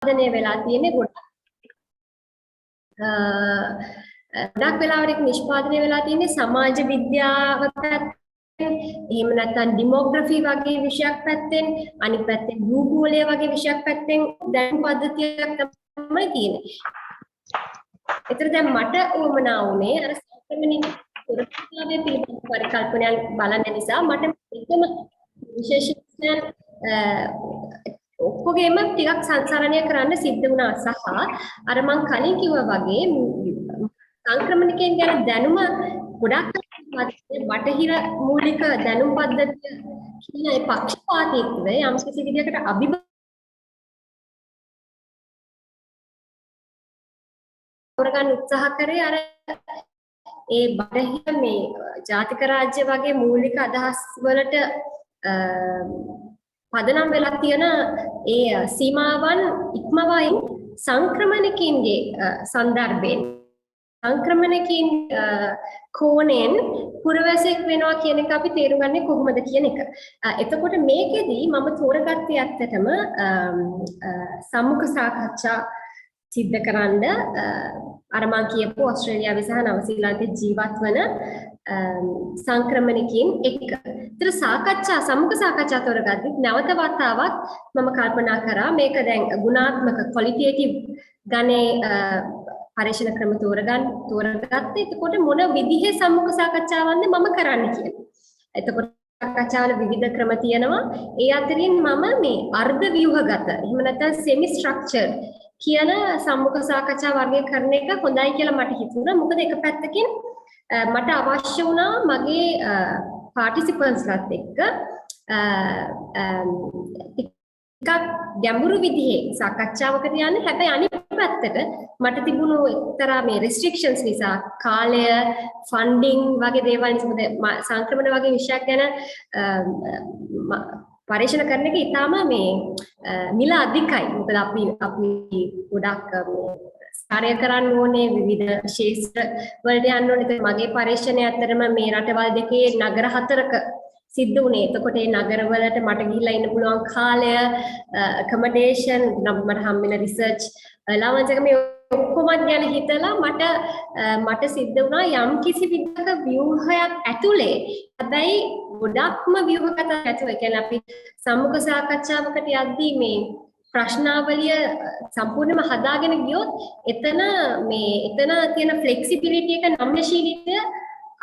නිෂ්පාදනය වෙලා තියෙන්නේ ගොඩක් වෙලාවට නිෂ්පාදනය වෙලා තියෙන්නේ සමාජ විද්‍යාව පැත්තෙන්, එහෙම නැත්නම් ඩෙමෝග්‍රැෆි වගේ විෂයක් පැත්තෙන්, අනිත් පැත්තෙන් භූගෝලය වගේ විෂයක් පැත්තෙන් දැනුම් පද්ධතියක් තමයි තියෙන්නේ. ඒතර දැන් මට උවමනා වුණේ අර සංක්‍රමණික සුරක්ෂිතතාවයේ පිළිබඳ පරිකල්පනයන් බලන නිසා මට එකම විශේෂඥයන් ඔක්කොගේම ටිකක් සංසරණය කරන්න සිද්ධ වුණා සහ අර මං කලින් කිව්වා වගේ සංක්‍රමණිකයන් ගැන දැනුම ගොඩක් බටහිර මූලික දැනුම් පද්ධතිය කියන ඒ පක්ෂපාතීත්වය යම් කිසි විදිහකට අභිබවගන්න උත්සාහ කරේ අර ඒ බටහිර මේ ජාතික රාජ්‍ය වගේ මූලික අදහස් වලට පදනම් වෙලා තියෙන ඒ සීමාවන් ඉක්මවයින් සංක්‍රමණිකින්ගේ සන්දර්භයෙන් සංක්‍රමණිකින් කෝණයෙන් පුරවැසියෙක් වෙනවා කියන එක අපි තේරුම් ගන්නේ කොහොමද කියන එක. එතකොට මේකෙදි මම තෝරගත්තේ ඇත්තටම සම්මුඛ සාකච්ඡා සිද්ධ කරන්න අර මම කියපු ඕස්ට්‍රේලියාවේ සහ නවසීලන්තයේ ජීවත් වන සංක්‍රමණිකින් එක්ක. ඒතර සාකච්ඡා සම්මුඛ සාකච්ඡා තෝරගද්දි නැවත වතාවක් මම කල්පනා කරා මේක දැන් ගුණාත්මක ක්වලිටේටිව් ගණේ පරීක්ෂණ ක්‍රම තෝරගත්තේ. එතකොට මොන විදිහේ සම්මුඛ සාකච්ඡාවක්ද මම කරන්න කියලා. එතකොට සාකච්ඡාවල විවිධ ක්‍රම තියෙනවා. ඒ අතරින් මම මේ අර්ධ ව්‍යුහගත එහෙම නැත්නම් සෙමි ස්ට්‍රක්චර්ඩ් කියන සම්මුඛ සාකච්ඡා වර්ගීකරණ එක හොඳයි කියලා මට හිතුණා. මොකද එක පැත්තකින් මට අවශ්‍ය වුණා මගේ පාටිසිපන්ට්ස්ලාත් එක්ක ටිකක් ගැඹුරු විදිහේ සාකච්ඡාවකට යන්න. හැබැයි අනිත් පැත්තට මට තිබුණු එක්තරා මේ රෙස්ට්‍රික්ෂන්ස් නිසා කාලය, ෆන්ඩින් වගේ දේවල් නිසා සංක්‍රමණ වගේ විෂයක් ගැන පරීක්ෂණ කරන එක ඉතාම මේ මිල අධිකයි. මොකද අපි ගොඩක් කාර්ය කරන්න ඕනේ විවිධ ශේෂ්ත්‍ර වලට යන්න ඕනේ. මගේ පරීක්ෂණය ඇත්තටම මේ රටවල් දෙකේ නගර 4ක සිද්ධ වුණේ. එතකොට මේ නගරවලට මට ගිහිල්ලා ඉන්න පුළුවන් කාලය, accommodation, මට හම්බෙන රිසර්ච් allowance එක මේ ඔක්කොම ගැන හිතලා මට සිද්ධ වුණා යම් කිසි විදිහක ව්‍යුහයක් ඇතුලේ. හැබැයි ගොඩක්ම ව්‍යුහගත ඇතුලේ. ඒ කියන්නේ අපි සම්මුඛ සාකච්ඡාවකට යද්දී මේ ප්‍රශ්නාවලිය සම්පූර්ණයෙන්ම හදාගෙන ගියොත් එතන තියෙන ෆ්ලෙක්සිබිලිටි එක නම්‍යශීලීත්වය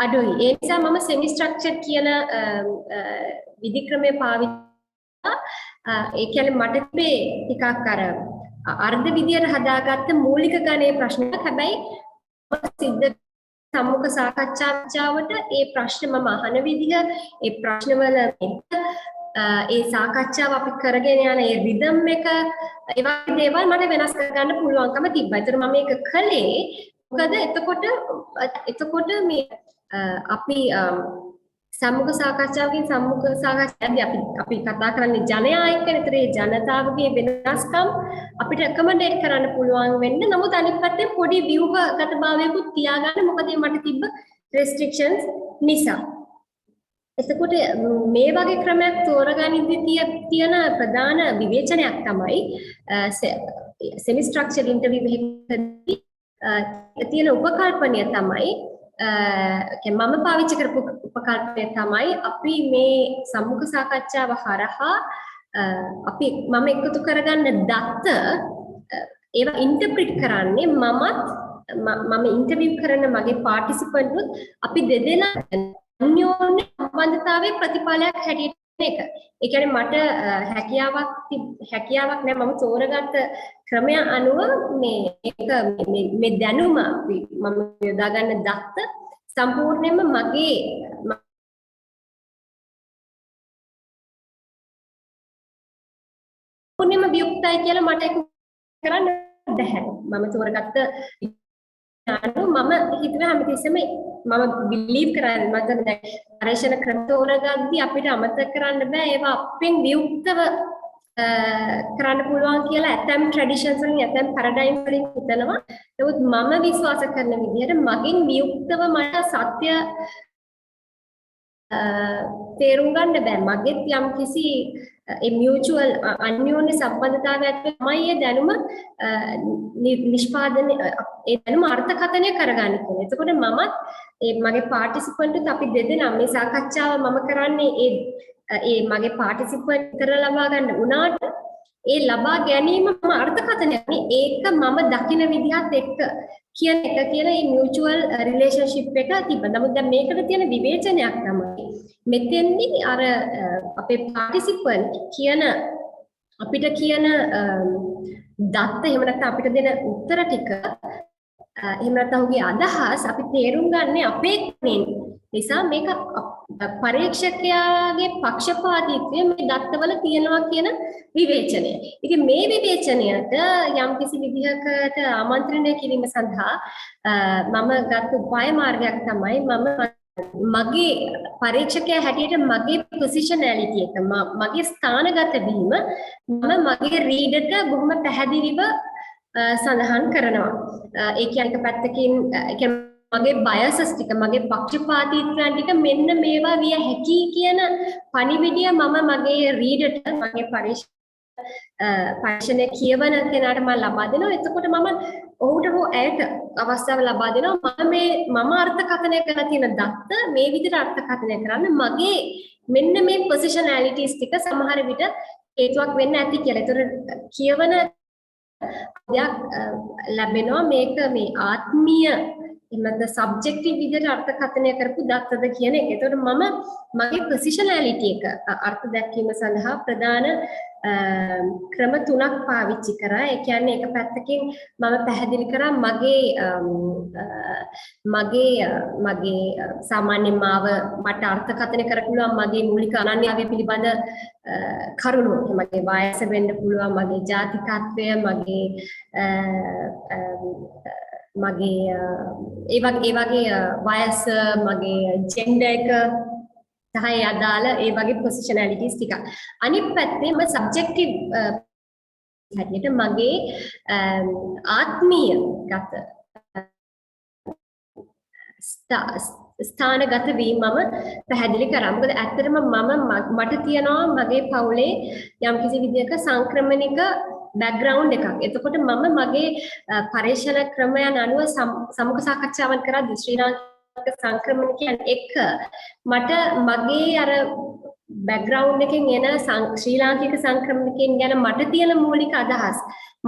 අඩුයි. ඒ නිසා මම සෙමි ස්ට්‍රක්චර්ඩ් කියන විධික්‍රමය පාවිච්චි ඒ කියන්නේ මට තිබේ ටිකක් අර අර්ධ විදියට හදාගත්ත මූලික ගණයේ ප්‍රශ්නයක්. හැබැයි සිද්ධ සම්මුඛ සාකච්ඡාවට ඒ ප්‍රශ්න මම අහන විදිහ, ඒ ප්‍රශ්නවල ඒ සාකච්ඡාව අපි කරගෙන යන ඒ රිද්ම් එක, ඒ වගේ දේවල් මට වෙනස් කරගන්න පුළුවන්කම තිබ්බා. ඒතර මම මේක කළේ මොකද එතකොට මේ අපි සම්මුඛ සාකච්ඡාවකින් අපි කතා කරන්නේ ජනයා එක්කනේ. ඒතර ඒ ජනතාවගේ වෙනස්කම් අපිට ඇකමඩේට් කරන්න පුළුවන් වෙන්න. නමුත් අනිත් පැත්තෙන් පොඩි ව්‍යුහගතභාවයකුත් තියාගන්න. මොකද මට තිබ්බ රෙස්ට්‍රික්ෂන්ස් නිසා. එතකොට මේ වගේ ක්‍රමයක් තෝරගනිද්දී තියෙන ප්‍රධාන විවේචනයක් තමයි සෙමි ස්ට්‍රක්චර්ඩ් ඉන්ටර්විව් එකකදී තියෙන උපකල්පනය තමයි මම පාවිච්චි කරපු උපකල්පනය තමයි අපි මේ සම්මුඛ සාකච්ඡාව හරහා මම එකතු කරගන්න දත්ත ඒවා ඉන්ටර්ප්‍රිට් කරන්නේ මම ඉන්ටර්විව් කරන මගේ පාටිසිපන්ට්ුත් අපි දෙදෙනා අන්‍යෝන්‍ය සම්බන්ධතාවයේ ප්‍රතිඵලයක් හැටියට එක. ඒ කියන්නේ මට හැකියාවක් නැහැ. මම තෝරගත්ත ක්‍රමය අනුව මේ දැනුම මම යොදා ගන්න දත්ත සම්පූර්ණයෙන්ම මගේ පුණ්‍යම වියුක්තයි කියලා මට ඒක කරන්න බැහැ. මම තෝරගත්ත මම හිතුවේ හැමතිස්සෙම මම බිලීව් කරන්නේ මම දැන් පරීක්ෂණ ක්‍රම තෝරගද්දී අපිට අමතක කරන්න බෑ ඒවා අපෙන් වියුක්තව කරන්න පුළුවන් කියලා ඇතම් ට්‍රැඩිෂන්ස් වලින් ඇතම් පැරඩයිම් වලින් හිතනවා. නමුත් මම විශ්වාස කරන විදිහට මගෙන් වියුක්තව මට සත්‍ය තේරුම් ගන්න බෑ මගෙත් යම් කිසි ඒ මියුචුවල් අන්‍යෝන්‍ය සම්බන්ධතාවයක් තමයි ඒ දැනුම නිෂ්පාදනය ඒ දැනුම අර්ථකථනය කරගන්න කියන්නේ. එතකොට මමත් ඒ මගේ පාටිසිපන්ට්ත් අපි දෙදෙනා මේ සාකච්ඡාව මම කරන්නේ ඒ මගේ පාටිසිපන්ට් කරලා ලබා ගන්න උනාට ඒ ලබා ගැනීම මම අර්ථකථනයක් නේ ඒක මම දකින විදිහත් එක්ක කියන එක කියන මේ මියුචුවල් රිලේෂන්ෂිප් එක තිබ්බා. නමුත් දැන් මේකට තියෙන විවේචනයක් තමයි මෙතෙන්දී අර අපේ පාටිසිපන්ට් කියන අපිට කියන දත්ත එහෙම නැත්නම් අපිට දෙන උත්තර ටික එහෙම නැත්නම් ඔහුගේ අදහස් අපි තේරුම් ගන්න අපේ නිසා මේක පරීක්ෂකයාගේ පක්ෂපාතීත්වය මේ දත්තවල තියෙනවා කියන විවේචනය. ඉතින් මේ විවේචනයට යම්කිසි විදිහකට ආමන්ත්‍රණය කිරීම සඳහා මම ගත් උපාය මාර්ගයක් තමයි මගේ පරීක්ෂකයා හැටියට මගේ පොසිෂනැලිටි එක මගේ ස්ථානගත වීම මම මගේ රීඩර්ට බොහොම පැහැදිලිව සඳහන් කරනවා. ඒ කියන්නේ පැත්තකින් මගේ බයසස් ටික මගේ පක්ෂපාතීත්වයන් ටික මෙන්න මේවා විය හැකි කියන පණිවිඩය මම මගේ රීඩර්ට මගේ පරීක්ෂණය කියවන කෙනාට මම ලබා දෙනවා. එතකොට මම ඔහුට හෝ ඇයට අවස්ථාව ලබා දෙනවා මම අර්ථකථනය කරලා තියෙන දත්ත මේ විදිහට අර්ථකථනය කරන්න මගේ මෙන්න මේ පොසිෂනැලිටිස් ටික සමහර විට හේතුවක් වෙන්න ඇති කියලා. ඒතර කියවන දෙයක් ලැබෙනවා මේක මේ ආත්මීය එන්නත සබ්ජෙක්ටිව් විදිහට අර්ථකථනය කරපු දත්තද කියන එක. ඒතකොට මම මගේ පොසිෂනැලිටි එක අර්ථ දැක්වීම සඳහා ප්‍රධාන ක්‍රම තුනක් පාවිච්චි කරා. ඒ කියන්නේ එක පැත්තකින් මම පැහැදිලි කරා මගේ සාමාන්‍ය මාව මට අර්ථකථනය කරන්න පුළුවන් මගේ මූලික අනන්‍යතාවය පිළිබඳ කරුණු. මගේ වයස වෙන්න පුළුවන්, මගේ ජාතිකත්වය, මගේ ඒ වගේ වයස, මගේ ජෙන්ඩර් එක සහය අදාළ ඒ වගේ පොසිෂනැලිටිස් ටික. අනිත් පැත්තේ මම සබ්ජෙක්ටිව් හැටියට මගේ ආත්මීය ගත ස්ථානගත වීම මම පැහැදිලි කරා. මොකද ඇත්තටම මට තියෙනවා මගේ පවුලේ යම්කිසි විදිහක සංක්‍රමණික බෑග්ග්‍රවුන්ඩ් එකක්. එතකොට මම මගේ පරීක්ෂණ ක්‍රමයන් අනුව සමුඛ සාකච්ඡාවන් කරද්දී ශ්‍රී ලාංකික සංක්‍රමණිකයන් එක්ක මට මගේ අර බෑග්ග්‍රවුන්ඩ් එකෙන් එන ශ්‍රී ලාංකික සංක්‍රමණිකයන් ගැන මට තියෙන මූලික අදහස්,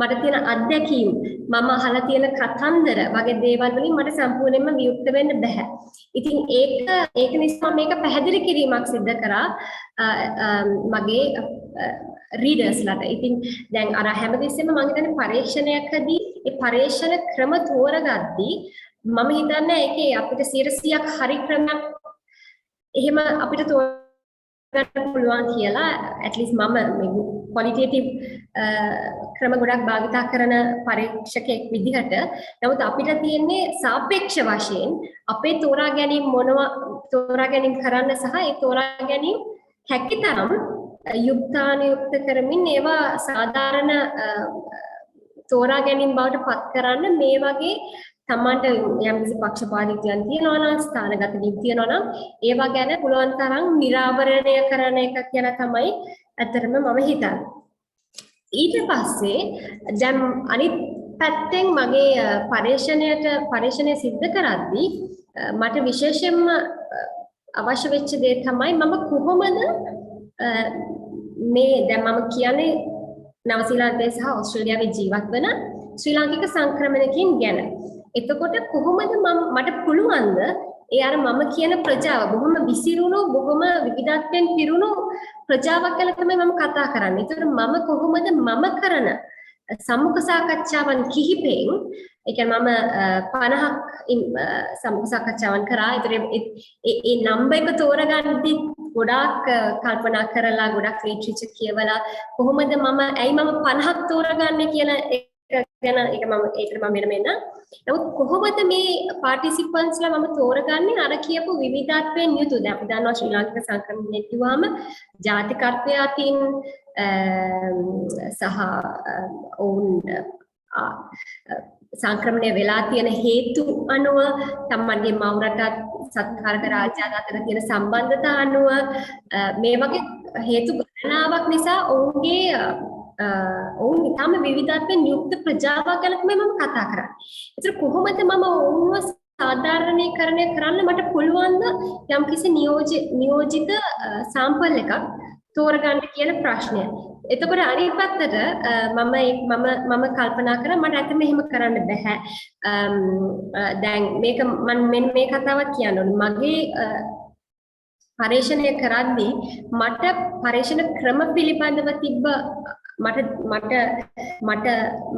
මට තියෙන අත්දැකීම්, මම අහලා තියෙන කතන්දර වගේ දේවල් වලින් මට සම්පූර්ණයෙන්ම වියුක්ත වෙන්න බෑ. ඉතින් ඒක නිසා මේක පැහැදිලි කිරීමක් සිදු කරා මගේ රීඩර්ස්ලාට. ඉතින් දැන් අර හැමදෙස්සෙම මම හිතන්නේ පරීක්ෂණයකදී ඒ පරීක්ෂණ ක්‍රම තෝරගද්දී මම හිතන්නේ ඒකේ අපිට 100ක් හරි ක්‍රමයක් එහෙම අපිට තෝරගන්න පුළුවන් කියලා. ඇට්ලිස්ට් මම මේ ක්වොලිටේටිව් ක්‍රම ගොඩක් භාවිතා කරන පරීක්ෂකෙක් විදිහට. නමුත් අපිට තියෙන්නේ සාපේක්ෂ වශයෙන් අපේ තෝරා ගැනීම කරන්න සහ ඒ තෝරා ගැනීම හැකියතරම් යුක්තානුයුක්ත කරමින් ඒවා සාධාරණ තෝරා ගැනීම බවට පත් කරන්න මේ වගේ තමන්ට යම්කිසි පක්ෂපාතීත්වයන් තියෙනවා නම් ස්ථානගත වීම තියෙනවා නම් ඒවා ගැන පුළුවන් තරම් නිරාවරණය කරන එක කියලා තමයි ඇත්තටම මම හිතන්නේ. ඊට පස්සේ දැන් අනිත් පැත්තෙන් මගේ පරීක්ෂණය සිද්ධ කරද්දී මට විශේෂයෙන්ම අවශ්‍ය වෙච්ච දේ තමයි මම කොහොමද මේ දැන් මම කියන්නේ නවසීලන්තයේ සහ ඕස්ට්‍රේලියාවේ ජීවත් වෙන ශ්‍රී ලාංකික සංක්‍රමණිකයින් ගැන. එතකොට කොහොමද මට පුළුවන්ද ඒ අර මම කියන ප්‍රජාව බොහොම විසිරුණු බොහොම විවිධත්වයෙන් පිරුණු ප්‍රජාවක් ගැන තමයි මම කතා කරන්නේ. ඒතර මම කොහොමද මම කරන සම්මුඛ සාකච්ඡාවන් කිහිපෙන් ඒ කියන්නේ මම 50ක් සම්මුඛ සාකච්ඡාවන් කරා. ඒතර ඒ නම්බර් එක තෝරගන්නදී ගොඩාක් කල්පනා කරලා ගොඩක් ලිටරේචර් කියවලා කොහොමද ඇයි මම 50ක් තෝරගන්නේ කියලා ගැන ඒකට මම මෙන්න නමුත් කොහොමද මේ පාටිසිපන්ට්ස්ලා මම තෝරගන්නේ අර කියපු විවිධත්වයෙන් යුතු. දැන් අපි දන්නවා ශ්‍රී ලාංකික සංක්‍රමණය කිව්වම ජාතිකත්වය අතින් සහ ඔවුන් සංක්‍රමණය වෙලා තියෙන හේතු අනුව තමන්ගේ මව් රටත් සත්කාරක රාජ්‍යයන් අතර තියෙන සම්බන්ධතා අනුව මේ වගේ හේතු ගණනාවක් නිසා ඔවුන් ඉතාම විවිධත්වයෙන් යුක්ත ප්‍රජාවක් ගැන තමයි මම කතා කරන්නේ. ඒතර කොහොමද මම ඔවුන්ව සාධාරණීකරණය කරන්න මට පුළුවන් ද යම්කිසි නියෝජිත සාම්පල් එකක් තෝරගන්න කියන ප්‍රශ්නය. එතකොට අනිත් පැත්තට මම කල්පනා කරා මට ඇත්තම එහෙම කරන්න බෑ. දැන් මේක මම මේ කතාවක් කියන්න ඕනේ. මගේ පරීක්ෂණය කරද්දී මට පරීක්ෂණ ක්‍රම පිළිබඳව තිබ්බ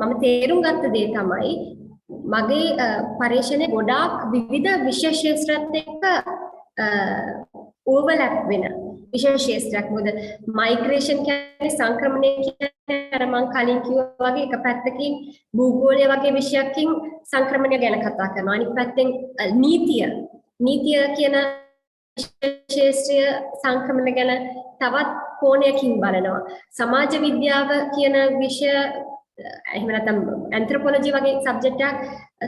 මම තේරුම් ගත්ත දේ තමයි මගේ පරීක්ෂණය ගොඩාක් විවිධ විෂය ශාස්ත්‍රات එක්ක ඕවර්ලැප් වෙන විෂය ශාස්ත්‍රයක්. මොකද මයිග්‍රේෂන් කියන්නේ සංක්‍රමණය කියන්නේ අර මම කලින් කිව්වා වගේ එක පැත්තකින් භූගෝලය වගේ විෂයකින් සංක්‍රමණය ගැන කතා කරනවා. අනිත් පැත්තෙන් නීතිය කියන ශාස්ත්‍රීය සංක්‍රමණ ගැන තවත් කෝණයකින් බලනවා. සමාජ විද්‍යාව කියන විෂය එහෙම නැත්නම් ඇන්ත්‍රොපොලොජි වගේ සබ්ජෙක්ට් එකක්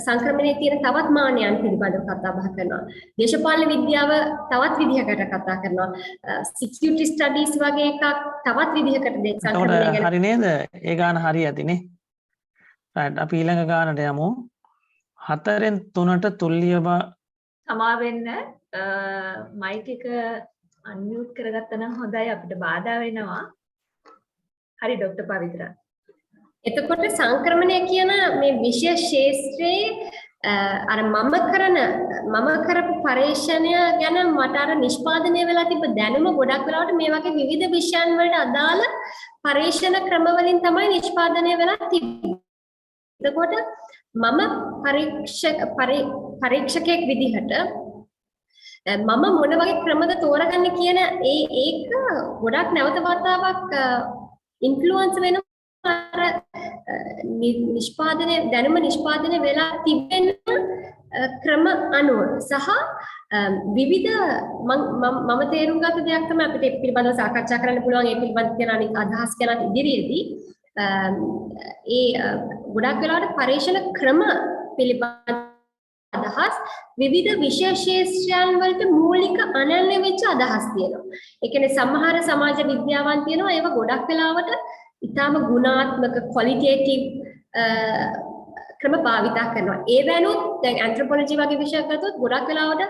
සංක්‍රමණයේ තියෙන තවත් මානයන් පිළිබඳව කතා බහ කරනවා. දේශපාලන විද්‍යාව තවත් විදිහකට කතා කරනවා. සිකියුරිටි ස්ටඩීස් වගේ එකක් තවත් විදිහකට සංක්‍රමණය ගැන. හරි නේද? ඒ ගාන හරි ඇතිනේ. රයිට් අපි ඊළඟ ගානට යමු. 4න් 3ට තුල්ලියව සමා වෙන්න මයික් එක අන්මියුට් කරගත්තා නම් හොඳයි අපිට බාධා වෙනවා. හරි ડોක්ටර් පවිත්‍රා. එතකොට සංක්‍රමණය කියන මේ විෂය ශාස්ත්‍රයේ අර මම කරපු පරීක්ෂණය ගැන මට අර නිෂ්පාදනය වෙලා තිබ්බ දැනුම ගොඩක් වෙලාවට මේ වගේ විවිධ විෂයන් වලට අදාළ පරීක්ෂණ ක්‍රම වලින් තමයි නිෂ්පාදනය වෙලා තිබෙන්නේ. එතකොට මම පරීක්ෂකයෙක් විදිහට මම මොන වගේ ක්‍රමද තෝරගන්න කියන ඒක ගොඩක් නැවත වතාවක් ඉන්ෆ්ලුවන්ස් වෙනවා අර දැනුම නිෂ්පාදනය වෙලා තිබෙන ක්‍රම අනුව සහ විවිධ මම තේරුම් ගත්ත දෙයක් තමයි අපිට ඒ පිළිබඳව සාකච්ඡා කරන්න පුළුවන්. ඒ පිළිබඳව තියෙන අනිත් අදහස් ගැන ඉදිරියේදී ගොඩක් වෙලාවට පරීක්ෂණ ක්‍රම පිළිබඳ අදහස් විවිධ විෂය ශාස්ත්‍රයන් වලට මූලික අනන්‍ය වෙච්ච අදහස් තියෙනවා. ඒ කියන්නේ සමහර සමාජ විද්‍යාවන් තියෙනවා ඒවා ගොඩක් වෙලාවට ඉතාම ගුණාත්මක ක්වලිටේටිව් ක්‍රම භාවිතා කරනවා. ඒ වෙනුත් දැන් ඇන්ත්‍රොපොලොජි වගේ විෂයක් ගත්තොත් ගොඩක් වෙලාවට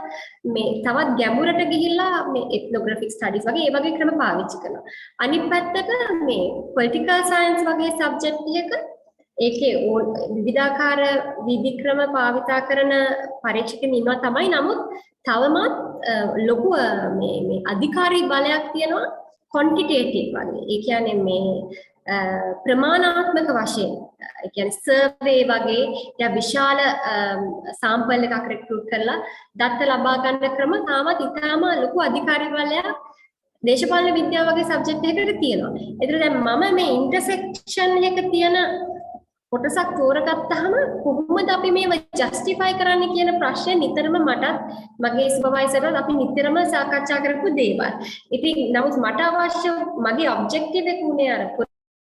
මේ තවත් ගැඹුරට ගිහිල්ලා මේ එත්නෝග්‍රැෆික් ස්ටඩීස් වගේ ඒ වගේ ක්‍රම පාවිච්චි කරනවා. අනිත් පැත්තට මේ පොලිටිකල් සයන්ස් වගේ සබ්ජෙක්ට් එක ඒකේ විවිධාකාර විධික්‍රම භාවිතා කරන පරීක්ෂකෙන් ඉන්නවා තමයි. නමුත් තවමත් ලොකු මේ අධිකාරී බලයක් තියෙනවා ක්වොන්ටිටේටිව් වගේ. ඒ කියන්නේ මේ ප්‍රමාණාත්මක වශයෙන් ඒ කියන්නේ සර්වේ වගේ යා විශාල සාම්පල් එකක් රික්‍රූට් කරලා දත්ත ලබා ගන්න ක්‍රම තාමත් ඉතාම ලොකු අධිකාරී බලයක් දේශපාලන විද්‍යාව වගේ සබ්ජෙක්ට් එකකට තියෙනවා. ඒතර දැන් මම මේ ඉන්ටර්සෙක්ෂන් එක තියෙන කොටසක් තෝරගත්තාම කොහොමද අපි මේව ජස්ටිෆයි කරන්න කියන ප්‍රශ්නේ නිතරම මටත් මගේ සුපර්වයිසර්වත් අපි නිතරම සාකච්ඡා කරපු දේවල්. ඉතින් නමුත් මට අවශ්‍ය මගේ ඔබ්ජෙක්ටිව් එක උනේ අර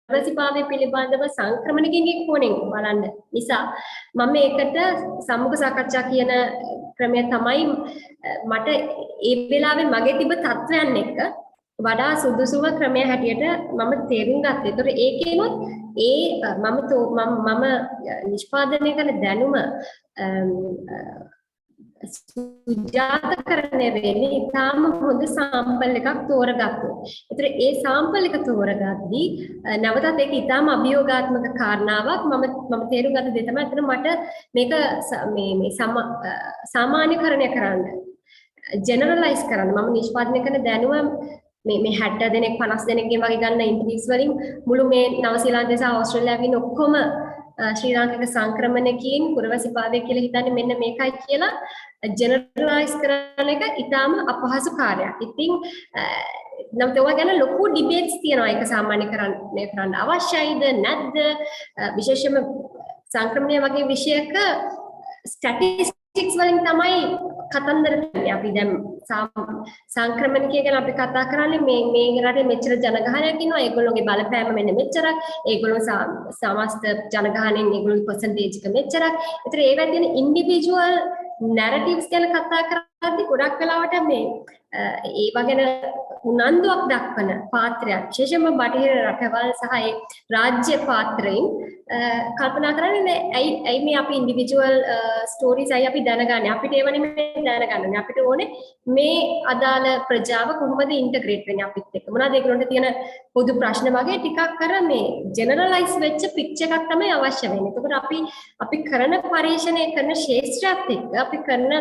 ප්‍රතිපාදේ පිළිබඳව සංක්‍රමණිකගේ කෝණයෙන් බලන්න. නිසා මම ඒකට සම්මුඛ සාකච්ඡා කියන ක්‍රමය තමයි මට ඒ වෙලාවේ මගේ තිබ්බ තත්ත්වයන් එක්ක වඩා සුදුසුම ක්‍රමය හැටියට මම තේරුම් ගත්තා. ඒතකොට ඒකේනොත් මම නිෂ්පාදනය කරන දැනුම සුජාතකරණය වෙන්නේ ඉතාම හොඳ සාම්පල් එකක් තෝරගත්තොත්. ඒතර ඒ සාම්පල් එක තෝරගද්දී නැවතත් ඒක ඉතාම අභියෝගාත්මක කාරණාවක්. මම තේරුම් ගත්ත දේ තමයි අතන මට මේක මේ සාමාන්‍යකරණය කරන්න, ජෙනරලයිස් කරන්න. මම නිෂ්පාදනය කරන දැනුම මේ 60 දෙනෙක් 50 දෙනෙක්ගේ වගේ ගන්න ඉන්ටර්වියුස් වලින් මුළු මේ නවසීලන්තේ සහ ඕස්ට්‍රේලියාවේ ඉන්න ඔක්කොම ශ්‍රී ලාංකික සංක්‍රමණකින් පුරවැසිපාදයක් කියලා හිතන්නේ මෙන්න මේකයි කියලා ජෙනරලයිස් කරන එක ඉතාම අපහසු කාර්යයක්. ඉතින් නම් ඒවා ගැන ලොකු ඩිබේට්ස් තියෙනවා. ඒක සාමාන්‍යකරණය කරන්න අවශ්‍යයිද නැද්ද? විශේෂයෙන්ම සංක්‍රමණය වගේ විෂයක ස්ටැටිස්ටික්ස් වලින් තමයි කතන්දර කියන්නේ. අපි දැන් සංක්‍රමණිකය ගැන අපි කතා කරන්නේ මේ රටේ මෙච්චර ජනගහනයක් ඉන්නවා. ඒගොල්ලෝගේ බලපෑම මෙන්න මෙච්චරක්. ඒගොල්ලෝ සමස්ත ජනගහනයෙන් ඒගොල්ලෝගේ පර්සන්ටේජ් එක මෙච්චරක්. ඒතර ඒවා තියෙන ඉන්ඩිවිජුවල් නැරටිව්ස් ගැන කතා කරන්නේ අද ගොඩක් වෙලාවට මේ ඒ වගේන උනන්දුවක් දක්වන පාත්‍රයක් විශේෂයෙන්ම බටහිර රටවල් සහ ඒ රාජ්‍ය පාත්‍රයින් කල්පනා කරන්නේ ඇයි මේ අපි ඉන්ඩිවිජුවල් ස්ටෝරීස් අයි අපි දැනගන්නේ අපිට ඒව නෙමෙයි දැනගන්න අපිට ඕනේ මේ අදාළ ප්‍රජාව කොහොමද ඉන්ටග්‍රේට් වෙන්නේ අපිත් එක්ක මොනවද ඒගොල්ලන්ට තියෙන පොදු ප්‍රශ්න වගේ ටිකක් අර මේ ජෙනරලයිස් වෙච්ච පික්චර් එකක් තමයි අවශ්‍ය වෙන්නේ. එතකොට අපි කරන පරීක්ෂණය කරන ශාස්ත්‍රයත් එක්ක අපි කරන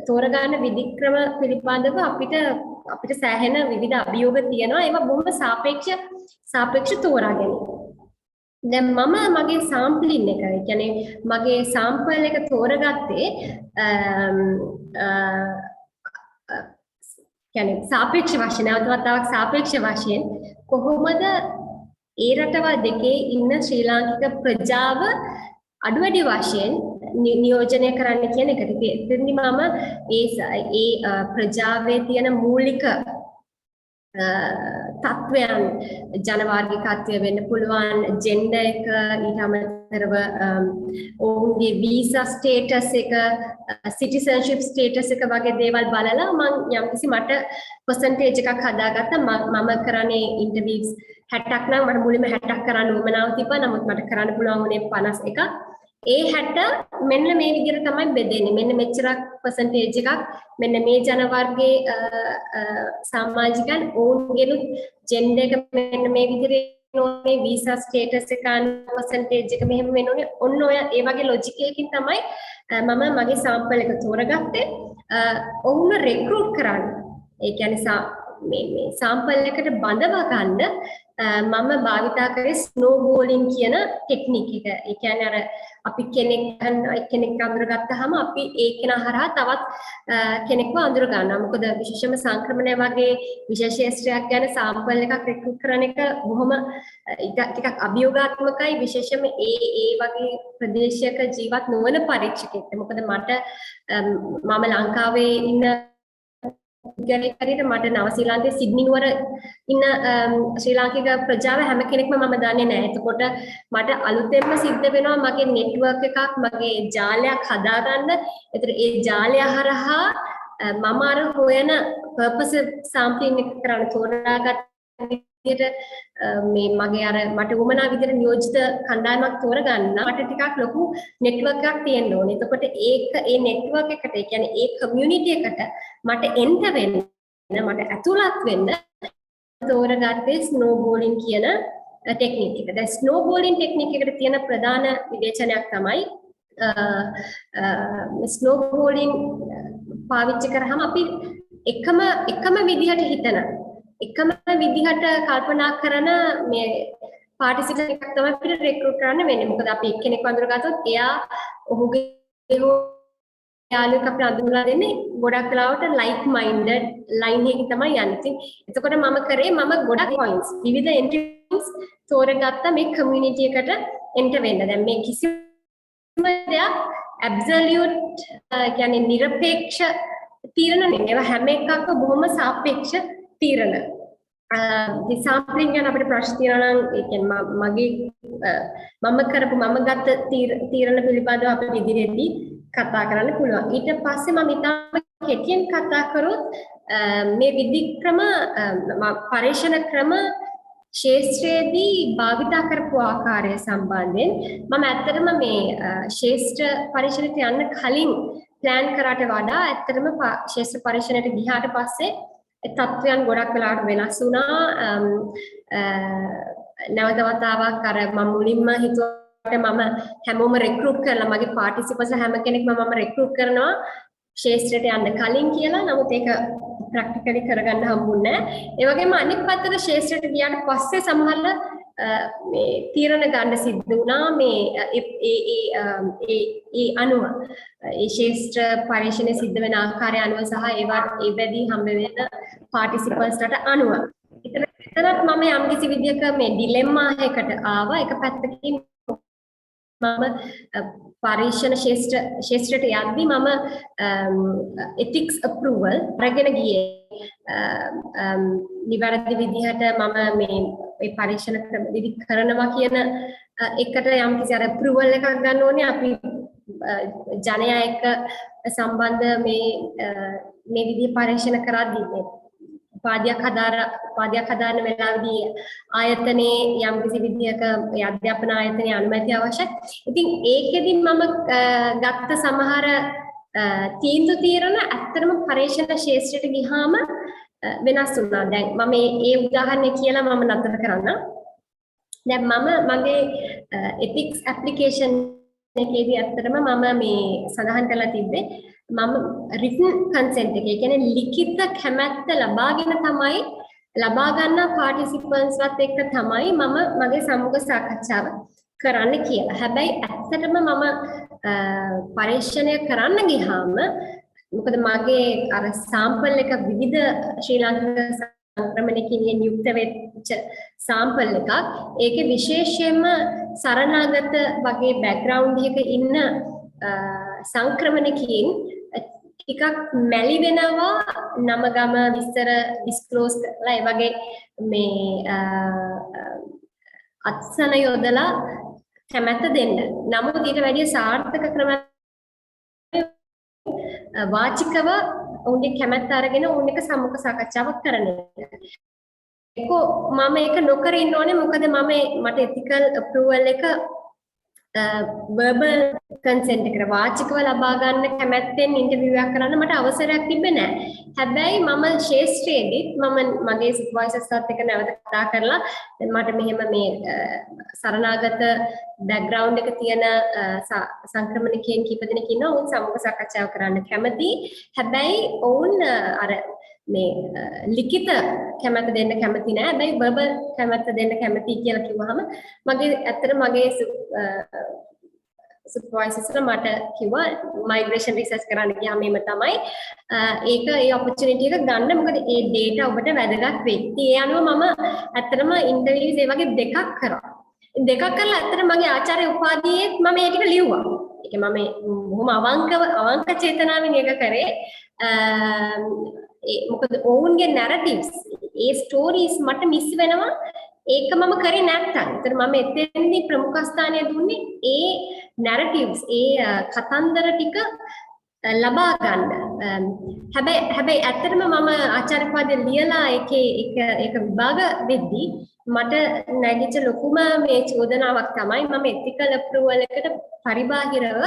තෝරගන්න විධික්‍රම පිළිබඳව අපිට සෑහෙන විවිධ අභියෝග තියෙනවා. ඒවා බොහොම සාපේක්ෂ තෝරා ගැනීම. දැන් මම මගේ සාම්පලින් එක, ඒ කියන්නේ මගේ සාම්පල් එක තෝරගත්තේ කියන්නේ සාපේක්ෂ වශයෙන් නැවතවතාවක් සාපේක්ෂ වශයෙන් කොහොමද ඒ රටවල් දෙකේ ඉන්න ශ්‍රී ලාංකික ප්‍රජාව අඩු වැඩි වශයෙන් නියෝජනය කරන්න කියන එකට. එතෙන්දි මම ඒ ප්‍රජාවේ තියෙන මූලික තත්වයන් ජනවාර්ගිකත්වය වෙන්න පුළුවන්, ජෙන්ඩර් එක, ඊට අමතරව ඔවුන්ගේ වීසා ස්ටේටස් එක, සිටිසන්ෂිප් ස්ටේටස් එක වගේ දේවල් බලලා මම යම්කිසි මට පර්සන්ටේජ් එකක් හදාගත්තා. මම කරන්නේ ඉන්ටර්විව්ස් 60ක් නම් මට මුලින්ම 60ක් කරන්න උවමනාව තිබ්බා. නමුත් මට කරන්න පුළුවන් වුණේ 51ක්. ඒ 60 මෙන්න මේ විදිහට තමයි බෙදෙන්නේ. මෙන්න මෙච්චරක් පර්සන්ටේජ් එකක් මෙන්න මේ ජන වර්ගයේ සමාජිකයන් ඔවුන්ගේ ජෙන්ඩර් එක මෙන්න මේ විදිහට ඕනේ, වීසා ස්ටේටස් එක පර්සන්ටේජ් එක මෙහෙම වෙන්න ඕනේ. ඔන්න ඔය ඒ වගේ ලොජික් එකකින් තමයි මම මගේ සාම්පල් එක තෝරගත්තේ. ඔවුන් රෙක්රූට් කරන්න. ඒ කියන්නේ මේ සාම්පල් එකට බඳව ගන්න මම භාවිතා කරේ ස්නෝබෝලින් කියන ටෙක්නික් එක. ඒ කියන්නේ අර අපි කෙනෙක් අඳුරගත්තාම අපි ඒ කෙනා හරහා තවත් කෙනෙක්ව අඳුර ගන්නවා. මොකද විශේෂම සංක්‍රමණය වගේ විශේෂ ශාස්ත්‍රයක් ගැන සාම්පල් එකක් රික්‍රූට් කරන එක බොහොම ටිකක් අභියෝගාත්මකයි. විශේෂම ඒ වගේ ප්‍රදේශයක ජීවත් නොවන පරීක්ෂකෙක්ට. මොකද මම ලංකාවේ ඉන්න මට නවසීලන්තයේ සිඩ්නි නුවර ඉන්න ශ්‍රී ලාංකික ප්‍රජාව හැම කෙනෙක්ම මම දන්නේ නැහැ. එතකොට මට අලුතෙන්ම සිද්ධ වෙනවා මගේ නෙට්වර්ක් එකක්, මගේ ජාලයක් හදාගන්න. ඒතර ඒ ජාලය හරහා මම අර හොයන පර්පස් සාම්පලින් එක කරන්න තෝරාගත්ත විදිහට මේ මගේ අර මට උමනා විදිහට නියෝජිත කණ්ඩායමක් තෝරගන්න මට ටිකක් ලොකු නෙට්වර්ක් එකක් තියෙන්න ඕනේ. එතකොට ඒ නෙට්වර්ක් එකට, ඒ කියන්නේ ඒ කමියුනිටි එකට මට එන්ටර් වෙන්න, මට ඇතුළත් වෙන්න තෝරගත්තේ ස්නෝබෝලින් කියන ටෙක්නික් එක. දැන් ස්නෝබෝලින් ටෙක්නික් එකට තියෙන ප්‍රධාන විවේචනයක් තමයි ස්නෝබෝලින් පාවිච්චි කරාම අපි එකම විදිහට හිතන, එකම විදිහට කල්පනා කරන මේ පාටිසිපන්ට් එකක් තමයි අපිට රික්‍රූට් කරන්න වෙන්නේ. මොකද අපි එක්කෙනෙක් අඳුරගත්තොත් එයා ඔහුගේ යාළුවෙක් අපිට අඳුරලා දෙන්නේ ගොඩක් වෙලාවට ලයික් මයින්ඩඩ් ලයින් එකකින් තමයි යන්නේ. ඉතින් එතකොට මම ගොඩක් පොයින්ට්ස් විවිධ එන්ට්‍රි පොයින්ට්ස් තෝරගත්ත මේ කමියුනිටි එකට එන්ටර් වෙන්න. දැන් මේ කිසිම දෙයක් ඇබ්සලියුට් කියන්නේ නිර්පේක්ෂ තීරණ නෙමෙයි. ඒවා හැම එකක්ම බොහොම සාපේක්ෂ තීරණ. සාම්පලින් ගැන අපිට ප්‍රශ්න තියෙනවා නම් ඒ කියන්නේ මම ගත්ත තීරණ පිළිබඳව අපි ඉදිරියේදී කතා කරන්න පුළුවන්. ඊට පස්සේ මම ඉතාම කෙටියෙන් කතා කරොත් මේ විධික්‍රම පරීක්ෂණ ක්‍රම ශාස්ත්‍රයේදී භාවිතා කරපු ආකාරය සම්බන්ධයෙන් මම ඇත්තටම මේ ශාස්ත්‍ර පරීක්ෂණයට යන්න කලින් ප්ලෑන් කරාට වඩා ඇත්තටම ශාස්ත්‍ර පරීක්ෂණයට ගියාට පස්සේ තත්ත්වයන් ගොඩක් වෙලාවට වෙනස් වුණා. නැවත වතාවක් අර මම මුලින්ම හිතුවට මම හැමෝම රික්‍රූට් කරලා මගේ පාටිසිපන්ට්ස් හැම කෙනෙක්ම මම රික්‍රූට් කරනවා ශාස්ත්‍රයට යන්න කලින් කියලා. නමුත් ඒක ප්‍රැක්ටිකලි කරගන්න හම්බුන්නේ නැහැ. ඒ වගේම අනිත් පැත්තට ශාස්ත්‍රයට ගියාට පස්සේ සමහරවල් මේ තීරණ ගන්න සිද්ධ වුණා මේ ඒ අනුව ඒ ශාස්ත්‍ර පරීක්ෂණය සිද්ධ වෙන ආකාරය අනුව සහ ඒවැදී හම්බ වෙන පාටිසිපන්ට්ස්ට අනුව. එතනත් මම යම්කිසි විදියක මේ ඩිලෙම්මා එකකට ආවා. එක පැත්තකින් මම පරීක්ෂණ ශාස්ත්‍රයට යද්දී මම ethics approval අරගෙන ගියේ. නිවැරදි විදිහට මම මේ පරීක්ෂණ ක්‍රම විදි කරනවා කියන එකට යම්කිසි අර approval එකක් ගන්න ඕනේ. අපි ජනයා එක්ක සම්බන්ධ මේ විදිහේ පරීක්ෂණ කරද්දී උපාධියක් හදාරන වෙලාවදී ආයතනයේ යම් කිසි විදිහක අධ්‍යාපන ආයතනයේ අනුමැතිය අවශ්‍යයි. ඉතින් ඒකෙදි මම ගත්ත සමහර තීරණ ඇත්තටම පරීක්ෂණ ශාස්ත්‍රයට ගියාම වෙනස් වුණා. දැන් මම ඒ උදාහරණය කියලා මම නතර කරන්න. දැන් මම මගේ ethics application එකේදී ඇත්තටම මම මේ සඳහන් කරලා තිබ්බේ මම written consent එක. ඒ කියන්නේ ලිඛිත කැමැත්ත ලබාගෙන තමයි ලබා ගන්න participants වත් එක්ක තමයි මම මගේ සමුග සාකච්ඡාව කරන්න කියලා. හැබැයි ඇත්තටම මම පරීක්ෂණය කරන්න ගියාම මොකද මගේ අර සාම්පල් එක විවිධ ශ්‍රී ලාංකික සංක්‍රමණිකයන් යුක්ත වෙච්ච සාම්පල් එකක්. ඒකේ විශේෂයෙන්ම සරණාගත වගේ බෑග්ග්‍රවුන්ඩ් එකක ඉන්න සංක්‍රමණිකයන් ටිකක් මැලි වෙනවා නම ගම විස්තර ඩිස්ක්ලෝස් කරලා ඒ වගේ මේ අත්සන යොදලා කැමැත්ත දෙන්න. නමුත් ඊට වැඩිය සාර්ථක ක්‍රම වාචිකව ඔවුන්ගේ කැමැත්ත අරගෙන ඔවුන් එක සම්මුඛ සාකච්ඡාවක් කරන එක. මම ඒක නොකර ඉන්න ඕනේ මොකද මට ethical approval එක verbal consent එකට වාචිකව ලබා ගන්න කැමැත්තෙන් ඉන්ටර්විව් එකක් කරන්න මට අවසරයක් තිබ්බේ නැහැ. හැබැයි මම ශාස්ත්‍රයේදීත් මම මගේ සුපර්වයිසර්ස්ලාත් එක්ක නැවත කතා කරලා මට මෙහෙම මේ සරණාගත බෑග්ග්‍රවුන්ඩ් එක තියෙන සංක්‍රමණිකයන් කීප දෙනෙක් ඉන්නවා. ඔවුන් සමුඛ සාකච්ඡාව කරන්න කැමති. හැබැයි ඔවුන් අර මේ ලිඛිත කැමැත්ත දෙන්න කැමති නෑ. හැබැයි verbal කැමැත්ත දෙන්න කැමති කියලා කිව්වහම මගේ ඇත්තට මගේ සුපර්වයිසර්ස්ලා මට කිව්වා මයිග්‍රේෂන් රිසර්ච් කරන්න ගියාම එහෙම තමයි ඒ ඔපචුනිටි එක ගන්න. මොකද ඒ data ඔබට වැදගත් වෙයි. ඒ අනුව මම ඇත්තටම ඉන්ටර්විව්ස් ඒ වගේ දෙකක් කරා. දෙකක් කරලා ඇත්තට මගේ ආචාර්ය උපාධියේ මම ඒ ටික ලිව්වා. ඒක මම බොහොම අවංක චේතනාවෙන් ඒක කරේ. මොකද ඔවුන්ගේ නැරටිව්ස් ඒ ස්ටෝරීස් මට මිස් වෙනවා. ඒක මම කරේ නැත්තම්. ඒතර මම එතෙන්දී ප්‍රමුඛ ස්ථානය දුන්නේ ඒ නැරටිව්ස් ඒ කතන්දර ටික ලබා ගන්න. හැබැයි ඇත්තටම මම ආචාර්ය පදේ ලියලා ඒක විභාග වෙද්දී මට නැගිච්ච ලොකුම මේ චෝදනාවක් තමයි මම ethical approval එකට පරිබාහිරව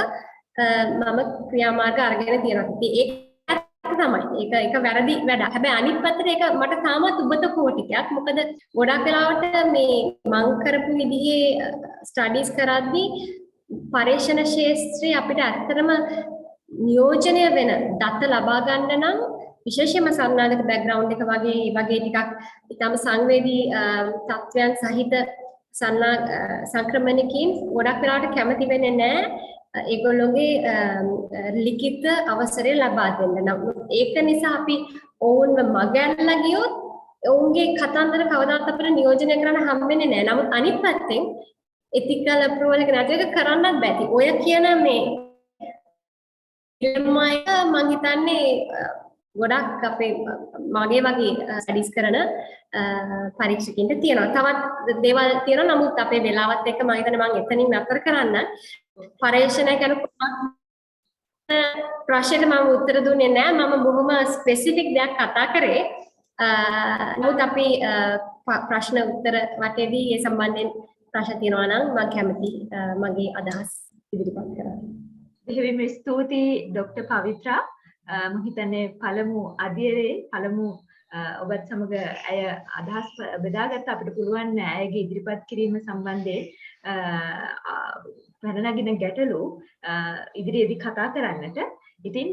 මම ක්‍රියාමාර්ග අරගෙන තියෙනවා. ඒක තමයි. ඒක වැරදි වැඩක්. හැබැයි අනිත් පැත්තට ඒක මට තාමත් උබත කෝටිකයක්. මොකද ගොඩක් වෙලාවට මේ මං කරපු විදිහේ ස්ටඩීස් කරද්දී පරීක්ෂණ ශාස්ත්‍රයේ අපිට ඇත්තටම නියෝජනය වෙන දත ලබා ගන්න නම් විශේෂයෙන්ම සරණාගත බෑග්ග්‍රවුන්ඩ් එක වගේ ටිකක් ඊටම සංවේදී තත්වයන් සහිත සංක්‍රමණිකයින් ගොඩක් වෙලාවට කැමති වෙන්නේ නැහැ ඒගොල්ලෝගේ ලිඛිත අවසරය ලබා දෙන්න. නමුත් ඒක නිසා අපි ඔවුන්ව මගහැරලා ගියොත් ඔවුන්ගේ කතන්දර කවදාවත් අපිට නියෝජනය කරන්න හම්බෙන්නේ නැහැ. නමුත් අනිත් පැත්තෙන් ethical approval එක නැති එක කරන්නත් බැහැ. ඔය කියන මේ ළමයි මම හිතන්නේ ගොඩක් අපේ මගේ වගේ ස්ටඩීස් කරන පරීක්ෂකින්ට තියෙනවා. තවත් දේවල් තියෙනවා. නමුත් අපේ වෙලාවත් එක්ක මම හිතන්නේ මම එතනින් නතර කරන්න. පරීක්ෂණය කරන ප්‍රශ්නෙට මම උත්තර දුන්නේ නැහැ. මම බොහොම ස්පෙસિෆික් දෙයක් කතා කරේ. නමුත් අපි ප්‍රශ්න උත්තර වටේදී ඒ සම්බන්ධයෙන් ප්‍රශ්න තියෙනවා නම් මම කැමති මගේ අදහස් ඉදිරිපත් කරන්න. එහෙම ස්තුතියි ડોક્ટર පවිත්‍රා. මම හිතන්නේ පළමු අධ්‍යයනයේ පළමු ඔබත් සමග අය අදහස් බෙදාගත්ත අපිට පුළුවන් ඇයගේ ඉදිරිපත් කිරීම සම්බන්ධයෙන් පැනනගින ගැටලු ඉදිරියේදී කතා කරන්නට. ඉතින්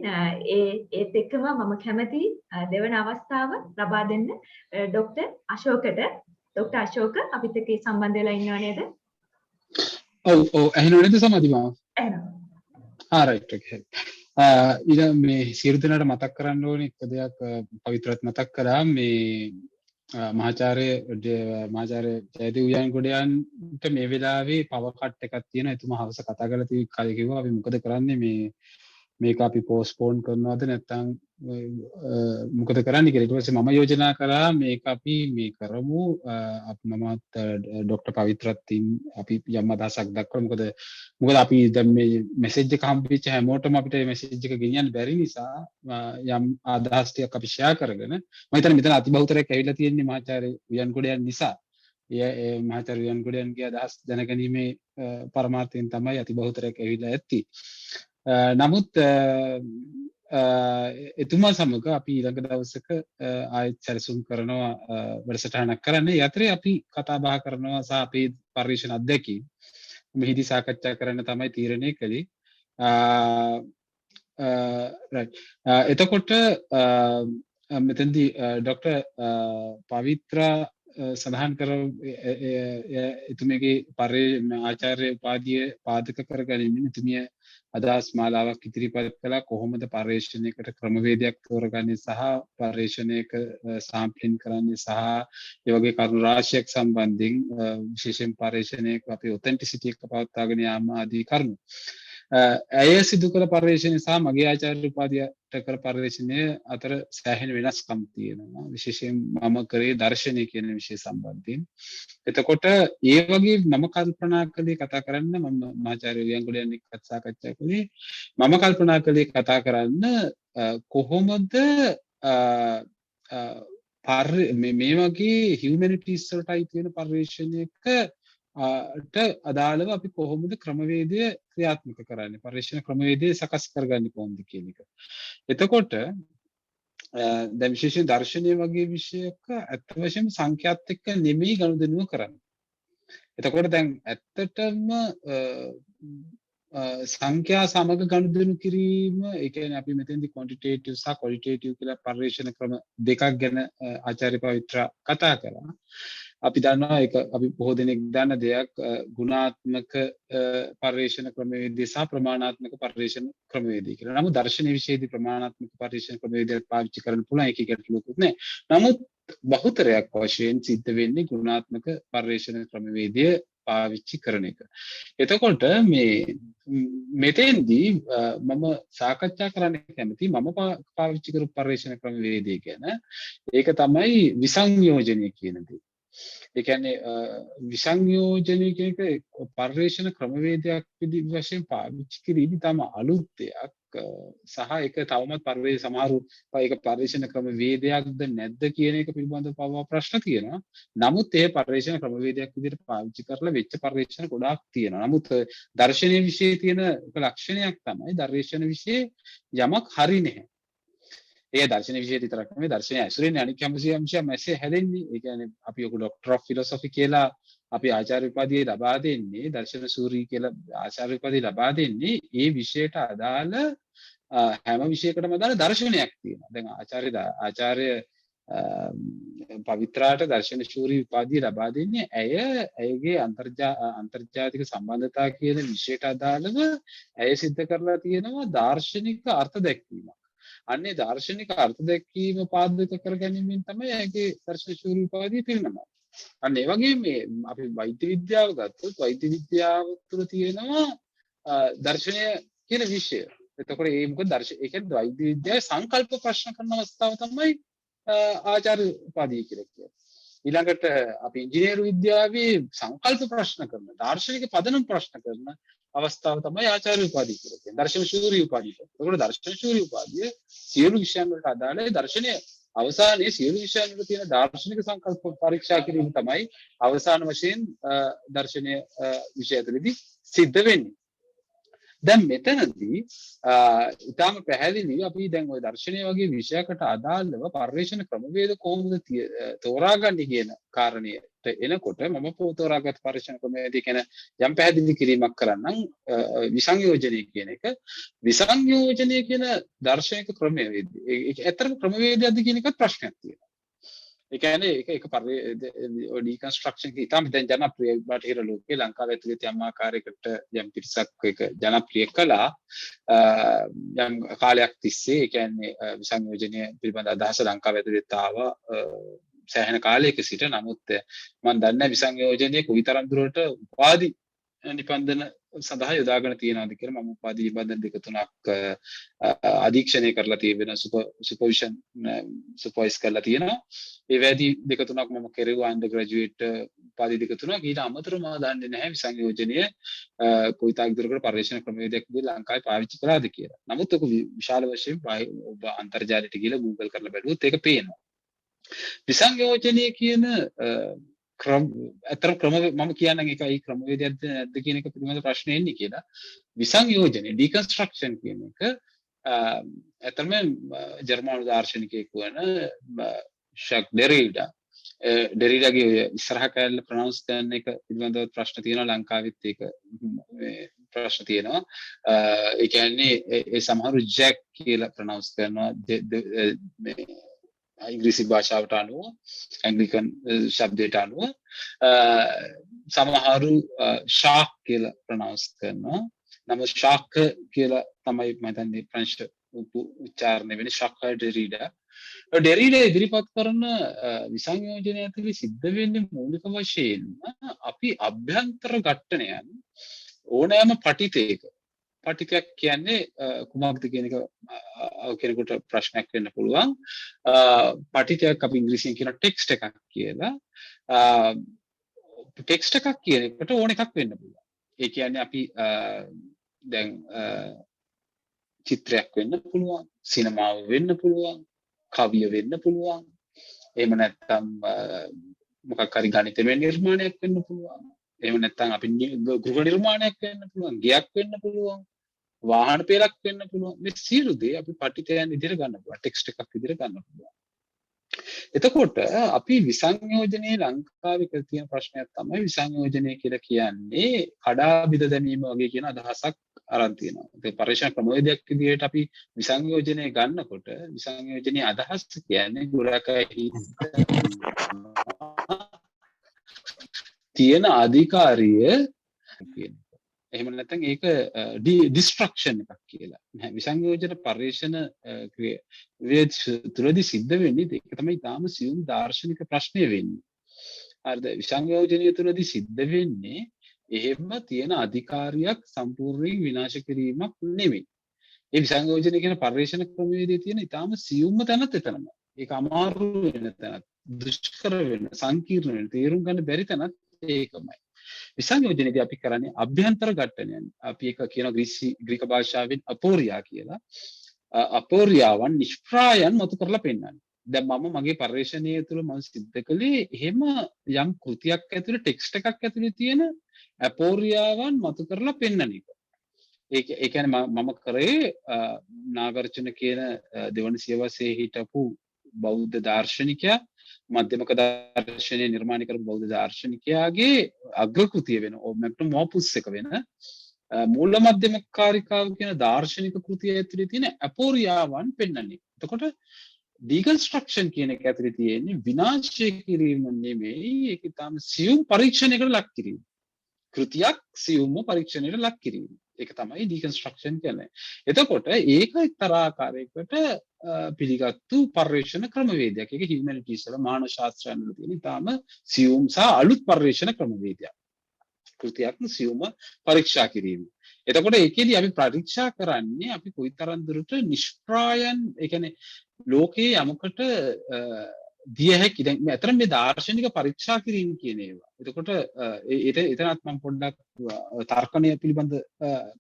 ඒත් එක්කම මම කැමති දෙවන අවස්ථාව ලබා දෙන්න ડોક્ટર අශෝකට. ડોક્ટર අශෝක අපිත් එක්ක සම්බන්ධ වෙලා ඉන්නව නේද? ඔව් ඇහෙනව නේද සමාධි මාව? ඇහෙනවා. රයිට් ඕකේ. ඊට මේ සියලු දෙනාට මතක් කරන්න ඕනේ එක දෙයක් පවිත්‍රත් මතක් කරා මේ මහාචාර්ය ජයදේව උයන්ගොඩයන්ට මේ වෙලාවේ පවර් කට් එකක් තියෙනවා. එතුමා හවස කතා කරලා කිව්වා අපි මොකද කරන්නේ මේ මේක අපි පෝස්ට්පෝන් කරනවද නැත්නම් මොකද කරන්නේ කියලා. ඊට පස්සේ මම යෝජනා කරා මේක අපි මේ කරමු. අපි මමත් ડોક્ટર පවිත්‍රත් අපි යම් අදහසක් දක්වමු. මොකද අපි දැන් මේ මෙසේජ් එක හම්බෙච්ච හැමෝටම අපිට මේ මෙසේජ් එක ගෙනියන්න බැරි නිසා යම් අදහස් ටිකක් අපි ෂෙයා කරගෙන මම හිතන්නේ මෙතන අතිබහුතරයක් ඇවිල්ලා තියෙන්නේ මහාචාර්ය උයන්ගොඩයන් නිසා. ඒ මහාචාර්ය උයන්ගොඩයන්ගේ අදහස් දැනගැනීමේ පරමාර්ථයෙන් තමයි අතිබහුතරයක් ඇවිල්ලා ඇත්තේ. නමුත් එතුමා සමග අපි ඊළඟ දවසක ආයෙත් සැලසුම් කරනවා වැඩසටහනක් කරන්න. ඒ අතරේ අපි කතා බහ කරනවා සහ අපේ පරිශන අත්දැකීම් මෙහිදී සාකච්ඡා කරන්න තමයි තීරණය කළේ. එතකොට මෙතෙන්දී ડોક્ટર පවිත්‍රා සඳහන් කර එතුමියගේ ආචාර්ය උපාධිය පාදක කරගැනීමෙන් එතුමිය අදහස් මාලාවක් ඉදිරිපත් කළා. කොහොමද පර්යේෂණයකට ක්‍රමවේදයක් තෝරගන්නේ සහ පර්යේෂණයක සාම්ප්ලින් කරන්නේ සහ ඒ වගේ කරුණු රාශියක් සම්බන්ධයෙන් විශේෂයෙන් පර්යේෂණයක අපේ ඔතෙන්ටිසිටි එක පවත්වාගෙන යාම ආදී කරුණු. ඇය සිදු කළ පර්යේෂණය සහ මගේ ආචාර්ය උපාධියට කළ පර්යේෂණය අතර සෑහෙන වෙනස්කම් තියෙනවා. විශේෂයෙන් මම කරේ දර්ශනය කියන විෂය සම්බන්ධයෙන්. එතකොට ඒ වගේ මම කල්පනා කළේ කතා කරන්න මම මහාචාර්ය උයන්ගොඩයන් එක්ක සාකච්ඡා කළේ. මම කල්පනා කළේ කතා කරන්න කොහොමද මේ වගේ හියුමැනිටිස් වලට අයිති වෙන පර්යේෂණයක අදාළව අපි කොහොමද ක්‍රමවේදය ක්‍රියාත්මක කරන්නේ, පර්යේෂණ ක්‍රමවේදය සකස් කරගන්නේ කොහොමද කියන එක. එතකොට දැන් විශේෂයෙන් දර්ශනය වගේ විෂයක අත් වශයෙන්ම සංඛ්‍යාත් එක්ක නෙමෙයි ගනුදෙනුව කරන්නේ. එතකොට දැන් ඇත්තටම සංඛ්‍යා සමග ගනුදෙනු කිරීම, ඒ කියන්නේ අපි මෙතෙන්දී ක්වොන්ටිටේටිව් සහ ක්වොලිටේටිව් කියලා පර්යේෂණ ක්‍රම දෙකක් ගැන ආචාර්ය පවිත්‍රා කතා කළා. අපි දන්නවා ඒක අපි බොහෝ දෙනෙක් දන්න දෙයක්, ගුණාත්මක පර්යේෂණ ක්‍රමවේදය සහ ප්‍රමාණාත්මක පර්යේෂණ ක්‍රමවේදය කියලා. නමුත් දර්ශන විෂයේදී ප්‍රමාණාත්මක පර්යේෂණ ක්‍රමවේදයක් පාවිච්චි කරන්න පුළුවන්, ඒක ගැටලුවකුත් නැහැ. නමුත් බහුතරයක් වශයෙන් සිද්ධ වෙන්නේ ගුණාත්මක පර්යේෂණ ක්‍රමවේදය පාවිච්චි කරන එක. එතකොට මෙතෙන්දී මම සාකච්ඡා කරන්න කැමති මම පාවිච්චි කරපු පර්යේෂණ ක්‍රමවේදය ගැන. ඒක තමයි විසංයෝජනය කියන දේ. ඒ කියන්නේ විසංයෝජනය කියන එක පර්යේෂණ ක්‍රමවේදයක් වශයෙන් පාවිච්චි කිරීම තම අලුත් දෙයක් සහ ඒක තවමත් සමහරු ඒක පර්යේෂණ ක්‍රමවේදයක්ද නැද්ද කියන එක පිළිබඳව පවා ප්‍රශ්න තියෙනවා. නමුත් ඒ පර්යේෂණ ක්‍රමවේදයක් විදිහට පාවිච්චි කරලා වෙච්ච පර්යේෂණ ගොඩාක් තියෙනවා. නමුත් දර්ශනීය විෂයේ තියෙන ලක්ෂණයක් තමයි දර්ශන විෂයේ යමක් හරි නැහැ. ඒ දර්ශන විෂය විතරක් නෙමෙයි, දර්ශනය ඇසුරෙන් අනික් හැමසියම්ශය මැස්සේ හැදෙන්නේ. ඒ කියන්නේ අපි ඔක ડોක්ටර් ඔෆ් ෆිලොසොෆි කියලා අපි ආචාර්ය උපාධිය ලබා දෙන්නේ, දර්ශන සූරී කියලා ආචාර්ය උපාධිය ලබා දෙන්නේ ඒ විෂයට අදාළ හැම විෂයකටම අදාළ දර්ශනයක් තියෙනවා. දැන් ආචාර්ය පවිත්‍රාට දර්ශන ශූරී උපාධිය ලබා දෙන්නේ ඇයගේ අන්තර්ජාතික සම්බන්ධතා කියන විෂයට අදාළව ඇය සිද්ධ කරලා තියෙනවා දාර්ශනික අර්ථ දැක්වීමක්. අන්නේ දාර්ශනික අර්ථ දැක්වීම පාදක කරගැනීමෙන් තමයි ඇගේ දර්ශන ශූරී උපාධිය පිරිනමන්නේ. අන්න ඒ වගේ මේ අපි වෛද්‍ය විද්‍යාව ගත්තොත් වෛද්‍ය විද්‍යාව තුළ තියෙනවා දර්ශනය කියන විෂය. එතකොට ඒ මොකද ඒ කියන්නේ වෛද්‍ය විද්‍යාවේ සංකල්ප ප්‍රශ්න කරන අවස්ථාව තමයි ආචාර්ය උපාධිය කියලා කියන්නේ. ඊළඟට අපි ඉංජිනේරු විද්‍යාවේ සංකල්ප ප්‍රශ්න කරන, දාර්ශනික පදනම් ප්‍රශ්න කරන අවස්ථාව තමයි ආචාර්ය උපාධිය කියලා කියන්නේ. දර්ශන ශූරී උපාධිය. එතකොට දර්ශන ශූරී උපාධිය සියලු විෂයන් වලට අදාළ දර්ශනය අවසානයේ සියලු විෂයන් වල තියෙන දාර්ශනික සංකල්ප පරීක්ෂා කිරීම තමයි අවසාන වශයෙන් දර්ශනය විෂය ඇතුළේදී සිද්ධ වෙන්නේ. දැන් මෙතනදී ඊටාම පැහැදිලිව අපි දැන් ওই දර්ශනය වගේ විෂයකට අදාළව පර්යේෂණ ක්‍රමවේද කොහොමද තෝරාගන්නේ කියන කාරණයට එනකොට මම තෝරාගත් පර්යේෂණ ක්‍රමවේදය කියන යම් පැහැදිලි කිරීමක් කරන්නම්. විසංයෝජනය කියන එක විසංයෝජනය කියන දර්ශනික ක්‍රමවේදය ඒක ඇත්තටම ක්‍රමවේදයක්ද කියන එකත් ප්‍රශ්නයක් තියෙනවා. ඒ කියන්නේ ඒක ඩිකන්ස්ට්‍රක්ෂන් එක ඉතාම දැන් ජනප්‍රිය බටහිර ලෝකේ ලංකාවේ ඇතුළේ යම් ආකාරයකට යම් පිරිසක් ඒක ජනප්‍රිය කළා යම් කාලයක් තිස්සේ. ඒ කියන්නේ විසංයෝජනය පිළිබඳ අදහස ලංකාවේ ඇතුළේ ආවා සෑහෙන කාලයක සිට. නමුත් මම දන්නේ විසංයෝජනයේ කොයිතරම් දුරට උපාධි නිබන්ධන සඳහා යොදාගෙන තියෙනවාද කියලා මම උපාධි නිබන්ධන දෙක තුනක් අධීක්ෂණය කරලා තියෙන සුපර්විෂන් සුපර්වයිස් කරලා තියෙනවා. ඒ වැඩි දෙක තුනක් මම කෙරුවා අන්ඩර් ග්‍රැජුවේට් උපාධි දෙක තුනක්. ඊට අමතරව මම දන්නේ නැහැ විසංයෝජනය කොයිතාක් දුරකට පරිශ්‍රණ ක්‍රමවේදයක් විදිහට ලංකාවේ පාවිච්චි කළාද කියලා. නමුත් ඔක විශාල වශයෙන් ඔබ අන්තර්ජාලයට ගිහලා Google කරලා බැලුවොත් ඒක පේනවා. විසංයෝජනය කියන අතර ක්‍රම මම කියන්නේ ඒකයි ක්‍රමවේදයක්ද නැද්ද කියන එක පිළිබඳ ප්‍රශ්න එන්නේ කියලා. විසංයෝජනය ඩිකන්ස්ට්‍රක්ෂන් කියන එක අතරම ජර්මන් දාර්ශනිකයෙකු වන ෂක් ඩෙරිඩාගේ ඉස්සරහ කැලේ ප්‍රොනවුන්ස් කරන එක පිළිබඳව ප්‍රශ්න තියෙනවා ලංකාවෙත් ඒක ප්‍රශ්න තියෙනවා. ඒ කියන්නේ ඒ සමහරු ජැක් කියලා ප්‍රොනවුන්ස් කරනවා ඉංග්‍රීසි භාෂාවට අනුව ඇංග්ලිකන් ශබ්දයට අනුව සමහරු ශාක් කියලා ප්‍රොනවුන්ස් කරනවා. නමුත් ශාක් කියලා තමයි මම හිතන්නේ ප්‍රංශ උච්චාරණය වෙන්නේ ශාක් ඩෙරිඩා. ඩෙරිඩා ඉදිරිපත් කරන විසංයෝජනය ඇතුළේ සිද්ධ වෙන්නේ මූලික වශයෙන් අපි අභ්‍යන්තර ඝට්ටනයන් ඕනෑම පටිතයක පටිතයක් කියන්නේ කුමක්ද කියන එක කෙනෙකුට ප්‍රශ්නයක් වෙන්න පුළුවන්. පටිතයක් අපි ඉංග්‍රීසියෙන් කියන ටෙක්ස්ට් එකක් කියලා. ටෙක්ස්ට් එකක් කියන එකට ඕන එකක් වෙන්න පුළුවන්. ඒ කියන්නේ අපි දැන් චිත්‍රයක් වෙන්න පුළුවන්, සිනමාව වෙන්න පුළුවන්, කවිය වෙන්න පුළුවන්. එහෙම නැත්නම් මොකක් හරි ගණිතමය නිර්මාණයක් වෙන්න පුළුවන්. එහෙම නැත්නම් අපි ගෘහ නිර්මාණයක් වෙන්න පුළුවන්, ගෙයක් වෙන්න පුළුවන්, වාහන පෙරක් වෙන්න පුළුවන්. මේ සියලු දේ අපි පටිතයන් විදිහට ගන්න පුළුවන්, ටෙක්ස්ට් එකක් විදිහට ගන්න පුළුවන්. එතකොට අපි විසංයෝජනයේ ලංකාවේ තියෙන ප්‍රශ්නයක් තමයි විසංයෝජනය කියලා කියන්නේ කඩා බිඳ දැමීම වගේ කියන අදහසක් අරන් තියෙනවා. ඒ පරිශ්‍රණ ක්‍රමවේදයක් විදිහට අපි විසංයෝජනය ගන්නකොට විසංයෝජනයේ අදහස කියන්නේ ගොඩක් තියෙන අධිකාරිය කියන එක. එහෙම නැත්නම් ඒක ඩිස්ට්‍රක්ෂන් එකක් කියලා. විසංයෝජන පරිශ්‍රණ තුලදී සිද්ධ වෙන්නේ ඒක තමයි තාම සියුම් දාර්ශනික ප්‍රශ්නය වෙන්නේ. හරිද? විසංයෝජනීය තුලදී සිද්ධ වෙන්නේ එහෙම තියෙන අධිකාරියක් සම්පූර්ණයෙන් විනාශ කිරීමක් නෙමෙයි. ඒ විසංයෝජන කියන පරිශ්‍රණ ක්‍රමවේදයේ තියෙන ඊටාම සියුම්ම තැනත් එතනම. ඒක අමාරු වෙන තැනත්, දුෂ්කර වෙන, සංකීර්ණ වෙන, තේරුම් ගන්න බැරි තැනත් ඒකමයි. විසංයෝජනයේදී අපි කරන්නේ අභ්‍යන්තර ඝට්ටනයන්. අපි ඒක කියන ග්‍රීක භාෂාවෙන් අපෝරියා කියලා. අපෝරියාවන් නිෂ්ප්‍රායන් මතු කරලා පෙන්නන්නේ. දැන් මම මගේ පරිශ්‍රණයේ තුල මම සිද්ධ කළේ එහෙම යම් කෘතියක් ඇතුලේ ටෙක්ස්ට් එකක් ඇතුලේ තියෙන අපෝරියාවන් මතු කරලා පෙන්නන එක. ඒ කියන්නේ මම කරේ නාගර්ජුන කියන දෙවන සියවසේ හිටපු බෞද්ධ දාර්ශනිකයා මධ්‍යමක දර්ශනය නිර්මාණය කරපු බෞද්ධ දාර්ශනිකයාගේ අග්‍රකෘතිය වෙන මැග්නම් ඔපුස් එක වෙන මූල මධ්‍යම කාරිකාව කියන දාර්ශනික කෘතිය ඇතුලේ තියෙන අපෝරියාවන් පෙන්වන්නේ. එතකොට ඩිකන්ස්ට්‍රක්ෂන් කියන එක ඇතුලේ තියෙන්නේ විනාශය කිරීම නෙමෙයි, ඒක තාම සියුම් පරීක්ෂණයකට ලක් කිරීම. කෘතියක් සියුම්ම පරීක්ෂණයට ලක් කිරීම. ඒක තමයි ඩිකන්ස්ට්‍රක්ෂන් කියන්නේ. එතකොට ඒක එක්තරා ආකාරයකට පිළිගත්තු පර්යේෂණ ක්‍රමවේදයක්. ඒක හියුමැනිටිස් වල මානව ශාස්ත්‍රයන් වල තියෙන තාම සියුම් සහ අලුත් පර්යේෂණ ක්‍රමවේදයක්. කෘතියක් සියුම්ම පරීක්ෂා කිරීම. එතකොට ඒකෙදි අපි පරීක්ෂා කරන්නේ අපි කොයිතරම් දුරට නිෂ්ප්‍රායන්, ඒ කියන්නේ ලෝකයේ යමකට දිය හැකි. දැන් අතර මේ දාර්ශනික පරීක්ෂා කිරීම කියන ඒවා. එතකොට එතනත් මම පොඩ්ඩක් තර්කණය පිළිබඳ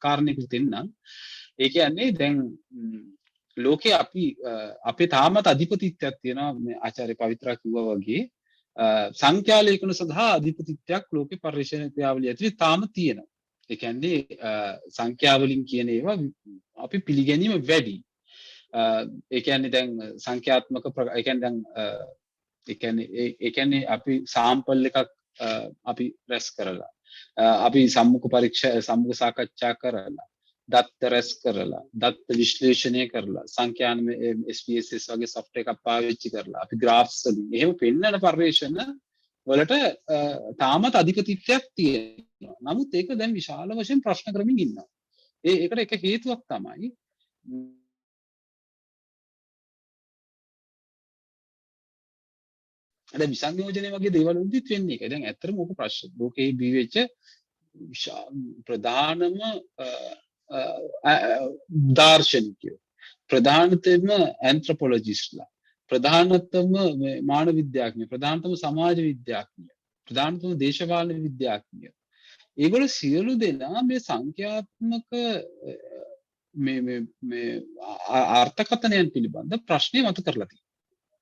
කාරණයකට දෙන්නම්. ඒ කියන්නේ දැන් ලෝකේ අපි අපේ තාමත් අධිපතිත්වයක් තියෙනවා. මේ ආචාර්ය පවිත්‍රා කිව්වා වගේ සංඛ්‍යා ලේඛන සඳහා අධිපතිත්වයක් ලෝකේ පරිශ්‍රණ ක්‍රියාවලිය ඇතුලේ තාම තියෙනවා. ඒ කියන්නේ සංඛ්‍යා වලින් කියන ඒවා අපි පිළිගැනීම වැඩි. ඒ කියන්නේ දැන් සංඛ්‍යාත්මක ඒ කියන්නේ දැන් ඒ කියන්නේ අපි සාම්පල් එකක් අපි රැස් කරලා අපි සම්මුඛ සාකච්ඡා කරලා දත්ත රැස් කරලා දත්ත විශ්ලේෂණය කරලා සංඛ්‍යානමය SPSS වගේ software එකක් පාවිච්චි කරලා අපි graphs වලින් එහෙම පෙන්වන පරිශ්‍රණ වලට තාමත් අධිපතිත්වයක් තියෙනවා. නමුත් ඒක දැන් විශාල වශයෙන් ප්‍රශ්න කරමින් ඉන්නවා. ඒකට එක හේතුවක් තමයි දැන් විසංයෝජනය වගේ දේවල් වලදීත් වෙන්නේ ඒක. දැන් ඇත්තටම ඕක ප්‍රශ්න ලෝකේ බිහි වෙච්ච ප්‍රධානම දාර්ශනිකයෝ, ප්‍රධානතම ඇන්ත්‍රොපොලොජිස්ට්ලා, ප්‍රධානතම මානව විද්‍යාඥයෝ, ප්‍රධානතම සමාජ විද්‍යාඥයෝ, ප්‍රධානතම දේශපාලන විද්‍යාඥයෝ, ඒගොල්ලෝ සියලු දෙනා මේ සංඛ්‍යාත්මක මේ අර්ථකථනයන් පිළිබඳ ප්‍රශ්නේ මතු කරලා තියෙනවා.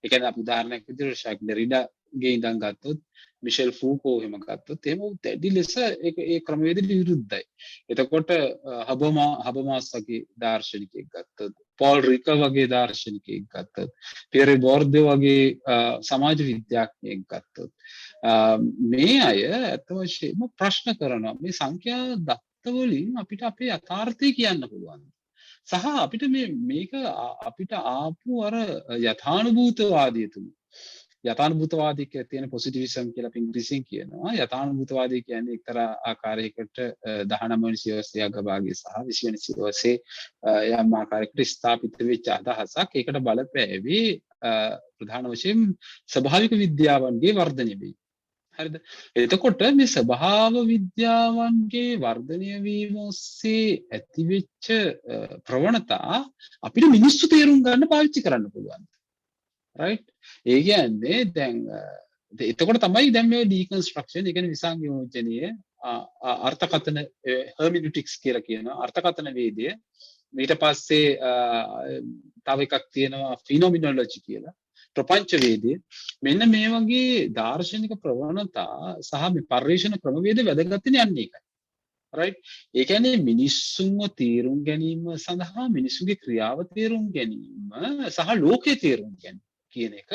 ඒ කියන්නේ අපි උදාහරණයක් විදිහට ශාක් ඩෙරිඩාගේ ඉඳන් ගත්තොත්, මිෂෙල් ෆූකෝ එහෙම ගත්තොත් එහෙම දැඩි ලෙස ඒ ක්‍රමවේදයට විරුද්ධයි. එතකොට හබමාස් වගේ දාර්ශනිකයෙක් ගත්තොත්, පෝල් රිකර් වගේ දාර්ශනිකයෙක් ගත්තොත්, පියර් බෝර්දේ වගේ සමාජ විද්‍යාඥයෙක් ගත්තොත්, මේ අය අත වශයෙන්ම ප්‍රශ්න කරනවා මේ සංඛ්‍යා දත්ත වලින් අපිට අපේ යථාර්ථය කියන්න පුළුවන්. සහ අපිට මේක අපිට ආපු අර යථානුභූතවාදය තුල, යථානුභූතවාදී කියලා තියෙන පොසිටිවිසම් කියලා අපි ඉංග්‍රීසියෙන් කියනවා. යථානුභූතවාදී කියන්නේ එක්තරා ආකාරයකට 19 වෙනි සියවසේ අගභාගයේ සහ 20 වෙනි සියවසේ යම් ආකාරයකට ස්ථාපිත වෙච්ච අදහසක්. ඒකට බලපෑවේ ප්‍රධාන වශයෙන් ස්වභාවික විද්‍යාවන්ගේ වර්ධනය වෙයි. හරිද? එතකොට මේ ස්වභාව විද්‍යාවන්ගේ වර්ධනය වීම ඔස්සේ ඇතිවෙච්ච ප්‍රවණතා අපිට මිනිස්සු තේරුම් ගන්න පාවිච්චි කරන්න පුළුවන්. right? ඒ කියන්නේ දැන් එතකොට තමයි දැන් මේ ඩීකන්ස්ට්‍රක්ෂන්, ඒ කියන්නේ විසංයෝජනීය අර්ථකථන හර්මිනිටික්ස් කියලා කියනවා, අර්ථකථන වේදය. ඊට පස්සේ තව එකක් තියෙනවා ෆිනොමිනොලොජි කියලා, ප්‍රපංච වේදය. මෙන්න මේ වගේ දාර්ශනික ප්‍රවණතා සහ මේ පරිශන ක්‍රමවේද වැදගත් යන්නේ ඒකයි. right? ඒ කියන්නේ මිනිස්සුන්ව තේරුම් ගැනීම සඳහා මිනිසුන්ගේ ක්‍රියාව තේරුම් ගැනීම සහ ලෝකයේ තේරුම් ගැනීම කියන එක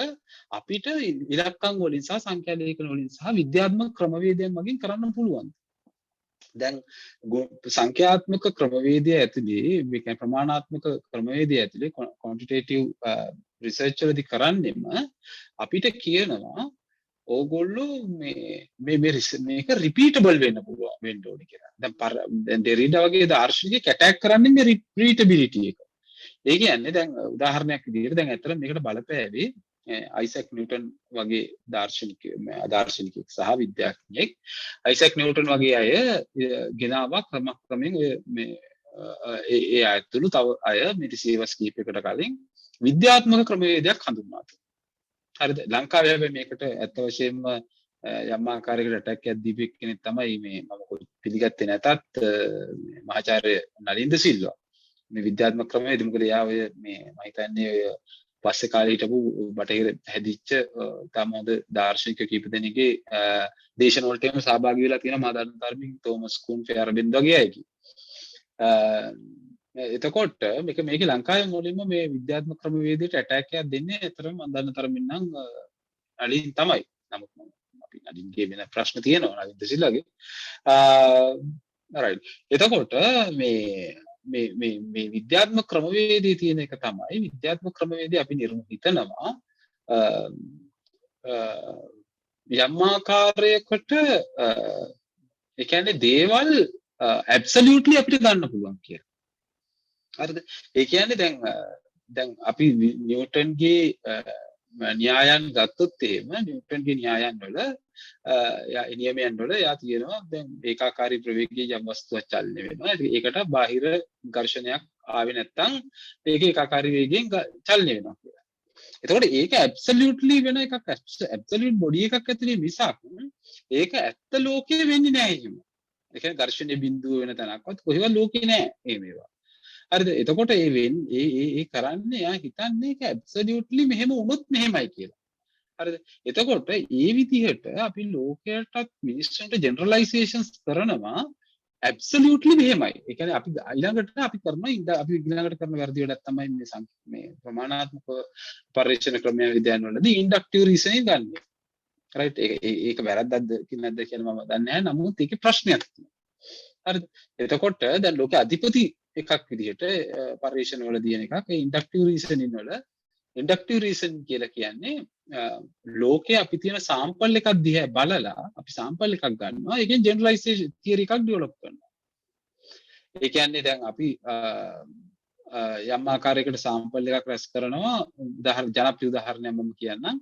අපිට ඉලක්කම් වලින් සහ සංඛ්‍යා ලේඛන වලින් සහ විද්‍යාත්මක ක්‍රමවේදයන් වලින් කරන්න පුළුවන්. දැන් සංඛ්‍යාත්මක ක්‍රමවේදය ඇතුලේ, මේ කියන්නේ ප්‍රමාණාත්මක ක්‍රමවේදය ඇතුලේ ක්වොන්ටිටේටිව් රිසර්ච් වලදී කරන්නේම අපිට කියනවා ඕගොල්ලෝ මේක රිපීටබල් වෙන්න පුළුවන් වෙන්න ඕනේ කියලා. දැන් ඩෙරිඩා වගේ දාර්ශනිකයෙක් ඇටැක් කරන්නේ මේ රිපීටබිලිටි එක. ඒ කියන්නේ දැන් උදාහරණයක් විදිහට දැන් ඇත්තට මේකට බලපෑවේ අයිසැක් නිව්ටන් වගේ දාර්ශනිකයෙක් සහ විද්‍යාඥයෙක්. අයිසැක් නිව්ටන් වගේ අය ගෙනාවා ක්‍රමයෙන් මේ ඒ අයතුළු තව අය මිට සියවස් කිහිපයකට කලින් විද්‍යාත්මක ක්‍රමවේදයක් හඳුන්වා දුන්නා. හරිද? ලංකාවේ හැබැයි මේකට ඇත්ත වශයෙන්ම යම් ආකාරයකට ඇටැක් එකක් දීපු කෙනෙක් තමයි මේ මම පිළිගත්තේ නැතත් මහාචාර්ය නලින්ද සිල්වා. මේ විද්‍යාත්මක ක්‍රමවේද මොකද යා ඔය මේ මම හිතන්නේ ඔය පස්සේ කාලේ හිටපු බටහිර හැදිච්ච තම හොඳ දාර්ශනික කීප දෙනෙක්ගේ දේශන වලට එම සහභාගී වෙලා තියෙනවා. මා දන්න තරමින් තෝමස් කුන් ෆෙයරබෙන්ඩ් වගේ අයකි. එතකොට මේකේ ලංකාවේ මුලින්ම මේ විද්‍යාත්මක ක්‍රමවේදයට ඇටැක් එකක් දෙන්නේ අතරම මම දන්න තරමින් නම් නලින් තමයි. නමුත් අපි නලින්ගේ වෙන ප්‍රශ්න තියෙනවා නලින් දෙසිල්ලාගේ. right. එතකොට මේ විද්‍යාත්මක ක්‍රමවේදයේ තියෙන එක තමයි විද්‍යාත්මක ක්‍රමවේදය අපි හිතනවා යම් ආකාරයකට ඒ කියන්නේ දේවල් ඇබ්සලියුට්ලි අපිට ගන්න පුළුවන් කියලා. හරිද? ඒ කියන්නේ දැන් අපි නිව්ටන්ගේ න්‍යායන් ගත්තොත් එහෙම නිව්ටන්ගේ න්‍යායන් වල නියමයන් වල යා තියෙනවා දැන් ඒකාකාරී ප්‍රවේගයේ යම් වස්තුවක් චලනය වෙනවා. ඒකට බාහිර ඝර්ෂණයක් ආවේ නැත්නම් ඒක ඒකාකාරී වේගයෙන් චලනය වෙනවා කියලා. එතකොට ඒක ඇබ්සලියුට්ලි වෙන එකක්, ඇබ්සලියුට් බොඩි එකක් ඇතුලේ මිසක් ඒක ඇත්ත ලෝකයේ වෙන්නේ නැහැ එහෙම. ඒ කියන්නේ ඝර්ෂණයේ බිඳුව වෙන තැනක්වත් කොහෙවත් ලෝකේ නැහැ මේවා. හරිද? එතකොට ඒ කරන්නේ යා හිතන්නේ ඒක ඇබ්සලියුට්ලි මෙහෙම වුණොත් මෙහෙමයි කියලා. හරිද? එතකොට ඒ විදිහට අපි ලෝකයටත් මිනිස්සුන්ට ජෙනරලයිසේෂන්ස් කරනවා ඇබ්සලියුට්ලි මෙහෙමයි. ඒ කියන්නේ අපි ඊළඟට අපි ඊළඟට කරන වැරදි වැඩක් තමයි මේ ප්‍රමාණාත්මක පරීක්ෂණ ක්‍රමයේ විද්‍යාන වලදී ඉන්ඩක්ටිව් රීසනින් ගන්න. රයිට්? ඒක වැරද්දක්ද නැද්ද කියලා මම දන්නේ නැහැ. නමුත් ඒකේ ප්‍රශ්නයක් තියෙනවා. හරිද? එතකොට දැන් ලෝක අධිපති එකක් විදිහට පරීක්ෂණ වල දින එකක් ඒ ඉන්ඩක්ටිව් රීසනින් වල ඉන්ඩක්ටිව් රීසන් කියලා කියන්නේ ලෝකයේ අපි තියෙන සාම්පල් එකක් දිහා බලලා අපි සාම්පල් එකක් ගන්නවා ඒකෙන් ජෙනරලයිසේෂන් තියරි එකක් ඩෙවලොප් කරනවා. ඒ කියන්නේ දැන් අපි යම් ආකාරයකට සාම්පල් එකක් රැස් කරනවා. ජනප්‍රිය උදාහරණයක් මම කියන්නම්.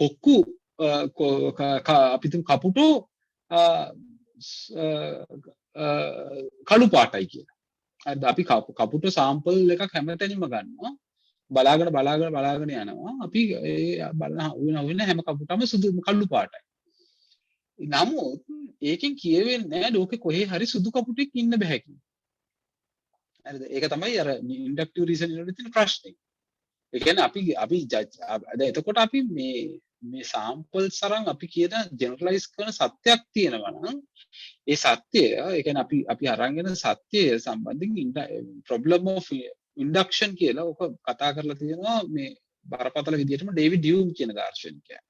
කොක්කු අපි තුමු කපුටෝ කළු පාටයි කියලා. හරිද? අපි කපුටෝ සාම්පල් එකක් හැමතැනම ගන්නවා. බලාගෙන යනවා. අපි ඒ බලන හැම කපුටම සුදු කළු පාටයි. නමුත් ඒකෙන් කියවෙන්නේ නැහැ ලෝකෙ කොහේ හරි සුදු කපුටෙක් ඉන්න බෑ කියලා. හරිද? ඒක තමයි අර ඉන්ඩක්ටිව් රීසනින් වල තියෙන ප්‍රශ්නේ. ඒ කියන්නේ අපි එතකොට අපි මේ සාම්පල්ස් අරන් අපි කියන ජෙනරලයිස් කරන සත්‍යයක් තියෙනවා නම් ඒ සත්‍යය ඒ කියන්නේ අපි අරන් යන සත්‍යය සම්බන්ධයෙන් ප්‍රොබ්ලම් ඔෆ් ඉන්ඩක්ෂන් කියලා ඔක කතා කරලා තියෙනවා මේ බරපතල විදිහටම ඩේවිඩ් හ්යුම් කියන දාර්ශනිකයා.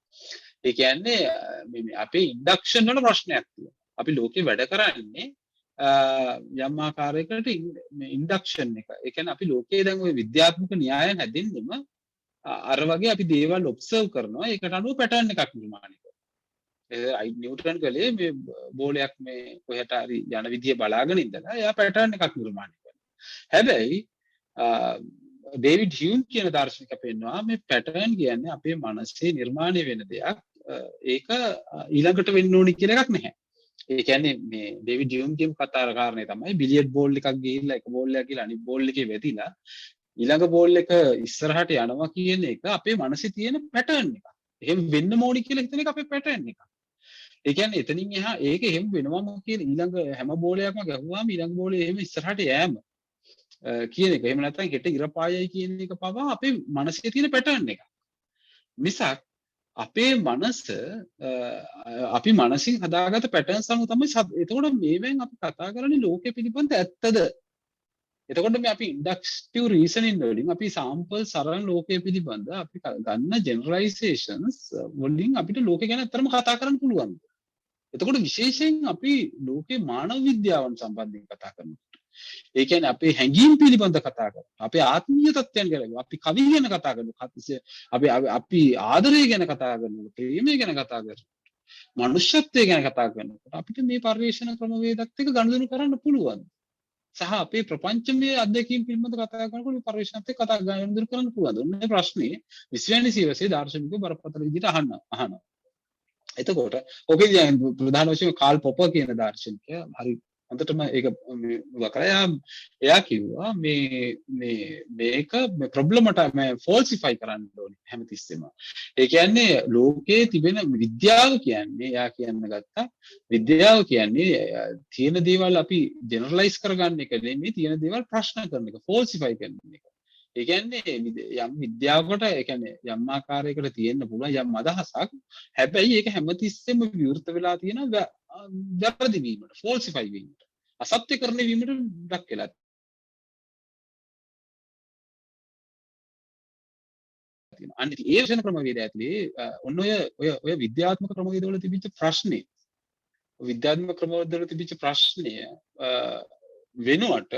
ඒ කියන්නේ මේ අපේ ඉන්ඩක්ෂන් වල ප්‍රශ්නයක් තියෙනවා. අපි ලෝකේ වැඩ කරන්නේ යම් ආකාරයකට ඉන්ඩක්ෂන් එක. ඒ කියන්නේ අපි ලෝකයේ දැන් ওই විද්‍යාත්මක න්‍යායන් හැදෙන්නෙම අර වගේ අපි දේවල් ඔබ්සර්ව් කරනවා. ඒකට අනුව පැටර්න් එකක් නිර්මාණය කරනවා. නිව්ටන් කලේ මේ බෝලයක් මේ කොහෙට හරි යන විදිය බලාගෙන ඉඳලා එයා පැටර්න් එකක් නිර්මාණය කරනවා. හැබැයි ඩේවිඩ් හ්යුම් කියන දාර්ශනිකයා පෙන්වනවා මේ පැටර්න් කියන්නේ අපේ මනසේ නිර්මාණය වෙන දෙයක්. ඒක ඊළඟට වෙන්න ඕනි කියලා එකක් නැහැ. ඒ කියන්නේ මේ ඩේවිඩ් හ්යුම් කියන කතා කාරණේ තමයි බිලියඩ් බෝල් එකක් ගිහිල්ලා එක බෝල් එකක් ගිහලා අනිත් බෝල් එකේ වැදිලා ඊළඟ බෝල් එක ඉස්සරහට යනවා කියන එක අපේ මනසේ තියෙන පැටර්න් එක. එහෙම වෙන්න ඕනි කියලා හිතන එක අපේ පැටර්න් එක. ඒ කියන්නේ එතනින් එහා ඒක එහෙම වෙනවම කියන ඊළඟ හැම බෝලයක්ම ගහුවාම ඊළඟ බෝලේ එහෙම ඉස්සරහට යෑම කියන එක. එහෙම නැත්නම් හෙට ඉර පායයි කියන එක පවා අපේ මනසේ තියෙන පැටර්න් එක. මිසක් අපේ මනස අපි මනසින් හදාගත්ත පැටර්න්ස් අනුව තමයි එතකොට මේවෙන් අපි කතා කරන්නේ ලෝකෙ පිළිබඳ ඇත්තද? එතකොට මේ අපි ඉන්ඩක්ටිව් රීසනින් වලින් අපි සාම්පල් සරල ලෝකයේ පිළිබඳ අපි ගන්න ජෙනරලයිසේෂන්ස් වලින් අපිට ලෝකෙ ගැන අත්‍තරම කතා කරන්න පුළුවන්. එතකොට විශේෂයෙන් අපි ලෝකේ මානව විද්‍යාවන් සම්බන්ධයෙන් කතා කරනවා. ඒ කියන්නේ අපේ හැඟීම් පිළිබඳ කතා කරනවා. අපේ ආත්මීය තත්ත්වයන් ගැන අපි කවි ගැන කතා කරනවා. අපි ආදරය ගැන කතා කරනවා. ප්‍රේමය ගැන කතා කරනවා. මනුෂ්‍යත්වය ගැන කතා කරනකොට අපිට මේ පරිශ්‍රණ ක්‍රමවේදත් එක්ක ගනුදෙනු කරන්න පුළුවන්. සහ අපේ ප්‍රපංචමය අත්දැකීම් පිළිබඳ කතා කරනකොට මේ පරිශ්‍රණත් එක්ක කතා ගනුදෙනු කරන්න පුළුවන්. ඔන්න ප්‍රශ්නේ 20 වෙනි සියවසේ දාර්ශනිකව බරපතල විදිහට අහනවා. එතකොට ඔකේ දැන් ප්‍රධාන වශයෙන් කාල් පොපර් කියන දාර්ශනිකයා හරි හොඳටම ඒක එයා කිව්වා මේක ප්‍රොබ්ලමට ෆෝල්සිෆයි කරන්න ඕනේ හැමතිස්සෙම. ඒ කියන්නේ ලෝකයේ තිබෙන විද්‍යාව කියන්නේ එයා කියන්න ගත්තා විද්‍යාව කියන්නේ තියෙන දේවල් අපි ජෙනරලයිස් කරගන්න එක නෙමෙයි තියෙන දේවල් ප්‍රශ්න කරන එක ෆෝල්සිෆයි කරන එක. ඒ කියන්නේ යම් විද්‍යාවකට ඒ කියන්නේ යම් ආකාරයකට තියෙන්න පුළුවන් යම් අදහසක්. හැබැයි ඒක හැමතිස්සෙම විවෘත වෙලා තියෙන වැරදි වීමට ෆෝල්සිෆයි වීමට අසත්‍යකරණය වීමට ඩක් වෙලා තියෙනවා. අනිත් ඒ වෙන ක්‍රමවේද ඇතුලේ ඔන්න ඔය විද්‍යාත්මක ක්‍රමවේදවල තිබිච්ච ප්‍රශ්නේ විද්‍යාත්මක ක්‍රමවේදවල තිබිච්ච ප්‍රශ්නය වෙනුවට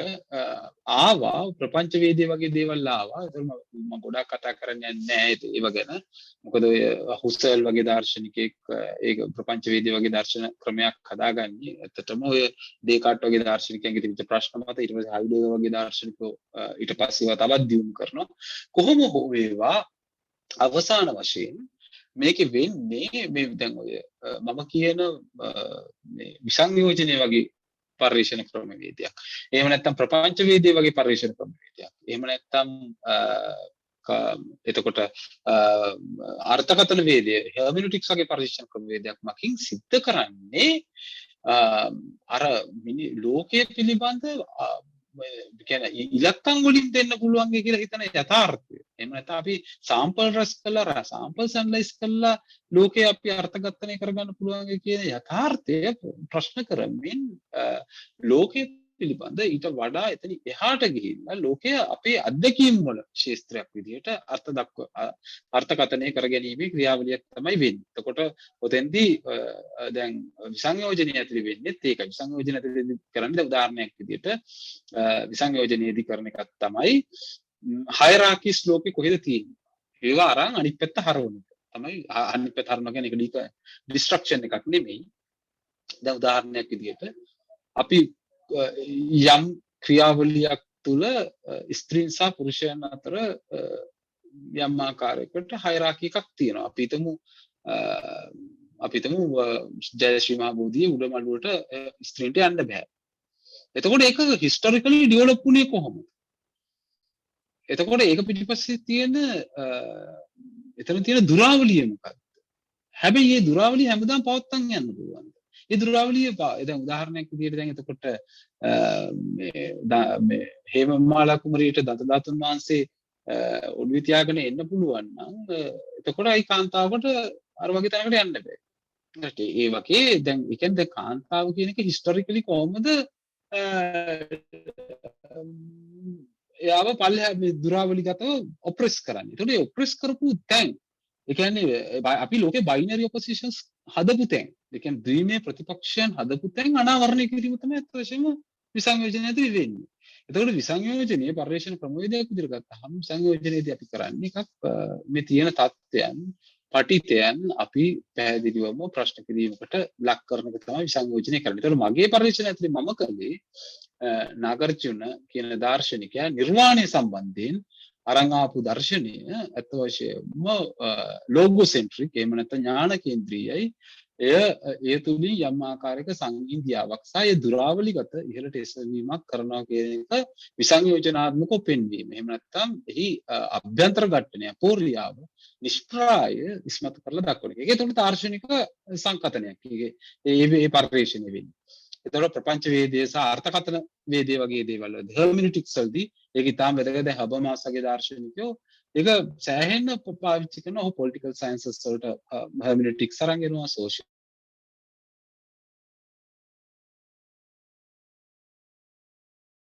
ආවා ප්‍රපංච වේදේ වගේ දේවල් ආවා. ඒක මම ගොඩක් කතා කරන්නේ නැහැ ඒව ගැන. මොකද ඔය හුසෙල් වගේ දාර්ශනිකයෙක් ඒක ප්‍රපංච වේදේ වගේ දර්ශන ක්‍රමයක් හදාගන්නේ. ඇත්තටම ඔය ඩේකාට් වගේ දාර්ශනිකයන්ගේ තිබිච්ච ප්‍රශ්න මත ඊට පස්සේ හයිඩෙගර් වගේ දාර්ශනිකයෝ ඊට පස්සේ තවත් දියුණු කරනවා. කොහොම හෝ වේවා අවසාන වශයෙන් මේකේ වෙන්නේ මේ දැන් ඔය මම කියන මේ විසංයෝජනය වගේ පරිශ්‍රණ ක්‍රමවේදයක්. එහෙම නැත්නම් ප්‍රපංච වේදේ වගේ පරිශ්‍රණ ක්‍රමවේදයක්. එහෙම නැත්නම් එතකොට අර්ථකථන වේදය හර්මිනුටික්ස් වගේ පරිශ්‍රණ ක්‍රමවේදයක් මකින් සිද්ධ කරන්නේ අර ලෝකයේ පිළිබඳ කියන්නේ ඉලක්කම් වලින් දෙන්න පුළුවන් කියලා හිතන යථාර්ථය. එහෙම නැත්නම් අපි සාම්පල් රැස් කළා සාම්පල්ස් ඇනලයිස් කළා ලෝකේ අපි අර්ථකථනය කරගන්න පුළුවන් කියන යථාර්ථය ප්‍රශ්න කරමින් ලෝකයේ පිළිබඳ ඊට වඩා එතන එහාට ගිහිල්ලා ලෝකයේ අපේ අත්දැකීම් වල ක්ෂේත්‍රයක් විදිහට අර්ථකථනය කරගැනීමේ ක්‍රියාවලියක් තමයි වෙන්නේ. එතකොට ඔතෙන්දී දැන් විසංයෝජනය ඇතුළේ වෙන්නේ ඒකයි. විසංයෝජන ඇතුළේ කරන්නේ උදාහරණයක් විදිහට විසංයෝජනයේදී කරන එකක් තමයි හයරාකිස් ලෝකේ කොහෙද තියෙන්නේ. ඒවා අරන් අනිත් පැත්ත හරවන එක. තමයි අනිත් පැත්ත හරවන කියන්නේ ඒක ඩිස්ට්‍රක්ෂන් එකක් නෙමෙයි. දැන් උදාහරණයක් විදිහට අපි යම් ක්‍රියාවලියක් තුළ ස්ත්‍රීන් සහ පුරුෂයන් අතර යම් ආකාරයකට හයරාකි එකක් තියෙනවා. අපි හිතමු අපි හිතමු ජයශ්‍රී මහ බෝධියේ උඩමළුවට ස්ත්‍රීන්ට යන්න බෑ. එතකොට ඒක හිස්ටොරිකලි ඩෙවලොප් වුණේ කොහොමද? එතකොට ඒක පිටිපස්සේ තියෙන එතන තියෙන දුරාවලිය මොකක්ද? හැබැයි මේ දුරාවලිය හැමදාම පවත්වාගෙන යන්න පුළුවන්. මේ දුරාවලිය දැන් උදාහරණයක් විදිහට දැන් එතකොට මේ හේමමාලා කුමරියට දතදාතුන් වහන්සේ ඔළුවේ තියාගෙන එන්න පුළුවන් නම් එතකොට ඒ කාන්තාවට අර වගේ තැනකට යන්න බෑ. ඒ වගේ දැන් ඒ කියන්නේ කාන්තාව කියන එක හිස්ටොරිකලි කොහොමද එයාව පල්ලෙහා මේ දුරාවලිගතව ඔප්‍රෙස් කරන්නේ. ඒතකොට ඒ ඔප්‍රෙස් කරපු තැන් ඒ කියන්නේ අපි ලෝකේ බයිනරි ඔපොසිෂන්ස් හදපු තැන්. ඒ කියන්නේ ද්විමය ප්‍රතිපක්ෂයන් හදපු තැන් අනාවරණය කිරීම තමයි අත් වශයෙන්ම විසංයෝජනයේදී වෙන්නේ. එතකොට විසංයෝජනීය පරිශ්‍රණ ක්‍රමවේදයක් විදිහට ගත්තහම විසංයෝජනයේදී අපි කරන්නේ එකක් මේ තියෙන තත්ත්වයන් පටිතයන් අපි පැහැදිලිවම ප්‍රශ්න කිරීමකට ලක් කරන එක තමයි විසංයෝජනය කරන්නේ. ඒතකොට මගේ පරිශ්‍රණය ඇතුලේ මම කළේ නාගර්ජුන කියන දාර්ශනිකයා නිර්වාණය සම්බන්ධයෙන් අරන් ආපු දර්ශනය අත් වශයෙන්ම ලෝගෝසෙන්ට්‍රික් එහෙම නැත්නම් ඥාන කේන්ද්‍රීයයි. ඒ තුලින් යම් ආකාරයක සංහිඳියාවක් සහ ඒ දුරාවලිගත ඉහළට එසවීමක් කරනවා කියන එක විසංයෝජනාත්මකව පෙන්වීම. එහෙම නැත්නම් එහි අභ්‍යන්තර ඝට්ටනය පෝරියාව නිෂ්ප්‍රාය ඉස්මතු කරලා දක්වන එක. ඒක උඩ දාර්ශනික සංකතනයක්. ඒ පරිශ්‍රණය වෙන්නේ. එතකොට ප්‍රපංච වේදයේ සහ අර්ථකථන වේදයේ වගේ දේවල් වල හර්මිනිටික්ස් වලදී ඒක ඉතාම වැදගත්. දැන් හබමාසගේ දාර්ශනිකයෝ ඒක සෑහෙන පාවිච්චි කරන ඔහු පොලිටිකල් සයන්සස් වලට හර්මිනිටික්ස් අරන් එනවා සෝෂල්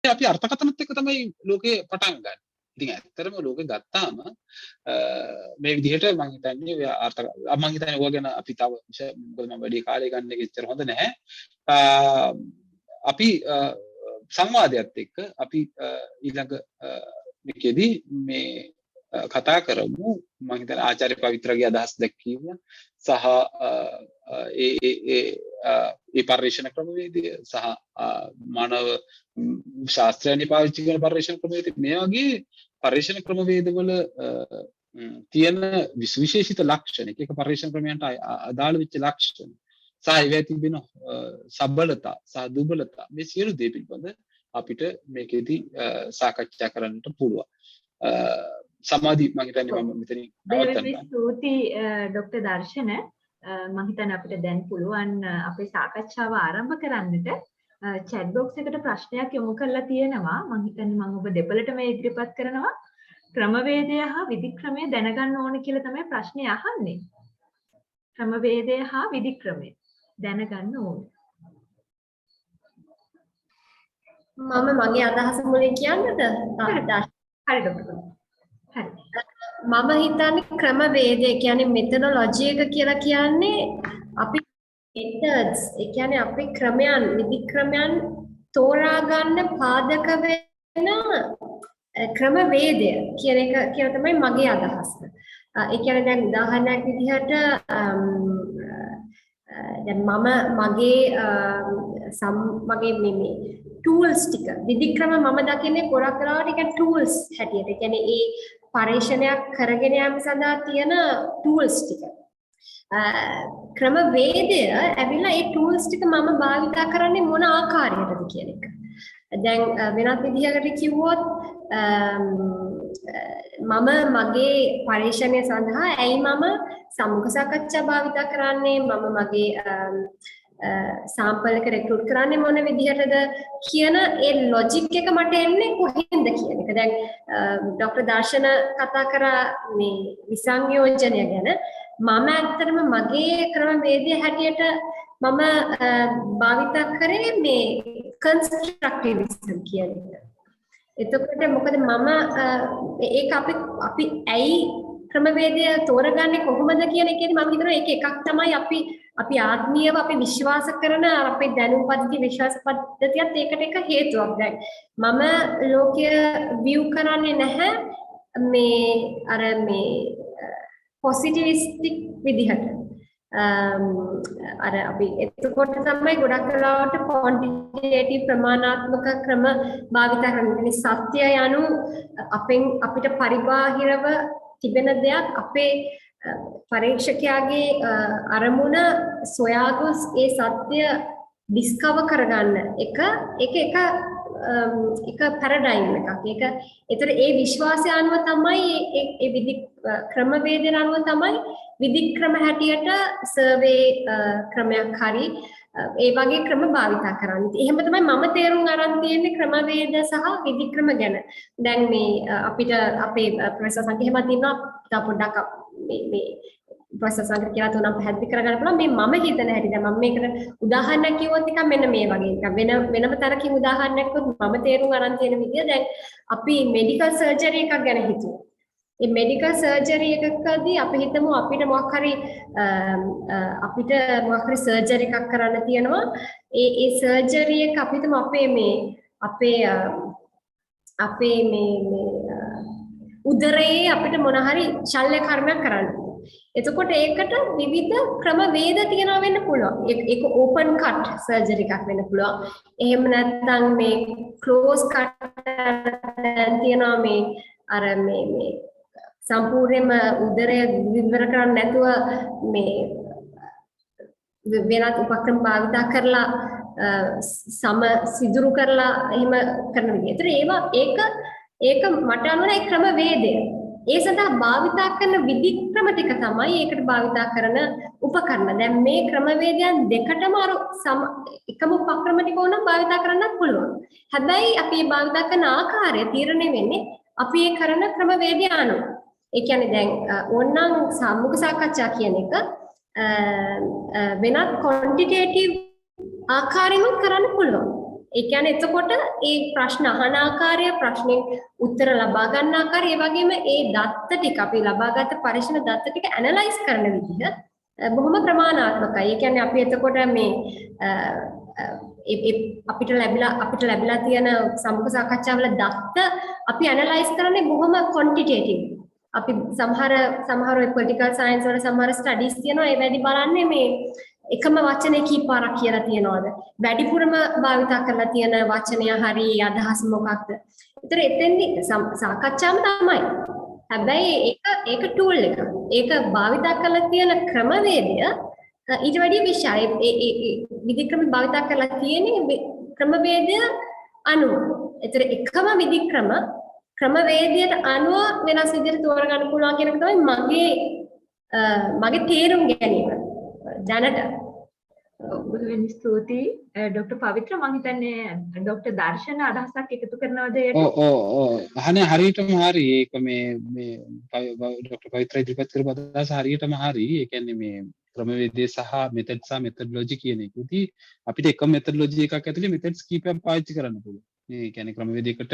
අපි අර්ථකථනත් එක්ක තමයි ලෝකේ පටන් ගන්න. ඉතින් ඇත්තටම ලෝකෙ ගත්තාම මේ විදිහට මම හිතන්නේ මම හිතන්නේ ඔය ගැන අපි තව මොකද මම වැඩි කාලයක් ගන්න එක ඉච්චර හොඳ නැහැ. අපි සංවාදයත් එක්ක අපි ඊළඟ මේකෙදී මේ කතා කරමු. මම හිතන්නේ ආචාර්ය පවිත්‍රගේ අදහස් දැක්වීම සහ ඒ පරිශ්‍රණ ක්‍රමවේදය සහ මානව ශාස්ත්‍රයන් පාවිච්චි කරන පරිශ්‍රණ ක්‍රමවේද මේ වගේ පරිශ්‍රණ ක්‍රමවේදවල තියෙන විශේෂිත ලක්ෂණ එක පරිශ්‍රණ ක්‍රමයන්ට අදාළ වෙච්ච ලක්ෂණ සහ ඒවා තිබෙන සබලතා සහ දුබලතා මේ සියලු දේ පිළිබඳ අපිට මේකෙදී සාකච්ඡා කරන්නට පුළුවන්. සමාධි මම හිතන්නේ මම මෙතනින් නවත්තන්න. ස්තුති ડોક્ટર දර්ශන මම හිතන්නේ අපිට දැන් පුළුවන් අපේ සාකච්ඡාව ආරම්භ කරන්නට. chat box එකට ප්‍රශ්නයක් යොමු කරලා තියෙනවා. මම හිතන්නේ මම ඔබ දෙපළටම ඉදිරිපත් කරනවා. ක්‍රමවේදය හා විධික්‍රමය දැනගන්න ඕන කියලා තමයි ප්‍රශ්නේ අහන්නේ. ක්‍රමවේදය හා විධික්‍රමය දැනගන්න ඕන. මම මගේ අදහස මුලින් කියන්නද? හරි ડોක්ටර්. හරි. මම හිතන්නේ ක්‍රමවේදය කියන්නේ මෙතඩොලොජි එක කියලා කියන්නේ අපි methods ඒ කියන්නේ අපි ක්‍රමයන් විධික්‍රමයන් තෝරා ගන්න පාදක වෙන ක්‍රමවේදය කියන එක කියලා තමයි මගේ අදහස. ඒ කියන්නේ දැන් උදාහරණයක් විදිහට දැන් මගේ මේ tools ටික විධික්‍රම මම දකින්නේ ගොඩක් වෙලාවට ඒක tools හැටියට. ඒ කියන්නේ ඒ පරිශ්‍රණයක් කරගෙන යාම සඳහා තියෙන tools ටික. ක්‍රමවේදය ඇවිල්ලා ඒ tools ටික මම භාවිතා කරන්නේ මොන ආකාරයකටද කියන එක. දැන් වෙනත් විදිහකට කිව්වොත් මම මගේ පරිශ්‍රණය සඳහා ඇයි මම සමුඛ සාකච්ඡා භාවිතා කරන්නේ මම මගේ සාම්පල් එක රෙක්රූට් කරන්නේ මොන විදිහටද කියන ඒ ලොජික් එක මට එන්නේ කොහෙන්ද කියන එක. දැන් ડોક્ટર දර්ශන කතා කරා මේ විසංයෝජනය ගැන මම ඇත්තටම මගේ ක්‍රමවේදය හැටියට මම භාවිතා කරේ මේ කන්ස්ට්‍රක්ටිවිසම් කියන එක. එතකොට මොකද මම ඒක අපි ඇයි ක්‍රමවේදය තෝරගන්නේ කොහොමද කියන එකේදී මම හිතනවා ඒක එකක් තමයි අපි ආත්මීයව අපි විශ්වාස කරන අපේ දැනුම් පද්ධති විශ්වාස පද්ධතියත් ඒකට එක හේතුවක්. දැන් මම ලෝකය view කරන්නේ නැහැ මේ පොසිටිවිස්ටික් විදිහට. අර අපි එතකොට තමයි ගොඩක් වෙලාවට ක්වොන්ටිටේටිව් ප්‍රමාණාත්මක ක්‍රම භාවිත කරන්නේ. සත්‍ය යනු අපිට පරිබාහිරව තිබෙන දෙයක් අපේ පරීක්ෂකයාගේ අරමුණ සොයාගොස් ඒ සත්‍ය ඩිස්කවර් කරගන්න එක පැරඩයිම් එකක්. ඒතර ඒ විශ්වාසය අනුව තමයි ඒ ක්‍රමවේදය අනුව තමයි විධික්‍රම හැටියට සර්වේ ක්‍රමයක් හරි ඒ වගේ ක්‍රම භාවිතා කරන්නේ. එහෙම තමයි මම තේරුම් අරන් තියෙන්නේ ක්‍රමවේද සහ විධික්‍රම ගැන. දැන් මේ අපිට අපේ ප්‍රොෆෙසර් සංකේතවත් ඉන්නවා. තා පොඩ්ඩක් මේ ප්‍රොෆෙසර් සංකේත කියලා තුනක් පැහැදිලි කරගන්න පුළුවන්. මේ මම හිතන හැටි දැන් මම මේකට උදාහරණයක් කිව්වොත් නිකන් මෙන්න මේ වගේ එකක්. වෙනම තරකින් උදාහරණයක් වුත් මම තේරුම් අරන් තියෙන විදිය දැන් අපි මෙඩිකල් සර්ජරි එකක් ගැන හිතුවා. මේ මෙඩිකල් සර්ජරි එකකදී අපි හිතමු අපිට මොකක් හරි සර්ජරි එකක් කරන්න තියෙනවා. ඒ සර්ජරි එක අපි හිතමු අපේ උදරයේ අපිට මොන හරි ශල්‍ය කර්මයක් කරන්න. එතකොට ඒකට විවිධ ක්‍රමවේද තියෙනවා වෙන්න පුළුවන්. ඒක ඕපන් කට් සර්ජරි එකක් වෙන්න පුළුවන්. එහෙම නැත්නම් මේ ක්ලෝස් කට් තියෙනවා මේ අර මේ සම්පූර්ණයෙන්ම උදරය විවර කරන්නේ නැතුව මේ වෙනත් උපක්‍රම භාවිතා කරලා සම සිදුරු කරලා එහෙම කරන විදිහ. ඒක මට අනුව ඒ ක්‍රමවේදය. ඒ සඳහා භාවිතා කරන විධික්‍රම ටික තමයි ඒකට භාවිතා කරන උපකරණ. දැන් මේ ක්‍රමවේදයන් දෙකටම අර එකම උපක්‍රම ටික ඕනම් භාවිතා කරන්නත් පුළුවන්. හැබැයි අපි මේ භාවිතා කරන ආකාරය තීරණය වෙන්නේ අපි ඒ කරන ක්‍රමවේදය අනුව. ඒ කියන්නේ දැන් ඕනනම් සම්මුඛ සාකච්ඡා කියන එක වෙනත් ක්වොන්ටිටේටිව් ආකාරයෙන් කරන්න පුළුවන්. ඒ කියන්නේ එතකොට ඒ ප්‍රශ්න අහන ආකාරය, ප්‍රශ්නෙන් උත්තර ලබා ගන්න ආකාරය, ඒ වගේම ඒ දත්ත ටික අපි ලබාගත් පරීක්ෂණ දත්ත ටික ඇනලයිස් කරන විදිහ බොහොම ප්‍රමාණාත්මකයි. ඒ කියන්නේ අපි එතකොට මේ අපිට ලැබිලා තියෙන සම්මුඛ සාකච්ඡාවල දත්ත අපි ඇනලයිස් කරන්නේ බොහොම ක්වොන්ටිටේටිව්. අපි සමහර පොලිටිකල් සයන්ස් වල සමහර ස්ටඩීස් තියෙනවා. ඒ වැඩි බලන්නේ මේ එකම වචනේ කීපාරක් කියලා තියනවාද, වැඩිපුරම භාවිතා කරලා තියෙන වචනය හරි අදහස් මොකක්ද. ඒතර එතෙන්දි සාකච්ඡාම තමයි. හැබැයි ඒක ටූල් එක. ඒක භාවිතා කරලා තියෙන ක්‍රමවේදය ඊට වැඩිය විශාලයි. ඒ විධික්‍රම භාවිතා කරලා තියෙන්නේ ක්‍රමවේදය අනුව. ඒතර එකම විධික්‍රම ක්‍රමවේදයට අනුව වෙනස් විදිහට තෝරගන්න පුළුවන් කියන එක තමයි මගේ තේරුම් ගැනීම. දැනට බොහොම ස්තුතියි ඩොක්ටර් පවිත්‍ර. මම හිතන්නේ ඩොක්ටර් දර්ශන අදහසක් එකතු කරනවද ඒකට? ඔව් අහන්නේ හරියටම හරි. ඒක මේ ඩොක්ටර් පවිත්‍ර ඉදිරිපත් කරපු අදහස හරියටම හරි. ඒ කියන්නේ මේ ක්‍රමවේදය සහ මෙතඩ් සහ මෙතඩොලොජි කියන එකදී අපිට එකම මෙතඩොලොජි එකක් ඇතුලේ මෙතඩ්ස් කීපයක් පාවිච්චි කරන්න පුළුවන්. මේ කියන්නේ ක්‍රමවේදයකට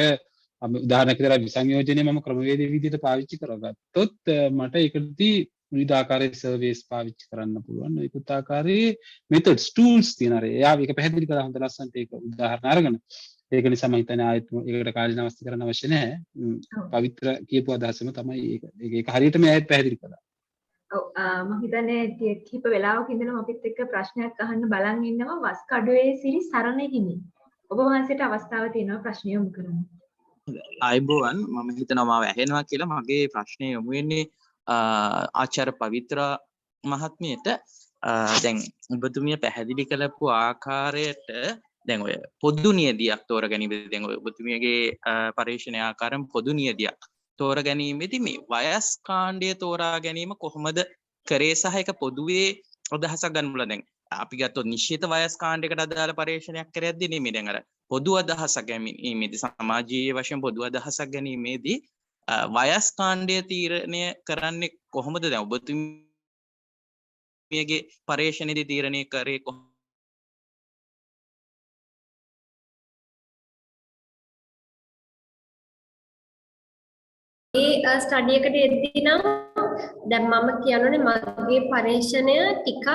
උදාහරණයක් විදිහට විසංයෝජනය මම ක්‍රමවේදයේ විදිහට පාවිච්චි කරගත්තොත් මට ඒකදී විවිධ ආකාරයේ සර්වේස් පාවිච්චි කරන්න පුළුවන්. ඒකත් ආකාරයේ මෙතඩ්ස් ටූල්ස් තියෙනවා. එයා මේක පැහැදිලි කරලා හොඳ ලස්සනට ඒක උදාහරණ අරගෙන. ඒක නිසා මම හිතන්නේ ආයෙත් ඒකට කාලේ නවස්ති කරන්න අවශ්‍ය නැහැ. පවිත්‍ර කියපු අදහසම තමයි ඒක හරියටම ආයෙත් පැහැදිලි කළා. ඔව් මම හිතන්නේ කිහිප වෙලාවක ඉඳලා අපිත් එක්ක ප්‍රශ්නයක් අහන්න බලන් ඉන්නවා වස් කඩුවේ සිරි සරණෙහිමි. ඔබ වහන්සේට අවස්ථාව තියෙනවා ප්‍රශ්න යොමු කරන්න. අයිබෝවන් මම හිතනවා මාව ඇහෙනවා කියලා. මගේ ප්‍රශ්නය යොමු වෙන්නේ ආචාර්ය පවිත්‍ර මහත්මියට. දැන් ඔබතුමිය පැහැදිලි කරපු ආකාරයට දැන් ඔය පොදු නියදියක් තෝරගැනීමේදී දැන් ඔය ඔබතුමියගේ පරීක්ෂණ ආකාරයෙන් පොදු නියදියක් තෝරගැනීමේදී මේ වයස් කාණ්ඩය තෝරා ගැනීම කොහොමද කරේ සහ ඒක පොදුවේ අදහසක් ගන්න බුණා. දැන් අපි ගත්තොත් නිශ්චිත වයස් කාණ්ඩයකට අදාළ පරීක්ෂණයක් කරද්දී නෙමෙයි දැන් අර පොදු අදහසක් ගැනීමේදී සමාජීය වශයෙන් පොදු අදහසක් ගැනීමේදී වයස් කාණ්ඩය තීරණය කරන්නේ කොහොමද? දැන් ඔබතුමියගේ පරීක්ෂණයේදී තීරණය කරේ කොහොමද? ඒ ස්ටඩි එකට එද්දී නම් දැන් මම කියනෝනේ මගේ පරීක්ෂණය ටිකක්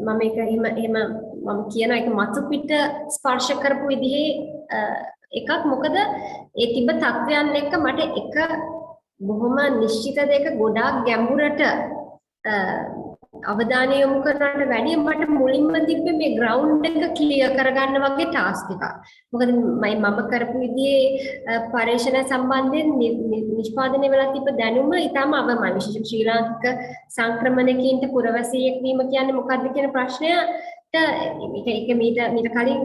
මම ඒක එහෙම මම කියන එක මතු පිට ස්පර්ශ කරපු විදිහේ එකක්. මොකද ඒ තිබ්බ තත්වයන් එක්ක මට එක බොහොම නිශ්චිත දෙක ගොඩාක් ගැඹුරට අවධානය යොමු කරනවට වැඩිය මට මුලින්ම තිබ්බේ මේ ග්‍රවුන්ඩ් එක ක්ලියර් කරගන්න වගේ ටාස්ක් එකක්. මොකද මම කරපු විදිහේ පරීක්ෂණ සම්බන්ධයෙන් නිෂ්පාදනය වෙලා තිබ්බ දැනුම ඊටම අවමයි. විශේෂයෙන් ශ්‍රී ලාංකික සංක්‍රමණිකයින්ට පුරවැසියෙක් වීම කියන්නේ මොකක්ද කියන ප්‍රශ්නයට ඒක මීට කලින්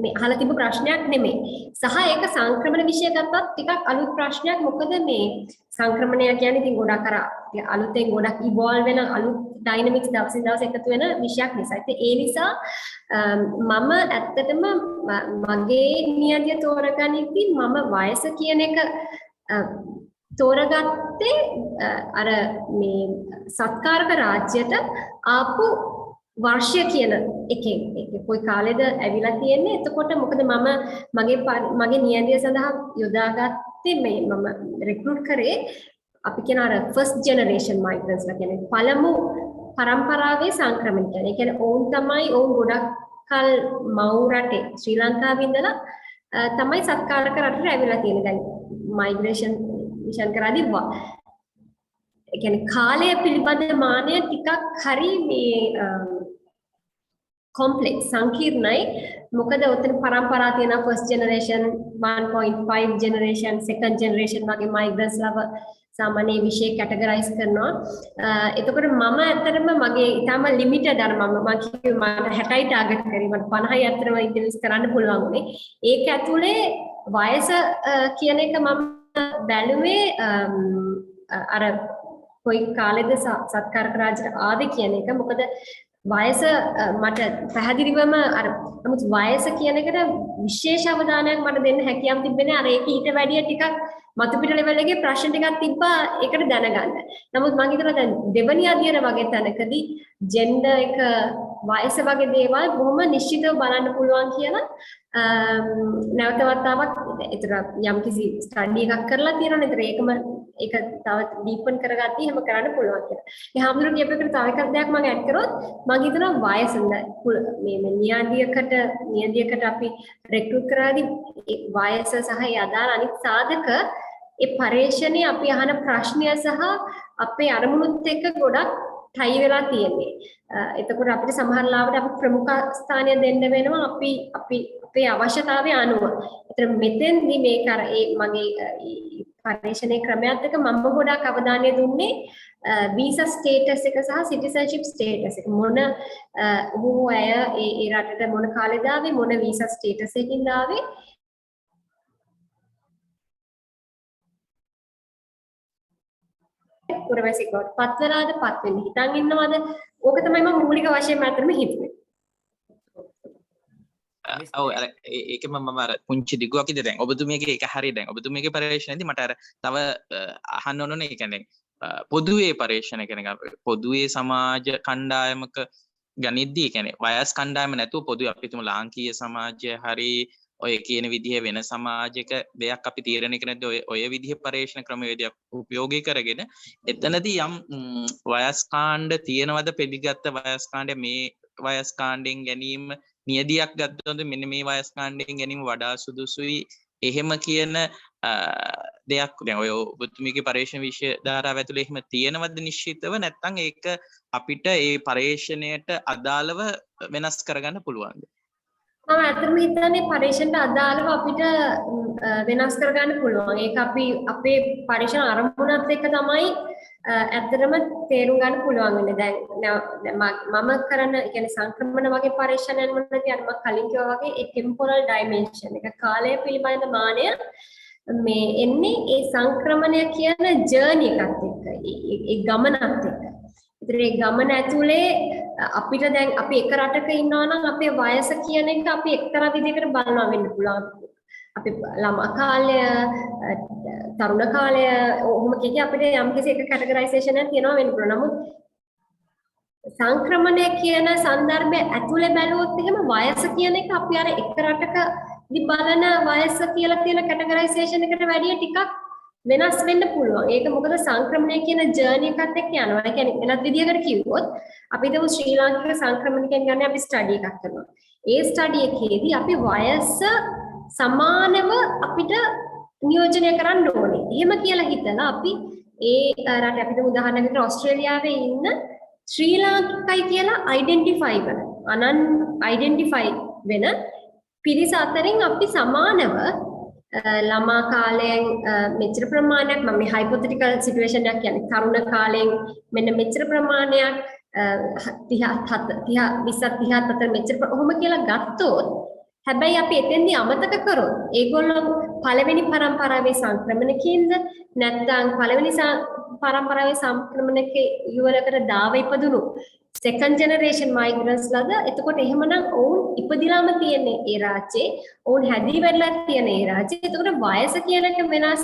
මේ අහලා තිබ්බ ප්‍රශ්නයක් නෙමෙයි. සහ ඒක සංක්‍රමණ විෂය ගත්තත් ටිකක් අලුත් ප්‍රශ්නයක්. මොකද මේ සංක්‍රමණය කියන්නේ ඉතින් ගොඩක් අර අලුතෙන් ගොඩක් ඉවෝල්ව් වෙන අලුත් ඩයිනමික්ස් දවසින් දවස එකතු වෙන විෂයක් නිසා. ඉතින් ඒ නිසා මම ඇත්තටම මගේ නියතිය තෝරගනිද්දි මම වයස කියන එක තෝරගත්තේ අර මේ සත්කාරක රාජ්‍යයට ආපු වර්ෂය කියන එකෙන් කොයි කාලෙද ඇවිල්ලා තියෙන්නේ. එතකොට මොකද මම මගේ නියතිය සඳහා යොදාගත්තේ මේ මම රික්‍රූට් කරේ අපි කියන අර ෆස්ට් ජෙනරේෂන් මයිග්‍රන්ට්ස් ලා කියන්නේ පළමු පරම්පරාවේ සංක්‍රමණිකයන්. ඒ කියන්නේ ඔවුන් තමයි ඔවුන් ගොඩක් කල් මව් රටේ ශ්‍රී ලංකාවේ ඉඳලා තමයි සත්කාරක රටට ඇවිල්ලා තියෙන්නේ. දැන් මයිග්‍රේෂන් මිෂන් කරද්දී ඒ කියන්නේ කාලය පිළිබඳ මානය ටිකක් හරි මේ කොම්ප්ලෙක්ස් සංකීර්ණයි. මොකද උතන පරම්පරා තියෙන first generation 1.5 generation second generation වගේ මයිග්‍රන්ට්ස් ලව සාමාන්‍ය විෂය කැටගරයිස් කරනවා. එතකොට මම ඇත්තටම මගේ ඊටම ලිමිටඩ් අර මම කිව්වේ මට 60යි ටාගට් කරේ. මට 50යි ඇත්තටම ඉන්ටර්වියුස් කරන්න පුළුවන් උනේ. ඒක ඇතුලේ වයස කියන එක මම බැලුවේ අර කොයි කාලෙද සත්කාරක රාජ්‍යයට ආවේ කියන එක. මොකද වයස මට පැහැදිලිවම අර නමුත් වයස කියන එකට විශේෂ අවධානයක් මට දෙන්න හැකියාව තිබෙන්නේ අර ඒක ඊට වැඩිය ටිකක් මතු පිට ලෙවල් එකේ ප්‍රශ්න ටිකක් තිබ්බා ඒකට දැනගන්න. නමුත් මම හිතනවා දැන් දෙවනි අධ්‍යයන වගේ තැනකදී ජෙන්ඩර් එක වයස වගේ දේවල් බොහොම නිශ්චිතව බලන්න පුළුවන් කියලා නැවත වතාවක් ඒතර යම්කිසි ස්ටඩි එකක් කරලා තියෙනවා. ඒතර ඒක තව ඩීපන් කරගත්තා එහෙම කරන්න පුළුවන් කියලා. මේ හැමෝටම කියපේකට තව එකක් දෙයක් මම ඇඩ් කරොත් මම හිතනවා වයස මේ නියදියකට අපි රික්‍රූට් කරාදී වයස සහ ඒ අදාළ අනිත් සාධක ඒ පරිශ්‍රණයේ අපි අහන ප්‍රශ්නය සහ අපේ අරමුණුත් එක්ක ගොඩක් ටයි වෙලා තියෙන්නේ. එතකොට අපිට සමහර ලාවට අපි ප්‍රමුඛ ස්ථානය දෙන්න වෙනවා අපේ අවශ්‍යතාවය අනුව. ඒතර මෙතෙන්දී මේක අර මගේ පරිශ්‍රණයේ ක්‍රමයක් එක මම ගොඩක් අවධානය දුන්නේ වීසා ස්ටේටස් එක සහ සිටිසන්ෂිප් ස්ටේටස් එක මොන අය ඒ රටට මොන කාලෙද ආවේ මොන වීසා ස්ටේටස් එකකින්ද ආවේ පුරවැසියෙක් බවට පත් වෙලාද පත් වෙන්න හිතන් ඉන්නවද? ඕක තමයි මම මූලික වශයෙන්ම අතරම හිතුවේ. ඔව් අර ඒකම මම අර පුංචි දිගුවක් ඉද දැන් ඔබතුමියගේ ඒක හරිය දැන් ඔබතුමියගේ පරිශ්‍රණයේදී මට අර තව අහන්න ඕනේ ඒ කියන්නේ පොදුවේ පරිශ්‍රණ කියන්නේ පොදුවේ සමාජ කණ්ඩායමක ගනිද්දී කියන්නේ වයස් කණ්ඩායම නැතුව පොදුවේ අපි තුමු ලාංකීය සමාජය හරි ඔය කියන විදිහේ වෙන සමාජික දෙයක් අපි තීරණය කරනදී ඔය විදිහේ පරිශ්‍රණ ක්‍රමවේදයක් උපයෝගී කරගෙන එතනදී යම් වයස් කාණ්ඩ තියෙනවද පිළිගත්ත වයස් කාණ්ඩ මේ වයස් කාණ්ඩෙන් ගැනීම නියදියක් ගත්තොත් මෙන්න මේ වයස් කාණ්ඩයෙන් ගැනීම වඩා සුදුසුයි එහෙම කියන දෙයක් දැන් ඔය ඔබතුමීගේ පරිශ්‍රණ විෂය ධාරාව ඇතුලේ එහෙම තියෙනවද නිශ්චිතව නැත්නම් ඒක අපිට ඒ පරිශ්‍රණයට අදාළව වෙනස් කරගන්න පුළුවන්ද? මම අතම හිතන්නේ පරිශ්‍රණයට අදාළව අපිට වෙනස් කරගන්න පුළුවන්. ඒක අපි අපේ පරිශ්‍රණ අරමුණත් එක්ක තමයි ඇත්තටම තේරුම් ගන්න පුළුවන් වෙන්නේ. දැන් මම කරන කියන්නේ සංක්‍රමණ වගේ පරීක්ෂණයන් වලදී අර මම කලින් කිව්වා වගේ ඒ ටෙම්පොරල් ඩයිමෙන්ෂන් එක කාලය පිළිබඳ මානය මේ එන්නේ ඒ සංක්‍රමණය කියන ජර්නි එකත් එක්ක ඒ ගමනත් එක්ක. ඉතින් ඒ ගමන ඇතුලේ අපිට දැන් අපි එක රටක ඉන්නවා නම් අපේ වයස කියන එක අපි එක්තරා විදිහකට බලනවා වෙන්න පුළුවන්. අපි ළමා කාලය, තරුණ කාලය ඔහොම කිය අපිට යම් කිසි එක කැටගරයිසේෂන් එකක් තියෙනවා වෙන්න පුළුවන්. නමුත් සංක්‍රමණය කියන સંદર્ભය ඇතුලේ බැලුවොත් එහෙම වයස කියන එක අපි අර එක රටක දි බලන වයස කියලා තියෙන කැටගරයිසේෂන් එකට වැඩිය ටිකක් වෙනස් වෙන්න පුළුවන්. ඒක මොකද සංක්‍රමණය කියන ජර්නි එකත් එක්ක යනවා. ඒ කියන්නේ වෙනත් විදිහකට කිව්වොත් අපි හිතමු ශ්‍රී ලාංකික සංක්‍රමණිකයන් ගන්න අපි ස්ටඩි එකක් කරනවා. ඒ ස්ටඩි එකේදී අපි වයස සමානව අපිට නියෝජනය කරන්න ඕනේ. එහෙම කියලා හිතලා අපි ඒ රට අපිට උදාහරණයකට ඕස්ට්‍රේලියාවේ ඉන්න ශ්‍රී ලාංකිකයි කියලා අයිඩෙන්ටිෆයි කරන අයිඩෙන්ටිෆයි වෙන පිරිස අතරින් අපි සමානව ළමා කාලයෙන් මෙච්චර ප්‍රමාණයක් මම මේ හයිපොතටිකල් සිටුේෂන් එකක් කියන්නේ තරුණ කාලයෙන් මෙන්න මෙච්චර ප්‍රමාණයක් 30 අතර මෙච්චර ඔහොම කියලා ගත්තොත් හැබැයි අපි එතෙන්දී අමතක කරොත් ඒගොල්ලෝ පළවෙනි පරම්පරාවේ සංක්‍රමණකින්ද නැත්නම් පළවෙනි පරම්පරාවේ සංක්‍රමණකේ යුවලකට දාව ඉපදුණු second generation migrants ලද එතකොට එහෙමනම් ඔවුන් ඉපදිලාම තියෙන්නේ ඒ රාජ්‍යයේ ඔවුන් හැදී වැඩිලා තියෙන ඒ රාජ්‍යයේ එතකොට වයස කියන එක වෙනස්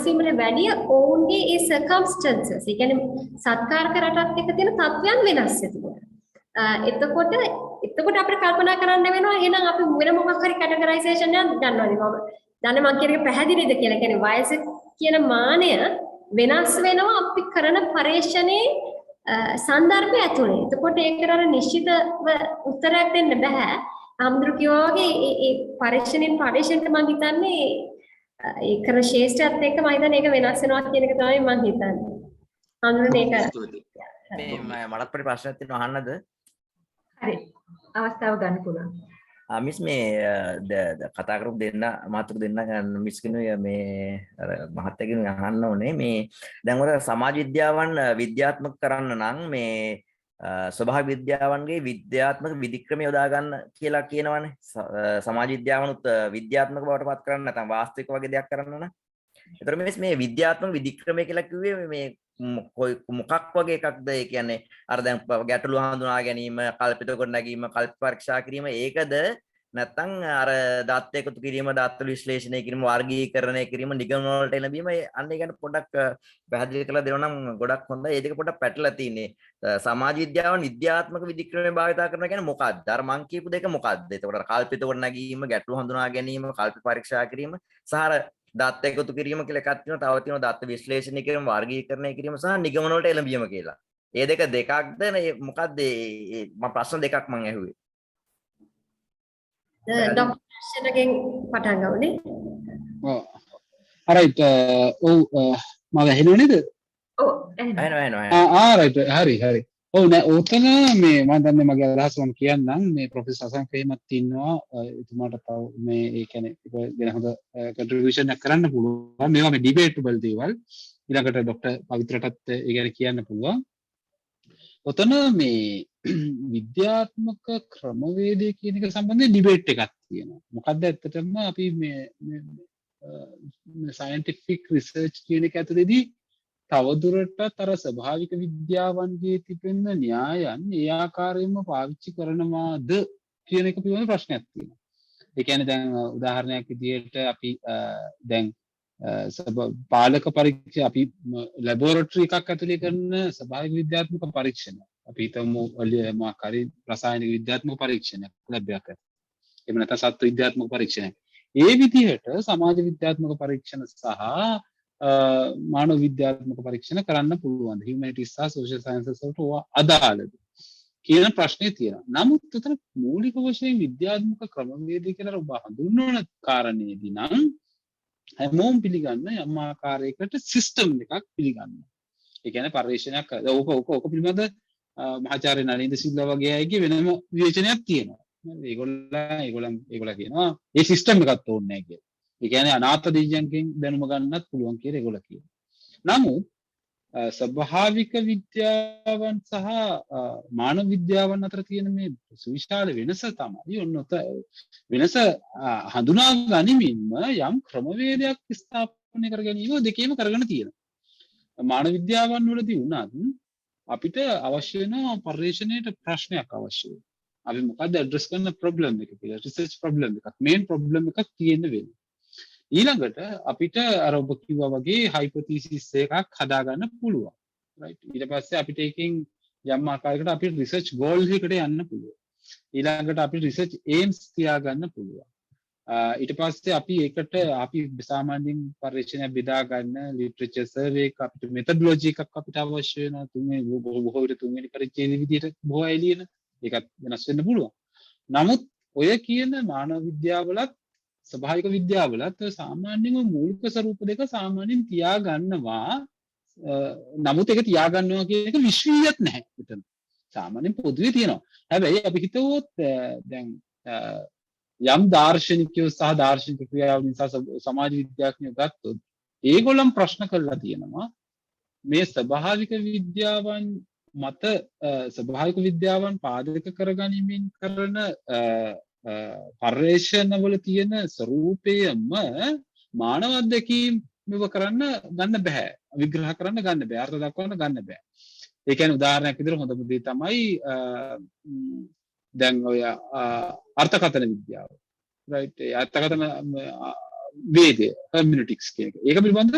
වීමට වැඩිය ඔවුන්ගේ ඒ circumstances ඒ කියන්නේ සත්කාරක රටත් එක්ක තියෙන තත්ත්වයන් වෙනස් එතකොට අපිට කල්පනා කරන්න වෙනවා එහෙනම් අපි වෙන මොකක් හරි කැටගරයිසේෂන් එකක් ගන්නවාද මම දන්නේ මං කියන එක පැහැදිලිද කියලා. කියන්නේ වයස කියන මානය වෙනස් වෙනවා අපි කරන පරීක්ෂණයේ සන්දර්භය ඇතුලේ. එතකොට ඒකට අර නිශ්චිතව උත්තරයක් දෙන්න බෑ. ආම්දුරු කිව්වා වගේ ඒ පරීක්ෂණයට මම හිතන්නේ ඒ කරන ශේෂ්ඨයත් එක්ක මම හිතන්නේ ඒක වෙනස් වෙනවා කියන එක තමයි මම හිතන්නේ. ආම්දුරු මේක මේ මටත් පොඩි ප්‍රශ්නයක් තියෙනවා අහන්නද? හරි. අවස්ථාව ගන්න පුළුවන්. මිස් මේ කතා කරපු දෙන්න මාතෘක දෙන්න මිස් කෙනෙක් මේ අර මහත්තයගෙන් අහන්න ඕනේ මේ දැන් වල සමාජ විද්‍යාවන් විද්‍යාත්මක කරන්න නම් මේ ස්වභාවික විද්‍යාවන්ගේ විද්‍යාත්මක විධික්‍රම යොදා ගන්න කියලා කියනවනේ සමාජ විද්‍යාවනුත් විද්‍යාත්මක බවට පත් කරන්න නැත්නම් වාස්තවික වගේ දෙයක් කරන්න නම් ඒතර මේ විද්‍යාත්මක විධික්‍රමය කියලා කිව්වේ මේ මොකක් වගේ එකක්ද ඒ කියන්නේ අර දැන් ගැටලු හඳුනා ගැනීම කල්පිත කොට නැගීම කල්ප පරීක්ෂා කිරීම ඒකද නැත්නම් අර දත් එකතු කිරීම දත් විශ්ලේෂණය කිරීම වර්ගීකරණය කිරීම නිගමන වලට එළඹීම අන්න ඒ ගැන පොඩ්ඩක් පැහැදිලි කරලා දෙනවා නම් ගොඩක් හොඳයි ඒ දෙක පොඩ්ඩක් පැටලලා තියෙන්නේ සමාජ විද්‍යාවන් විද්‍යාත්මක විධික්‍රමයේ භාවිතා කරනවා කියන්නේ මොකක්ද අර මං කියපු දෙක මොකක්ද එතකොට කල්පිත කොට නැගීම ගැටලු හඳුනා ගැනීම කල්ප පරීක්ෂා කිරීම සහ දත් එකතු කිරීම කියලා එකක් තියෙනවා තව තියෙනවා දත් විශ්ලේෂණය කිරීම වර්ගීකරණය කිරීම සහ නිගමන වලට එළඹීම කියලා. ඒ දෙක දෙකක්ද මොකක්ද මම ප්‍රශ්න දෙකක් මම ඇහුවේ. ડોක්ටර් ශරගෙන් පටන් ගමුනේ. ඔව්. alright ඔව් මම ඇහෙනව නේද? ඔව් ඇහෙනවා. right හරි. ඔව් නෑ ඕතන මේ මම දන්නේ මගේ අදහස මම කියන්නම් මේ ප්‍රොෆෙසර් අසංක එහෙමත් ඉන්නවා එතුමාට තව මේ ඒ කියන්නේ ඒක ගැන හොඳ කන්ට්‍රිබියුෂන් එකක් කරන්න පුළුවන් මේවා මේ ඩිබේටබල් දේවල් ඊළඟට ડોક્ટર පවිත්‍රටත් ඒ ගැන කියන්න පුළුවන් ඔතන මේ විද්‍යාත්මක ක්‍රමවේදය කියන එක සම්බන්ධයෙන් ඩිබේට් එකක් තියෙනවා මොකද්ද ඇත්තටම අපි මේ සයන්ටිෆික් රිසර්ච් කියන එක ඇතුළේදී තවදුරටත් අර ස්වභාවික විද්‍යාවන්ගේ තිබෙන න්‍යායන් ඒ ආකාරයෙන්ම පාවිච්චි කරනවාද කියන එක පිළිබඳ ප්‍රශ්නයක් තියෙනවා. ඒ කියන්නේ දැන් උදාහරණයක් විදිහට අපි දැන් පාලක පරීක්ෂා අපි ලැබොරටරි එකක් ඇතුලේ කරන ස්වභාවික විද්‍යාත්මක පරීක්ෂණ. අපි හිතමු මොකක් හරි රසායනික විද්‍යාත්මක පරීක්ෂණයක් ලැබයක්. එහෙම නැත්නම් සත්ත්ව විද්‍යාත්මක පරීක්ෂණයක්. ඒ විදිහට සමාජ විද්‍යාත්මක පරීක්ෂණ සහ මානව විද්‍යාත්මක පරීක්ෂණ කරන්න පුළුවන්. හියුමැනිටිස් සහ සෝෂල් සයන්සස් වලට ඕවා අදාළද කියන ප්‍රශ්නේ තියෙනවා. නමුත් උතන මූලික වශයෙන් විද්‍යාත්මක ක්‍රමවේදය කියලා ඔබ හඳුන්වන කාරණේදී නම් හැමෝම පිළිගන්න යම් ආකාරයකට සිස්ටම් එකක් පිළිගන්න. ඒ කියන්නේ පරිශ්‍රණයක් ඕක පිළිබඳ මහාචාර්ය නලින්ද සිල්වා වගේ අයගේ වෙනම විවේචනයක් තියෙනවා. ඒගොල්ලන් කියනවා ඒ සිස්ටම් එකක් ඕනේ නැහැ කියලා. ඒ කියන්නේ අනාථ දෙයියන්ගෙන් දැනුම ගන්නත් පුළුවන් කියලා ඒගොල්ලෝ කියනවා. නමුත් ස්වභාවික විද්‍යාවන් සහ මානව විද්‍යාවන් අතර තියෙන මේ සුවිශාල වෙනස තමයි ඔන්න වෙනස හඳුනා ගනිමින්ම යම් ක්‍රමවේදයක් ස්ථාපනය කර ගැනීම දෙකේම කරගෙන තියෙනවා. මානව විද්‍යාවන් වලදී වුණත් අපිට අවශ්‍ය වෙන පරිශ්‍රණයට ප්‍රශ්නයක් අවශ්‍ය වෙනවා. අපි මොකද්ද ඇඩ්‍රස් කරන ප්‍රොබ්ලම් එක කියලා රිසර්ච් ප්‍රොබ්ලම් එකක් මේන් ප්‍රොබ්ලම් එකක් තියෙන්න වෙනවා. ඊළඟට අපිට අර ඔබ කිව්වා වගේ හයිපොතීසිස් එකක් හදාගන්න පුළුවන්. රයිට්. ඊට පස්සේ අපිට එකකින් යම් ආකාරයකට අපිට රිසර්ච් ගෝල්ස් එකට යන්න පුළුවන්. ඊළඟට අපිට රිසර්ච් ඒම්ස් තියාගන්න පුළුවන්. ඊට පස්සේ අපි ඒකට අපි සාමාන්‍යයෙන් පරීක්ෂණයක් බෙදා ගන්න ලිටරේචර් සර්වේ එක අපිට මෙතඩොලොජි එකක් අපිට අවශ්‍ය වෙනවා. බොහෝ විට තුන්වෙනි පරීක්ෂණයේ විදිහට බොහෝ අය ලියන ඒකත් වෙනස් වෙන්න පුළුවන්. නමුත් ඔය කියන මානව විද්‍යාවලත් ස්වභාවික විද්‍යාවලත් සාමාන්‍යම මූලික ස්වරූප දෙක සාමාන්‍යයෙන් තියාගන්නවා. නමුත් ඒක තියාගන්නවා කියන එක විශ්වීයත් නැහැ මෙතන. සාමාන්‍යයෙන් පොදුවේ තියෙනවා. හැබැයි අපි හිතුවොත් දැන් යම් දාර්ශනිකයෝ සහ දාර්ශනික ක්‍රියාවලින් සහ සමාජ විද්‍යාඥයෝ ගත්තොත් ඒගොල්ලන් ප්‍රශ්න කරලා තියෙනවා මේ ස්වභාවික විද්‍යාවන් මත ස්වභාවික විද්‍යාවන් පාදක කරගනිමින් කරන පර්යේෂණවල තියෙන ස්වરૂපයම මානව අත්දැකීම් මෙව කරන්න ගන්න බෑ. විග්‍රහ කරන්න ගන්න බෑ. අර්ථ දක්වන්න ගන්න බෑ. ඒ කියන්නේ උදාහරණයක් විදිහට හොඳම දේ තමයි දැන් ඔය අර්ථකථන විද්‍යාව. රයිට්. ඒ අර්ථකථන වේදය හර්මිනටික්ස් කියන එක. ඒක පිළිබඳ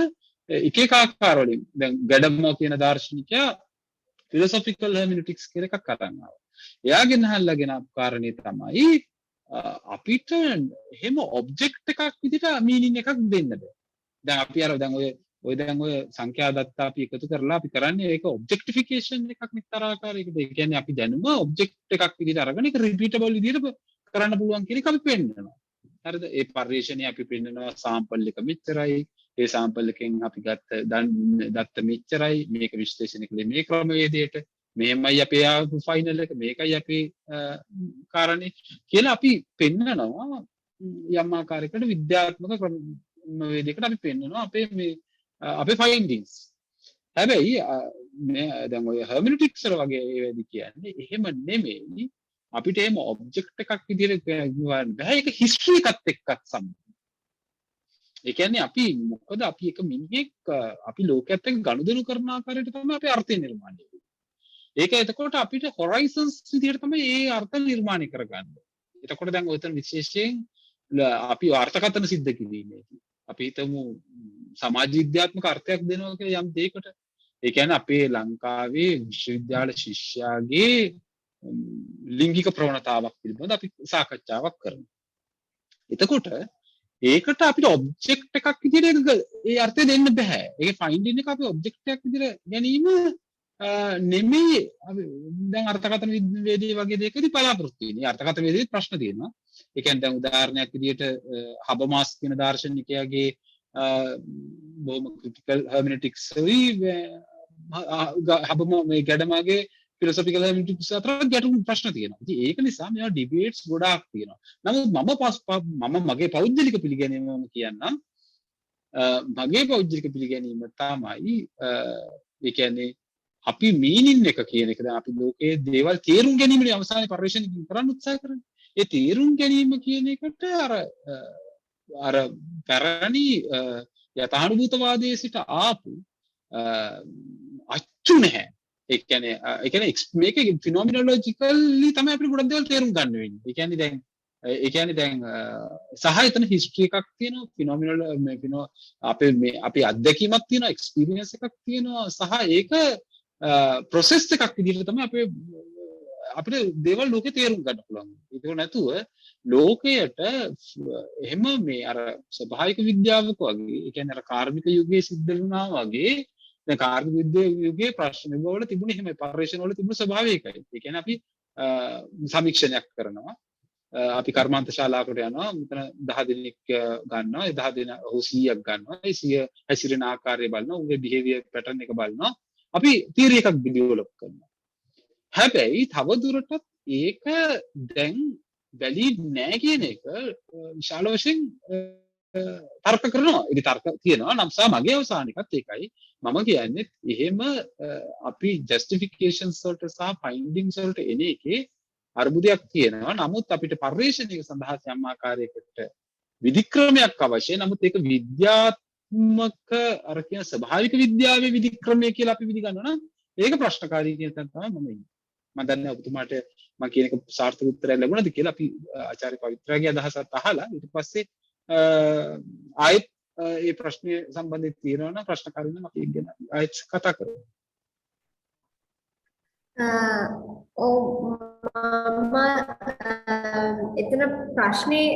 එක එක ආකාර වලින් දැන් ගැඩමෝ කියන දාර්ශනිකයා ෆිලොසොෆිකල් හර්මිනටික්ස් කියන එකක් කරන් ආවා. එයාගෙන් අහලාගෙන කාරණේ තමයි අපිට එහෙම ඔබ්ජෙක්ට් එකක් විදිහට මීනින් එකක් දෙන්න බෑ. දැන් අපි අර දැන් ඔය සංඛ්‍යා දත්ත අපි එකතු කරලා අපි කරන්නේ ඒක ඔබ්ජෙක්ටිෆිකේෂන් එකක් නිතර ආකාරයකට. ඒ කියන්නේ අපි දැනුම ඔබ්ජෙක්ට් එකක් විදිහට අරගෙන ඒක රිපීටබල් විදිහට කරන්න පුළුවන් කියන එක අපි පෙන්නනවා. හරිද? ඒ පරිශ්‍රණය අපි පෙන්නනවා සාම්පල් එක මෙච්චරයි. ඒ සාම්පල් එකෙන් අපි දත්ත මෙච්චරයි. මේක විශ්ලේෂණය කළේ මේ ක්‍රමවේදයට. මෙහෙමයි අපේ ෆයිනල් එක. මේකයි අපේ කාරණේ කියලා අපි පෙන්නනවා යම් ආකාරයකට විද්‍යාත්මක ක්‍රමවේදයකට අපි පෙන්නනවා අපේ ෆයින්ඩින්ග්ස්. හැබැයි දැන් ඔය හර්මිනටික්ස් වගේ ඒවැදි කියන්නේ එහෙම නෙමෙයි. අපිට එහෙම ඔබ්ජෙක්ට් එකක් විදිහට බෑ. ඒක හිස්ටරි එකත් එක්කත් සම්බන්ධයි. ඒ කියන්නේ අපි මොකද අපි එක මිනිහෙක් අපි ලෝකයේත් එක්ක ගනුදෙනු කරන ආකාරයට තමයි අපේ අර්ථය නිර්මාණය වෙන්නේ. ඒක එතකොට අපිට හොරයිසන්ස් විදිහට තමයි ඒ අර්ථ නිර්මාණය කරගන්නේ. එතකොට දැන් ඔතන විශේෂයෙන් අපි අර්ථකථන සිද්ධ කිරීමේදී අපි හිතමු සමාජ විද්‍යාත්මක අර්ථයක් දෙනවා කියලා යම් දෙයකට. ඒ කියන්නේ අපේ ලංකාවේ විශ්වවිද්‍යාල ශිෂ්‍යයාගේ ලිංගික ප්‍රවණතාවක් පිළිබඳව අපි සාකච්ඡාවක් කරනවා. එතකොට ඒකට අපිට ඔබ්ජෙක්ට් එකක් විදිහට ඒ අර්ථය දෙන්න බෑ. ඒකේ ෆයින්ඩින් එක අපි ඔබ්ජෙක්ට් එකක් විදිහට ගැනීම නෙමෙයි. දැන් අර්ථකථන වේදී වගේ දෙයකදී බලාපොරොත්තු වෙන්නේ. අර්ථකථන වේදීත් ප්‍රශ්න තියෙනවා. ඒ කියන්නේ දැන් උදාහරණයක් විදිහට හබමාස් කියන දාර්ශනිකයාගේ බොහොම ක්‍රිටිකල් හර්මිනටික්ස් මේ ගැඩමාගේ ෆිලොසොෆිකල් හර්මිනටික්ස් අතර ගැටුම් ප්‍රශ්න තියෙනවා. ඉතින් ඒක නිසා මේවා ඩිබේට්ස් ගොඩාක් තියෙනවා. නමුත් මම මගේ පෞද්ගලික පිළිගැනීම කියන්නම්. මගේ පෞද්ගලික පිළිගැනීම තමයි ඒ කියන්නේ අපි මීනින් එක කියන එක දැන් අපි ලෝකයේ දේවල් තේරුම් ගැනීමේ අවසානයේ පරිශ්‍රණය කරන්න උත්සාහ කරන්නේ. ඒ තේරුම් ගැනීම කියන එකට අර පැරණි යථානුභූතවාදයේ සිට ආපු අච්චු නැහැ. ඒ කියන්නේ මේක ෆිනොමිනොලොජිකලි තමයි අපිට ගොඩක් දේවල් තේරුම් ගන්න වෙන්නේ. ඒ කියන්නේ දැන් සහ එතන හිස්ටරි එකක් තියෙනවා අපේ අත්දැකීමක් තියෙනවා එක්ස්පීරියන්ස් එකක් තියෙනවා සහ ඒක ප්‍රොසෙස් එකක් විදිහට තමයි අපිට දේවල් ලෝකේ තේරුම් ගන්න පුළුවන්. ඒක නැතුව ලෝකයට එහෙම මේ අර ස්වභාවික විද්‍යාවක වගේ ඒ කියන්නේ අර කාර්මික යුගයේ සිද්ධ වුණා වගේ දැන් කාර්මික යුගයේ ප්‍රශ්න වල තිබුණේ එහෙම පරිශ්‍රණ වල තිබුණ ස්වභාවය ඒකයි. ඒ කියන්නේ අපි සමීක්ෂණයක් කරනවා. අපි කර්මාන්ත ශාලාවකට යනවා. මෙතන 10 දිනක් ගන්නවා. ඒ 10 දින 100ක් ගන්නවා. ඒ 100 හැසිරෙන ආකාරය බලනවා. උගේ බිහේවියර් පැටර්න් එක බලනවා. අපි තියරි එකක් ඩෙවලොප් කරනවා. හැබැයි තව දුරටත් ඒක දැන් වැලිඩ් නෑ කියන එක විශාල වශයෙන් තර්ක කරනවා. ඒක තර්ක තියෙනවා. නම් සහ මගේ අවසාන එකත් ඒකයි. මම කියන්නේ එහෙම අපි ජස්ටිෆිකේෂන්ස් වලට සහ ෆයින්ඩින්ග්ස් වලට එන එකේ අර්බුදයක් තියෙනවා. නමුත් අපිට පරිශ්‍රණයක සඳහා යම් ආකාරයකට විධික්‍රමයක් අවශ්‍යයි. නමුත් ඒක විද්‍යාත්මක අර කියන ස්වභාවික විද්‍යාවේ විධික්‍රමය කියලා අපි පිළිගන්නවා නම් ඒක ප්‍රශ්නකාරී කියන තැන තමයි මම ඉන්නේ. මම දන්නේ ඔබතුමාට මම කියන එක සාර්ථක උත්තරයක් ලැබුණාද කියලා. අපි ආචාර්ය පවිත්‍රාගේ අදහසත් අහලා ඊට පස්සේ ආයෙත් මේ ප්‍රශ්නේ සම්බන්ධයෙන් තියෙනවා නම් ප්‍රශ්නකාරී නම් අපි ඒක ගැන ආයෙත් කතා කරමු. මම එතන ප්‍රශ්නේ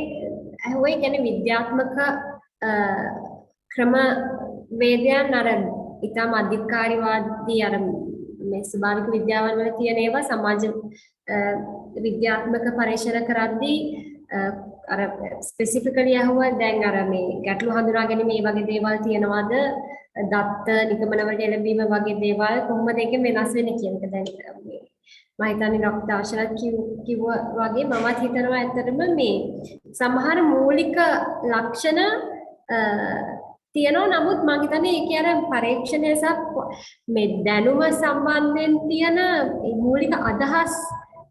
ඇහුවේ කියන්නේ විද්‍යාත්මක ක්‍රම වේදයන් අර ඊටම අධිකාරීවාදී අර මේ ස්වභාවික විද්‍යාවන් වල තියෙන ඒවා සමාජ විද්‍යාත්මක පරීක්ෂණ කරද්දී අර ස්පෙસિෆිකලි අහුවා දැන් අර මේ ගැටලු හඳුනා ගැනීම මේ වගේ දේවල් තියෙනවද දත්ත නිගමන වලට එළඹීම වගේ දේවල් කොහොමද ඒක වෙනස් වෙන්නේ කියන එක දැන් මේ මම හිතන්නේ ડોක්ටර් ආශාත් කිව්වා වගේ මමත් හිතනවා ඇත්තටම මේ සමහර මූලික ලක්ෂණ තියෙනවා නමුත් මම හිතන්නේ ඒකේ අර පරීක්ෂණය සහ මේ දැනුම සම්බන්ධයෙන් තියෙන මූලික අදහස්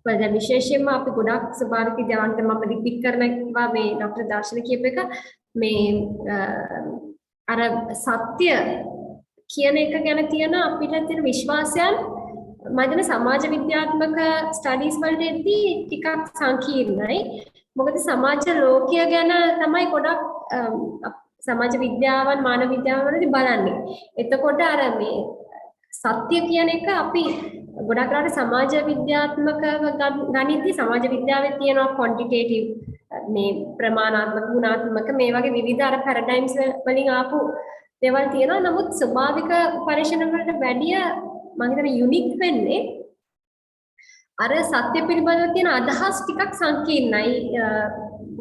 වල විශේෂයෙන්ම අපි ගොඩක් ස්වභාවික ජවන්ත මම රිපීට් කරනවා මේ ડોක්ටර් දර්ශන කියප එක මේ අර සත්‍ය කියන එක ගැන තියෙන අපිට තියෙන විශ්වාසයන් මම හිතන සමාජ විද්‍යාත්මක ස්ටඩීස් වලදී ටිකක් සංකීර්ණයි මොකද සමාජ ලෝකය ගැන තමයි ගොඩක් සමාජ විද්‍යාවන් මානව විද්‍යාවන් වලදී බලන්නේ. එතකොට අර මේ සත්‍ය කියන එක අපි ගොඩක් රට සමාජ විද්‍යාත්මකව ගණිතී සමාජ විද්‍යාවේ තියෙන ක්වොන්ටිටේටිව් මේ ප්‍රමාණාත්මක ගුණාත්මක මේ වගේ විවිධ අර පැරඩයිම්ස් වලින් ආපු දේවල් තියෙනවා. නමුත් ස්වභාවික පරීක්ෂණ වලට වැඩිය මම හිතන්නේ යුනික් වෙන්නේ අර සත්‍ය පිළිබඳව තියෙන අදහස් ටිකක් සංකීර්ණයි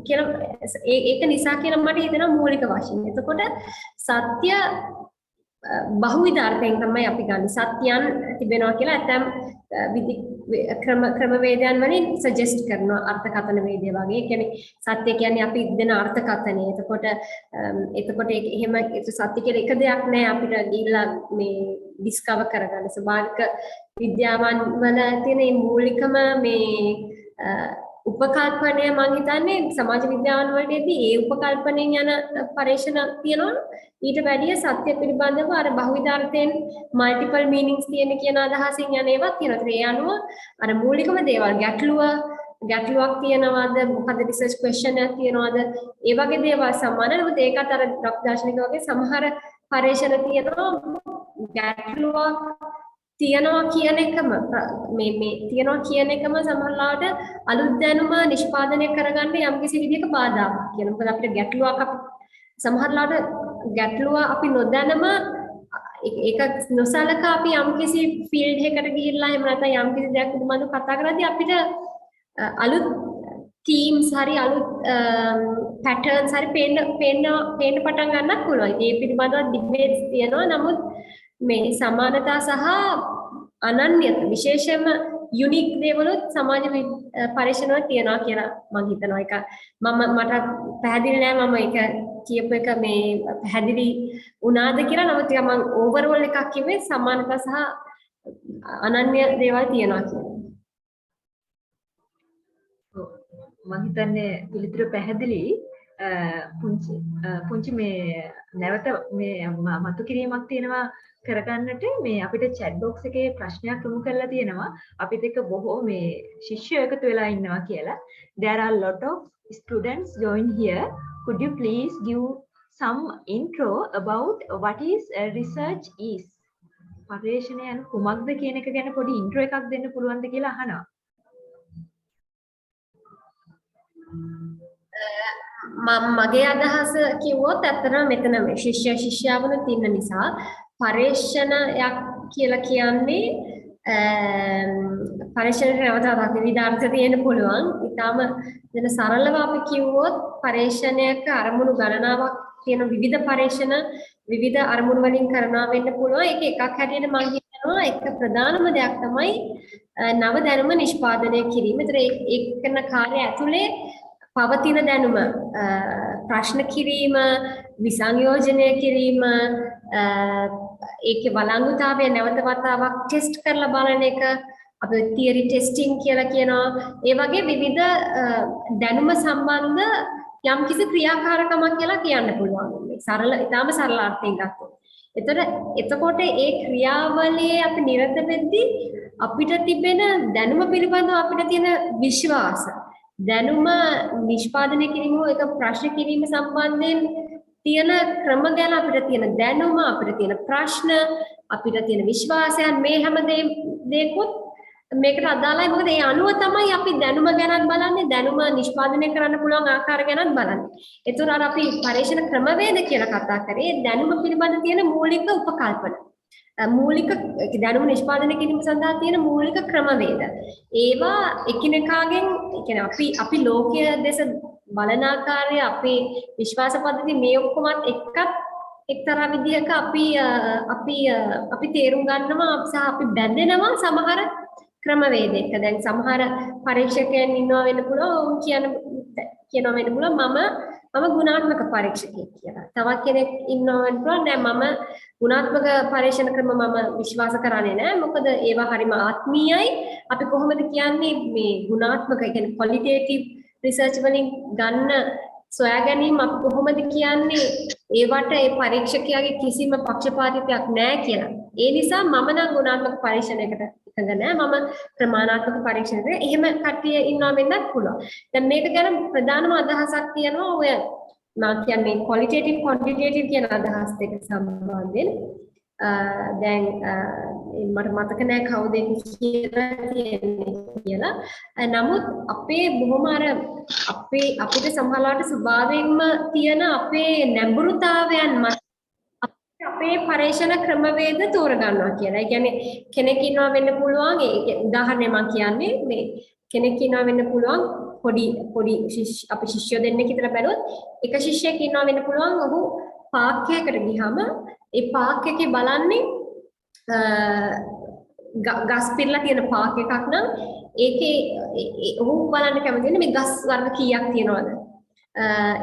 කියලා ඒක නිසා කියලා මට හිතෙනවා මූලික වශයෙන්. එතකොට සත්‍ය බහුවිධ අර්ථයෙන් තමයි අපි ගන්න. සත්‍යයන් තිබෙනවා කියලා ඇතම් ක්‍රමවේදයන් වලින් සජෙස්ට් කරනවා අර්ථකථන වේදය වගේ. ඒ කියන්නේ සත්‍ය කියන්නේ අපි දෙන අර්ථකථනය. එතකොට ඒක එහෙම සත්‍ය කියලා එක දෙයක් නෑ අපිට ගිහිල්ලා මේ ඩිස්කවර් කරගන්න. ස්වභාවික විද්‍යාවන් වල තියෙන මේ මූලිකම මේ උපකල්පනය මම හිතන්නේ සමාජ විද්‍යාවන් වලදී ඒ උපකල්පනයෙන් යන පරීක්ෂණ තියෙනවා ඊට වැඩිය සත්‍ය පිළිබඳව අර බහුවිධාර්ථයෙන් මල්ටිපල් මීනින්ග්ස් තියෙන කියන අදහසින් යන ඒවා තියෙනවා. ඒ අනුව අර මූලිකම දේවල් ගැටලුවක් තියනවාද මොකද රිසර්ච් ක්වෙස්චන් එකක් තියනවාද ඒ වගේ දේවල් සමානයි. නමුත් ඒකත් අර ડોක්ටර් දාර්ශනික වගේ සමහර පරීක්ෂණ තියෙනවා ගැටලුවක් තියනවා කියන එකම මේ තියනවා කියන එකම සමහරවිට අලුත් දැනුම නිෂ්පාදනය කරගන්න යම්කිසි විදිහක බාධාවක් කියන. මොකද අපිට ගැටලුවක් අපි සමහරවිට ගැටලුව අපි නොදැනම ඒක නොසලකා අපි යම්කිසි ෆීල්ඩ් එකකට ගිහිල්ලා එහෙම නැත්නම් යම්කිසි දෙයක් පිළිබඳව කතා කරද්දී අපිට අලුත් තීම්ස් හරි අලුත් පැටර්න්ස් හරි පේන්න පටන් ගන්නත් පුළුවන්. ඒ පිළිබඳව ඩිබේට්ස් තියෙනවා. නමුත් මේ සමානතා සහ අනන්‍යතා විශේෂයෙන්ම යුනික් දේවලුත් සමාජ පරීක්ෂණ වල තියනවා කියලා මම හිතනවා. ඒක මට පැහැදිලි නෑ මම ඒක කියපු එක මේ පැහැදිලි වුණාද කියලා. නමුත් ටික මම ඕවර්ऑල් එකක් කිව්වේ සමානතා සහ අනන්‍ය දේවල් තියනවා කියලා. මම හිතන්නේ පිළිතුර පැහැදිලි. පුංචි මේ නැවත මේ මතු කිරීමක් තියෙනවා කරගන්නට මේ අපිට chat box එකේ ප්‍රශ්නයක් යොමු කරලා තියෙනවා අපිත් එක්ක බොහෝ මේ ශිෂ්‍යයෝ එකතු වෙලා ඉන්නවා කියලා. There are lot of students join here. Could you please give some intro about what is research is? පර්යේෂණය යන කුමක්ද කියන එක ගැන පොඩි intro එකක් දෙන්න පුළුවන්ද කියලා අහනවා. මගේ අදහස කිව්වොත් ඇත්තටම මෙතන මේ ශිෂ්‍යාවනුත් ඉන්න නිසා පරීක්ෂණයක් කියලා කියන්නේ පරීක්ෂණයට නැවතත් විවිධාර්ථ තියෙන්න පුළුවන්. ඊටාම දෙන සරලව අපි කිව්වොත් පරීක්ෂණයක අරමුණු ගණනාවක් තියෙන විවිධ පරීක්ෂණ විවිධ අරමුණු වලින් කරනවා වෙන්න පුළුවන්. ඒක එකක් හැටියට මම කියනවා එක ප්‍රධානම දෙයක් තමයි නව දැනුම නිෂ්පාදනය කිරීම. ඒතර ඒක කරන කාර්යය ඇතුලේ පවතින දැනුම ප්‍රශ්න කිරීම විසංයෝජනය කිරීම ඒකේ වළංගුතාවය නැවත වතාවක් ටෙස්ට් කරලා බලන එක අපි තියරි ටෙස්ටිං කියලා කියනවා. ඒ වගේ විවිධ දැනුම සම්බන්ධ යම්කිසි ක්‍රියාකාරකමක් කියලා කියන්න පුළුවන්. මේ සරල ඊටාම සරල අර්ථයෙන් ගත්තොත්. එතකොට ඒ ක්‍රියාවලියේ අපි නිරත වෙද්දී අපිට තිබෙන දැනුම පිළිබඳව අපිට තියෙන විශ්වාස දැනුම නිෂ්පාදනය කිරීම එක ප්‍රශ්න කිරීම සම්බන්ධයෙන් තියෙන ක්‍රම ගැන අපිට තියෙන දැනුම අපිට තියෙන ප්‍රශ්න අපිට තියෙන විශ්වාසයන් මේ හැම දෙයක්වත් මේකට අදාළයි. මොකද ඒ අනුව තමයි අපි දැනුම ගැනත් බලන්නේ දැනුම නිෂ්පාදනය කරන්න පුළුවන් ආකාරය ගැනත් බලන්නේ. ඒතර අපි පරීක්ෂණ ක්‍රමවේද කියලා කතා කරේ දැනුම පිළිබඳ තියෙන මූලික උපකල්පන. මූලික දැනුම නිෂ්පාදනය කිරීම සඳහා තියෙන මූලික ක්‍රමවේද. ඒවා එකිනෙකාගෙන් කියන්නේ අපි ලෝකයේ දෙස බලන ආකාරය අපේ විශ්වාස පද්ධති මේ ඔක්කොමත් එක්කත් එක්තරා විදිහක අපි තේරුම් ගන්නවා සහ අපි බැඳෙනවා සමහර ක්‍රමවේදයක. දැන් සමහර පරීක්ෂකයන් ඉන්නවා වෙන්න පුළුවන් ඔවුන් කියනවා වෙන්න පුළුවන් මම ගුණාත්මක පරීක්ෂකයෙක් කියලා. තවත් කෙනෙක් ඉන්නවා වෙන්න පුළුවන් නෑ මම ගුණාත්මක පරීක්ෂණ ක්‍රම මම විශ්වාස කරන්නේ නෑ. මොකද ඒවා හරිම ආත්මීයයි. අපි කොහොමද කියන්නේ මේ ගුණාත්මක කියන්නේ ක්වලිටේටිව් රිසර්ච් වලින් ගන්න සොයා ගැනීම අපි කොහොමද කියන්නේ ඒවට ඒ පරීක්ෂකයාගේ කිසිම පක්ෂපාතිත්වයක් නැහැ කියලා. ඒ නිසා මම නම් ගුණාත්මක පරීක්ෂණයකට එකඟ නැහැ. මම ප්‍රමාණාත්මක පරීක්ෂණයකට එහෙම කට්ටිය ඉන්නවා වෙන්නත් පුළුවන්. දැන් මේක ගැන ප්‍රධානම අදහසක් තියෙනවා ඔය මම කියන්නේ ක්වලිටේටිව් ක්වොන්ටිටේටිව් කියන අදහස් දෙක සම්බන්ධයෙන්. දැන් මට මතක නැහැ කවුද කියලා තියෙන්නේ. නමුත් අපේ බොහොම අපිට සමහරවිට ස්වභාවයෙන්ම තියෙන අපේ නැඹුරුතාවයන් මත අපේ පරීක්ෂණ ක්‍රමවේද තෝරගන්නවා කියලා. ඒ කියන්නේ කෙනෙක් ඉන්නවා වෙන්න පුළුවන් ඒ උදාහරණයක් මම කියන්නේ මේ කෙනෙක් ඉන්නවා වෙන්න පුළුවන් පොඩි අපි ශිෂ්‍යයෝ දෙන්නෙක් විතර බැලුවොත් එක ශිෂ්‍යයෙක් ඉන්නවා වෙන්න පුළුවන් ඔහු පාක්කයකට ගියාම ඒ පාක් එකේ බලන්නේ ගස් පිරලා තියෙන පාක් එකක් නම් ඒකේ ඔහු බලන්න කැමති වෙන්නේ මේ ගස් වර්ග කීයක් තියෙනවද?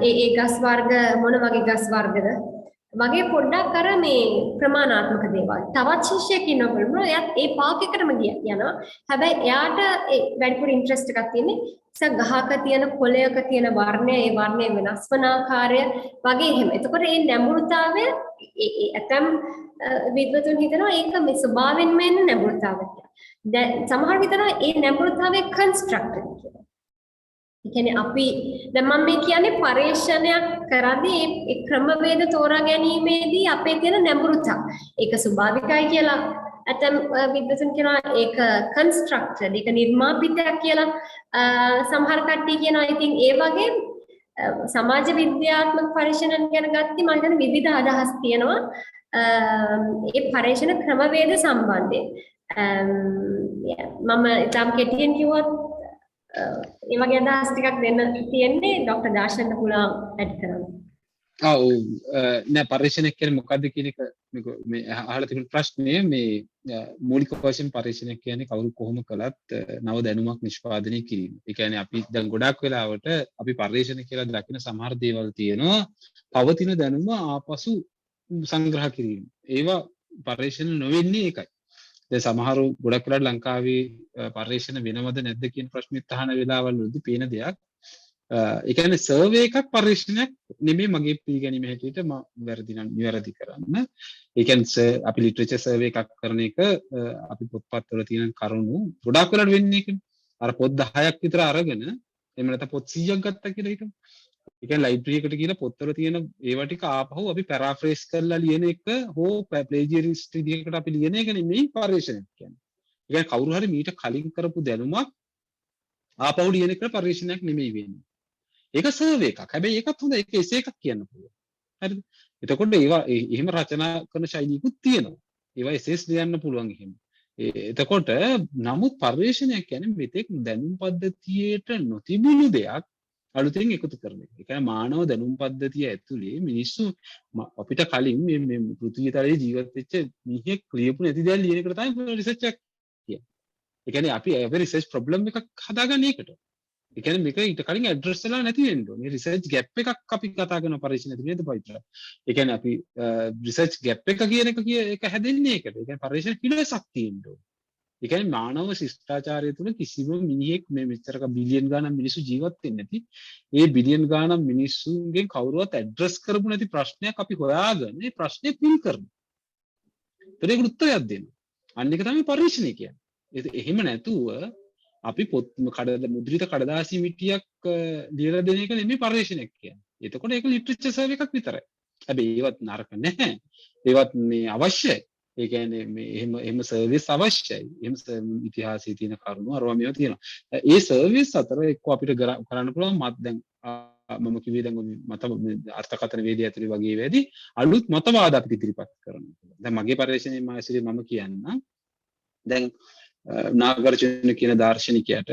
ඒ ගස් වර්ග මොන වගේ ගස් වර්ගද? වගේ පොඩ්ඩක් අර මේ ප්‍රමාණාත්මක දේවල්. තවත් ශිෂ්‍යයෙක් ඉන්නකොට එයාත් ඒ පාක් එකටම යනවා. හැබැයි එයාට වැඩිපුර ඉන්ට්‍රෙස්ට් එකක් තියෙන්නේ ගහක තියෙන කොළයක තියෙන වර්ණය, ඒ වර්ණය වෙනස් වන ආකාරය වගේ එහෙම. එතකොට මේ නැඹුරුතාවය ඇතම් විද්වතුන් හිතනවා ඒක මේ ස්වභාවයෙන්ම එන නැඹුරුතාවයක් කියලා. දැන් සමහර හිතනවා මේ නැඹුරුතාවය කන්ස්ට්‍රක්ටඩ් කියලා. ඒ කියන්නේ අපි දැන් මම මේ කියන්නේ පරීක්ෂණයක් කරද්දී ඒ ක්‍රමවේද තෝරා ගැනීමේදී අපේ තියෙන නැඹුරුතාව. ඒක ස්වභාවිකයි කියලා ඇතම් විද්වතුන් කියනවා ඒක කන්ස්ට්‍රක්ටඩ් ඒක නිර්මාපිතයක් කියලා. සමහර කට්ටිය කියනවා ඉතින් ඒ වගේ සමාජ විද්‍යාත්මක පරීක්ෂණ ගැන ගත්තී මම හිතන්නේ විවිධ අදහස් තියෙනවා ඒ පරීක්ෂණ ක්‍රමවේද සම්බන්ධයෙන්. මම ඉතාම කෙටියෙන් කිව්වොත් ඒ වගේ අදහස් ටිකක් දෙන්න තියෙන්නේ ડોક્ટર දාර්ශනික පුළුවන් ඇඩ් කරන්න. ඔව් නෑ පරීක්ෂණයක් කියන්නේ මොකද්ද කියන එක මේ අහලා තිබුණු ප්‍රශ්නේ මේ මූලික වශයෙන් පරීක්ෂණයක් කියන්නේ කවුරු කොහොම කළත් නව දැනුමක් නිෂ්පාදනය කිරීම. ඒ කියන්නේ අපි දැන් ගොඩක් වෙලාවට අපි පරීක්ෂණ කියලා දකින සමහර දේවල් තියෙනවා පවතින දැනුම ආපසු සංග්‍රහ කිරීම. ඒවා පරීක්ෂණ නොවෙන්නේ ඒකයි. දැන් සමහරු ගොඩක් වෙලාවට ලංකාවේ පරීක්ෂණ වෙනවද නැද්ද කියන ප්‍රශ්නෙත් අහන වෙලාවල් වලදී පේන දෙයක්. ඒ කියන්නේ සර්වේ එකක් පරීක්ෂණයක් නෙමෙයි මගේ පිළිගැනීම හැටියට මම වැරදි නම් නිවැරදි කරන්න. ඒ කියන්නේ අපි ලිටරේචර් සර්වේ එකක් කරන එක අපි පොත්පත්වල තියෙන කරුණු ගොඩක් වෙලාවට වෙන්නේ ඒකනේ. අර පොත් 10ක් විතර අරගෙන එහෙම නැත්නම් පොත් 100ක් ගත්තා කියලා හිතමු. ඒ කියන්නේ ලයිබ්‍රරි එකට ගිහලා පොත්වල තියෙන ඒවා ටික ආපහු අපි පැරාෆ්‍රේස් කරලා ලියන එක හෝ ප්ලේජියරිස්ට් විදිහකට අපි ලියන එක නෙමෙයි පරීක්ෂණයක් කියන්නේ. ඒ කියන්නේ කවුරු හරි මීට කලින් කරපු දැනුමක් ආපහු ලියන එක පරීක්ෂණයක් නෙමෙයි වෙන්නේ. ඒක සර්වේ එකක්. හැබැයි ඒකත් හොඳ ඒක එසේ එකක් කියන්න පුළුවන්. හරිද? එතකොට ඒවා එහෙම රචනා කරන ශෛලියකුත් තියෙනවා. ඒවා එසේස් ලියන්න පුළුවන් එහෙම. එතකොට නමුත් පරිශ්‍රණයක් කියන්නේ මෙතෙක් දැනුම් පද්ධතියට නොතිබුණු දෙයක් අලුතෙන් එකතු කරන එක. ඒ කියන්නේ මානව දැනුම් පද්ධතිය ඇතුලේ මිනිස්සු අපිට කලින් මේ පෘථිවි තලයේ ජීවත් වෙච්ච මිනිහෙක් ලියපු නැති දේවල් ලියන එකට තමයි රිසර්ච් එකක් කියන්නේ. ඒ කියන්නේ අපි රිසර්ච් ප්‍රොබ්ලම් එකක් හදාගන්නේ ඒකට. ඒ කියන්නේ මේක ඊට කලින් ඇඩ්‍රස් වෙලා නැති වෙන්න ඕනේ. රිසර්ච් ගැප් එකක් අපි කතා කරන පරීක්ෂණ ඇතුලේ නේද පවිත්‍ර. ඒ කියන්නේ අපි රිසර්ච් ගැප් එක කියන එක හැදෙන්නේ ඒකට. ඒ කියන්නේ පරීක්ෂණ පිළිවෙසක් තියෙන්න ඕනේ. ඒ කියන්නේ මානව ශිෂ්ටාචාරය තුළ කිසිම මිනිහෙක් මේ මෙච්චරක බිලියන් ගණන් මිනිස්සු ජීවත් වෙන්නේ නැති. ඒ බිලියන් ගණන් මිනිස්සුන්ගෙන් කවුරුවත් ඇඩ්‍රස් කරපු නැති ප්‍රශ්නයක් අපි හොයාගෙන ඒ ප්‍රශ්නේ පිල් කරනවා. ඒකට උත්තරයක් දෙනවා. අන්න එක තමයි පරීක්ෂණය කියන්නේ. එහෙම නැතුව අපි පොත් මුද්‍රිත කඩදාසි මිටියක් ලියලා දෙන එක නෙමෙයි පරීක්ෂණයක් කියන්නේ. එතකොට ඒක ලිටරේචර් සර්වේ එකක් විතරයි. හැබැයි ඒවත් නරක නැහැ. ඒවත් මේ අවශ්‍යයි. ඒ කියන්නේ මේ එහෙම සර්විස් අවශ්‍යයි. එහෙම ඉතිහාසයේ තියෙන කරුණු අරවා මේවා තියෙනවා. ඒ සර්විස් අතර එක්ක අපිට කරන්න පුළුවන් දැන් මම කිව්වේ දැන් මත අර්ථකථන වේදිය ඇතුලේ වගේ වෙදී අලුත් මතවාද අපිට ඉදිරිපත් කරන්න පුළුවන්. දැන් මගේ පරිශ්‍රණයේ මාසිරේ මම කියන්නම්. දැන් නාගර්ජුන කියන දාර්ශනිකයාට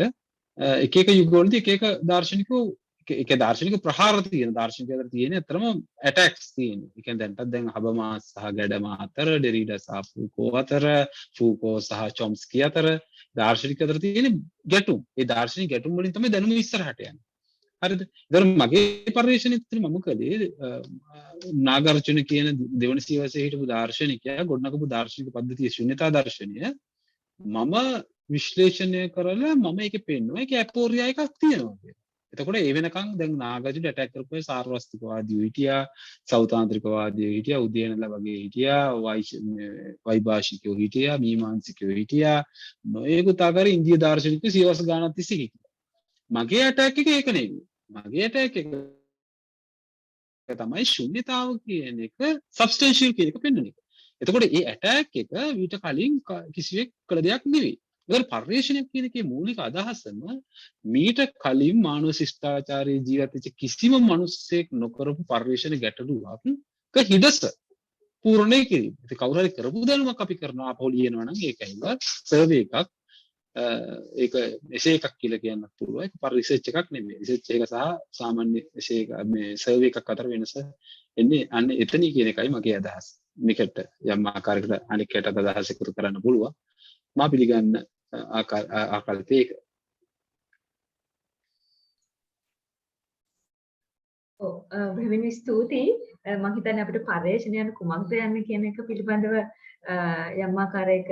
එක එක යුගවලදී එක එක දාර්ශනිකෝ ඒක දාර්ශනික ප්‍රහාර තියෙන දාර්ශනික අතර තියෙන අතරම ඇටැක්ස් තියෙන. ඒ කියන්නේ දැන් හබමාස් සහ ගැඩම අතර, ඩෙරිඩා සහ ෆූකෝ අතර, ෆූකෝ සහ චොම්ස්කි අතර දාර්ශනික අතර තියෙන ගැටුම්. ඒ දාර්ශනික ගැටුම් වලින් තමයි දැනුම ඉස්සරහට යන්නේ. හරිද? ඒතර මගේ පරිශ්‍රණයේදී මම කළේ නාගාර්ජුන කියන දෙවන සියවසේ හිටපු දාර්ශනිකයා ගොඩනගපු දාර්ශනික පද්ධතිය ශුන්‍යතා දර්ශනය මම විශ්ලේෂණය කරලා මම ඒකේ පෙන්නුවා ඒකේ අපෝරියා එකක් තියෙනවා කියලා. එතකොට ඒ වෙනකන් දැන් නාගාර්ජුන ඇටැක් කරපු සාර්වස්තිකවාදීෝ හිටියා, සෞතාන්ත්‍රිකවාදීෝ හිටියා, උදයනලා වගේ හිටියා, වෛභාෂිකයෝ හිටියා, මීමාංසිකයෝ හිටියා, නොයෙකුත් ආකාරයේ ඉන්දිය දාර්ශනිකයෝ සියවස් ගානක් තිස්සේ හිටියා. මගේ ඇටැක් එක ඒක නෙවෙයි. මගේ ඇටැක් එක තමයි ශුන්‍යතාව කියන එක සබ්ස්ටැන්ෂියල් කියන එක පෙන්වන එක. එතකොට මේ ඇටැක් එක ඊට කලින් කිසිවෙක් කළ දෙයක් නෙවෙයි. ඒකට පරිශ්‍රණයක් කියන එකේ මූලික අදහසම මීට කලින් මානව ශිෂ්ටාචාරයේ ජීවත් වෙච්ච කිසිම මිනිස්සෙක් නොකරපු පරිශ්‍රණ ගැටලුවක් හිඩස පූර්ණේ කිරීම. ඒක කවුරු හරි කරපු දැනුමක් අපි කරනවා අපහො ලියනවා නම් ඒකයිම සර්වේ එකක් ඒක එසේ එකක් කියලා කියන්නත් පුළුවන්. ඒක රිසර්ච් එකක් නෙමෙයි. රිසර්ච් එක සහ සාමාන්‍ය එසේ මේ සර්වේ එකක් අතර වෙනස එන්නේ අන්න එතනයි කියන එකයි මගේ අදහස. මේකට යම් ආකාරයකට අනිකට අදහස් එකතු කරන්න පුළුවන්. මා පිළිගන්න ආකල්පය ඒක. බෙහෙවින් ස්තුතියි. මම හිතන්නේ අපිට පරිශ්‍රණයන් කුමක්ද යන්නේ කියන එක පිළිබඳව යම් ආකාරයක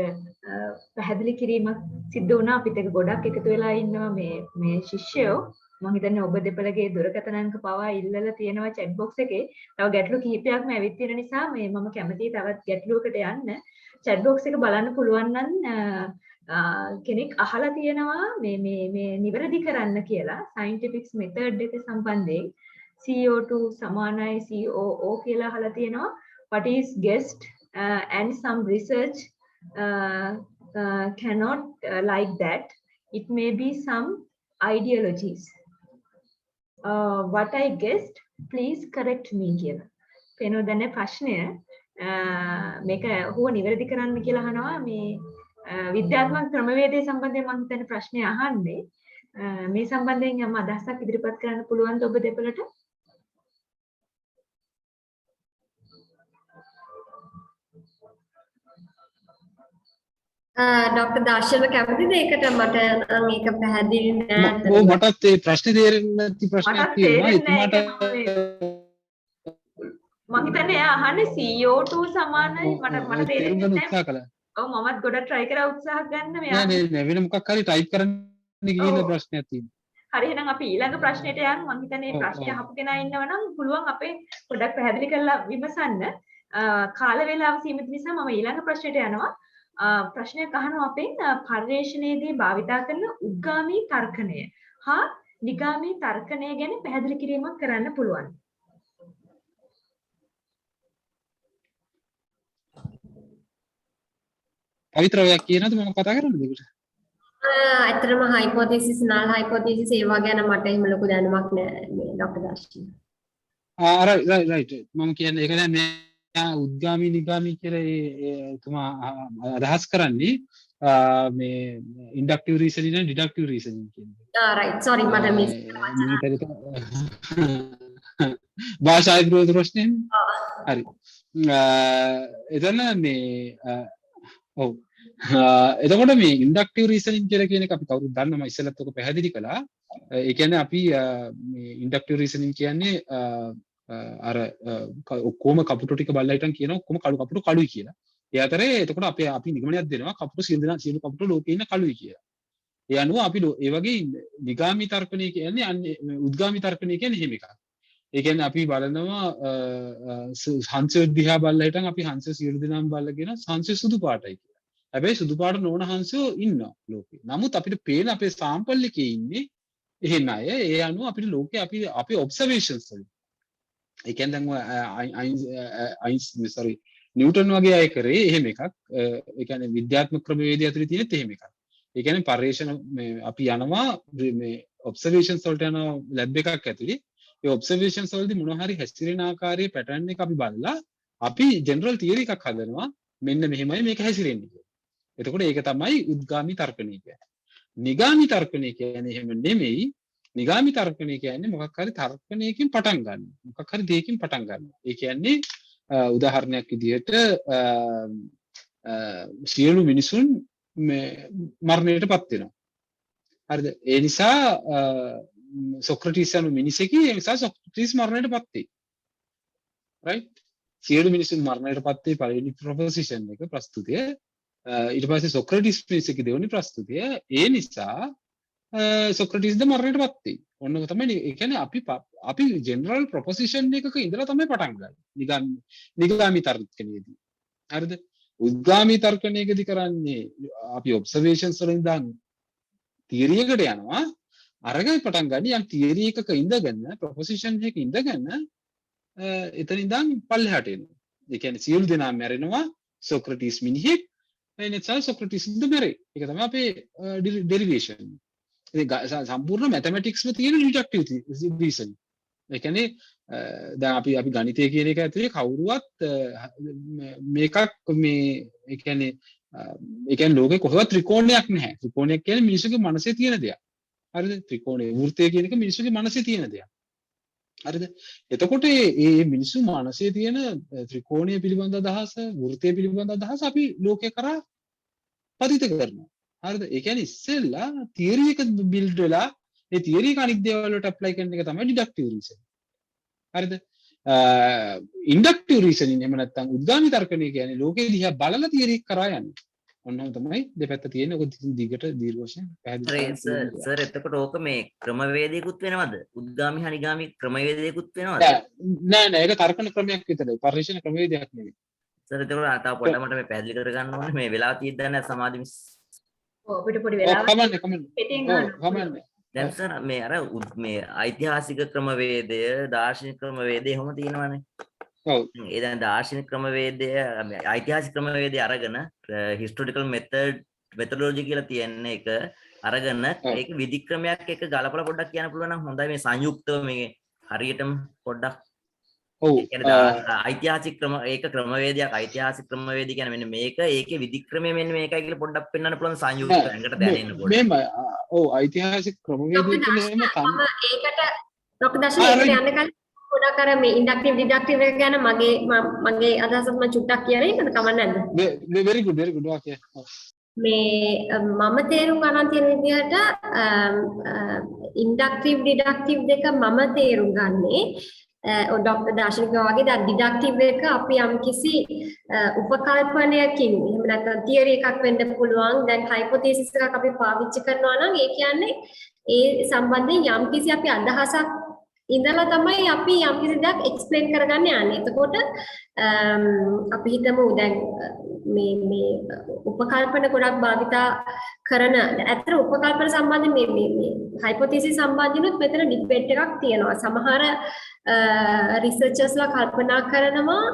පැහැදිලි කිරීමක් සිද්ධ වුණා. අපිට ඒක ගොඩක් එකතු වෙලා ඉන්නවා මේ ශිෂ්‍යයෝ. මම හිතන්නේ ඔබ දෙපළගේ දුරකථන අංක පවා ඉල්ලලා තියෙනවා chat box එකේ. තව ගැටලු කිහිපයක්ම ඇවිත් තියෙන නිසා මම කැමතියි තවත් ගැටලුවකට යන්න. chat box එක බලන්න පුළුවන් නම් කෙනෙක් අහලා තියෙනවා මේ නිවැරදි කරන්න කියලා scientific method එක සම්බන්ධයෙන් CO2 සමානයි COO කියලා අහලා තියෙනවා. What is guessed and some research cannot like that. It may be some ideologies. What I guessed, please correct me කියලා. පේනවද ප්‍රශ්නය? මේක හුව නිවැරදි කරන්න කියලා අහනවා. මේ විද්‍යාත්මක ක්‍රමවේදය සම්බන්ධයෙන් මම හිතන්නේ ප්‍රශ්නය අහන්නේ. මේ සම්බන්ධයෙන් යම් අදහසක් ඉදිරිපත් කරන්න පුළුවන්ද ඔබ දෙපළට? ඩොක්ටර් දාර්ශන කැමතිද ඒකට? මට නම් ඒක පැහැදිලි නෑ. ඔව් මටත් ඒ ප්‍රශ්නේ තේරෙන්නේ නැති ප්‍රශ්නයක් තියෙනවා. එතුමාට මම හිතන්නේ එයා අහන්නේ CO2 සමානයි මට තේරෙන්නේ නැහැ. ඔව් මමත් ගොඩක් try කරා උත්සාහ ගන්න මෙයා. නෑ වෙන මොකක් හරි type කරන්න ගිහිල්ලා ප්‍රශ්නයක් තියෙනවා. හරි එහෙනම් අපි ඊළඟ ප්‍රශ්නෙට යමු. මම හිතන්නේ මේ ප්‍රශ්නේ අහපු කෙනා ඉන්නවනම් පුළුවන් අපේ පොඩ්ඩක් පැහැදිලි කරලා විමසන්න. කාල වේලාව සීමිත නිසා මම ඊළඟ ප්‍රශ්නෙට යනවා. ප්‍රශ්නයක් අහනවා අපෙන් පර්යේෂණයේදී භාවිතා කරන උද්ගාමී තර්කණය හා නිගාමී තර්කණය ගැන පැහැදිලි කිරීමක් කරන්න පුළුවන්. පවිත්‍රාවක් කියනද මම කතා කරන්නද ඒකට? ඇත්තටම හයිපොතීසිස් නල් හයිපොතීසිස් ඒවා ගැන මට එහෙම ලොකු දැනුමක් නෑ මේ ડોක්ටර් දාර්ශන. රයිට් මම කියන්නේ ඒක දැන් මේ උද්ගාමී නිගාමී කියලා එතුමා අදහස් කරන්නේ මේ inductive reasoning and deductive reasoning කියන්නේ. රයිට් සෝරි මට මිස් භාෂා විරෝධ ප්‍රශ්නේ. හරි. එතන මේ ඔව් එතකොට මේ ඉන්ඩක්ටිව් රීසනින් කියලා කියන එක අපි කවුරුත් දන්නවා. ඉස්සෙල්ලත් ඔක පැහැදිලි කළා. ඒ කියන්නේ අපි මේ ඉන්ඩක්ටිව් රීසනින් කියන්නේ අර ඔක්කොම කපුටු ටික බලලා හිටන් කියනවා ඔක්කොම කළු කපුටු කළුයි කියලා. ඒ අතරේ එතකොට අපි නිගමනයක් දෙනවා කපුටු සියලු කපුටු ලෝකේ ඉන්න කළුයි කියලා. ඒ අනුව අපි ඒ වගේ නිගාමී තර්කණය කියන්නේ උද්ගාමී තර්කණය කියන්නේ එහෙම එකක්. ඒ කියන්නේ අපි බලනවා හංසය දිහා බලලා හිටන් අපි හංසය සියලු දෙනාම බලලා කියන හංසය සුදු පාටයි කියලා. හැබැයි සුදු පාට නොවන හංසයෝ ඉන්නවා ලෝකේ. නමුත් අපිට පේන අපේ සාම්පල් එකේ ඉන්නේ එහෙම අය. ඒ අනුව අපිට ලෝකේ අපි ඔබ්සර්වේෂන්ස් වලින් ඒ කියන්නේ දැන් නිව්ටන් වගේ අය කරේ එහෙම එකක්. ඒ කියන්නේ විද්‍යාත්මක ක්‍රමවේදය ඇතුලේ තියෙනෙත් එහෙම එකක්. ඒ කියන්නේ පර්යේෂණ අපි යනවා මේ ඔබ්සර්වේෂන්ස් වලට යනවා ලැබ් එකක් ඇතුලේ. ඒ ඔබ්සර්වේෂන්ස් වලදී මොනවා හරි හැසිරෙන ආකාරයේ පැටර්න් එක අපි බලලා අපි ජෙනරල් තියරි එකක් හදනවා. මෙන්න මෙහෙමයි මේක හැසිරෙන්නේ කියලා. එතකොට ඒක තමයි උද්ගාමී තර්කණය කියන්නේ. නිගාමී තර්කණය කියන්නේ එහෙම නෙමෙයි. නිගාමි තර්කණය කියන්නේ මොකක් හරි තර්කණයකින් පටන් ගන්න. මොකක් හරි දෙයකින් පටන් ගන්න. ඒ කියන්නේ උදාහරණයක් විදිහට සියලු මිනිසුන් මරණයටපත් වෙනවා. හරිද? ඒ නිසා සොක්‍රටිස් යන මිනිසෙකි ඒ නිසා සොක්‍රටිස් මරණයටපත් වෙයි. right? සියලු මිනිසුන් මරණයටපත් වෙයි පළවෙනි ප්‍රොපොසිෂන් එක ප්‍රස්තුතිය. ඊට පස්සේ සොක්‍රටිස් මිනිසෙකි දෙවෙනි ප්‍රස්තුතිය. ඒ නිසා සොක්‍රටිස් ද මරණයටපත් වෙයි. ඔන්න ඔක තමයි. ඒ කියන්නේ අපි ජෙනරල් ප්‍රොපොසිෂන් එකක ඉඳලා තමයි පටන් ගන්නේ. නිගාමි තර්කණයේදී. හරිද? උද්ගාමී තර්කණයකදී කරන්නේ අපි ඔබ්සර්වේෂන්ස් වලින් දාන තියරි එකට යනවා. අරගෙන පටන් ගන්න යම් තියරි එකක ඉඳගෙන ප්‍රොපොසිෂන් එකක ඉඳගෙන එතන ඉඳන් පල්ලෙහාට එනවා. ඒ කියන්නේ සියලු දෙනා මැරෙනවා සොක්‍රටිස් මිනිහෙක්. ඒ නිසා සොක්‍රටිස් ද මැරේ. ඒක තමයි අපේ ඩෙරිවේෂන්. ඉතින් සම්පූර්ණ මැතමැටික්ස්ම තියෙන ඩිඩක්ටිව් රීසන්. ඒ කියන්නේ දැන් අපි ගණිතය කියන එක ඇතුලේ කවුරුවත් මේකක් ඒ කියන්නේ ලෝකේ කොහෙවත් ත්‍රිකෝණයක් නැහැ. ත්‍රිකෝණයක් කියන්නේ මිනිස්සුගේ මනසේ තියෙන දෙයක්. හරිද? ත්‍රිකෝණේ වෘත්තය කියන එක මිනිස්සුගේ මනසේ තියෙන දෙයක්. හරිද? එතකොට මේ මිනිස්සු මනසේ තියෙන ත්‍රිකෝණය පිළිබඳ අදහස, වෘත්තය පිළිබඳ අදහස අපි ලෝකේ කරා පරිිත කරනවා. හරිද? ඒ කියන්නේ ඉස්සෙල්ලා තියරි එක බිල්ඩ් වෙලා ඒ තියරි එක අනිත් දේවල් වලට ඇප්ලයි කරන එක තමයි ඩිඩක්ටිව් රීසන්. හරිද? ඉන්ඩක්ටිව් රීසනින් එහෙම නැත්නම් උද්ගාමී තර්කණය කියන්නේ ලෝකේ දිහා බලලා තියරි එක කරා යන්නේ. ඔන්නම තමයි දෙපැත්ත තියෙන. ඔක දිගට දීර්ඝ වශයෙන් පැහැදිලි කරන්න. සර් එතකොට ඕක මේ ක්‍රමවේදයකුත් වෙනවද? උද්ගාමී හනිගාමී ක්‍රමවේදයකුත් වෙනවද? නෑ ඒක තර්කන ක්‍රමයක් විතරයි. පරිශන ක්‍රමවේදයක් නෙවෙයි. සර් එතකොට තාම පොඩ්ඩක් මට මේ පැහැදිලි කරගන්න ඕනේ. මේ වෙලාව තියෙද්ද නැහැ සමාධි මිස්. ඔව් අපිට පොඩි වෙලාවක් කමන්නේ. දැන් සර් මේ අර මේ ඓතිහාසික ක්‍රමවේදය, දාර්ශනික ක්‍රමවේදය එහෙම තියෙනවනේ. ඔව්. ඒ දැන් දාර්ශනික ක්‍රමවේදය ඓතිහාසික ක්‍රමවේදය අරගෙන historical methodology කියලා තියෙන එක අරගෙන ඒක විධික්‍රමයක් එක ගලපලා පොඩ්ඩක් කියන්න පුළුවන් නම් හොඳයි. මේ සංයුක්තව මේ හරියටම පොඩ්ඩක් ඔව් ඓතිහාසික ක්‍රම ඒක ක්‍රමවේදයක්. ඓතිහාසික ක්‍රමවේදය කියන්නේ මෙන්න මේක ඒකේ විධික්‍රමය මෙන්න මේකයි කියලා පොඩ්ඩක් පෙන්වන්න පුළුවන් සංයුක්ත රැඟට දැනෙන්න පොඩ්ඩක්. ඔව් ඓතිහාසික ක්‍රමවේදය කියන්නේ එහෙම තමයි. ඒකට ડોක්ටර් දර්ශන ඒකට යන්න කලින් පොඩක් අර මේ ඉන්ඩක්ටිව් ඩිඩක්ටිව් එක ගැන මගේ අදහසක් මම චුට්ටක් කියන්න ඒකද කමක් නැද්ද? very good okay. මේ මම තේරුම් ගන්න තියෙන විදිහට ඉන්ඩක්ටිව් ඩිඩක්ටිව් දෙක මම තේරුම් ගන්නේ ડોක්ටර් දාර්ශනික වගේ දැන් ඩිඩක්ටිව් එක අපි යම්කිසි උපකල්පනයකින් එහෙම නැත්නම් තියරි එකක් වෙන්න පුළුවන්. දැන් හයිපොතීසිස් එකක් අපි පාවිච්චි කරනවා නම් ඒ කියන්නේ ඒ සම්බන්ධයෙන් යම්කිසි අපි අදහසක් ඉඳලා තමයි අපි යම්කිසි දෙයක් එක්ස්ප්ලেইন කරගන්න යන්නේ. එතකොට අපි හිතමු දැන් මේ උපකල්පන ගොඩක් භාවිතා කරන ඇත්තට උපකල්පන සම්බන්ධයෙන් මේ හයිපොතීසිස් සම්බන්ධිනුත් මෙතන ඩිබේට් එකක් තියෙනවා. සමහර රිසර්චර්ස්ලා කල්පනා කරනවා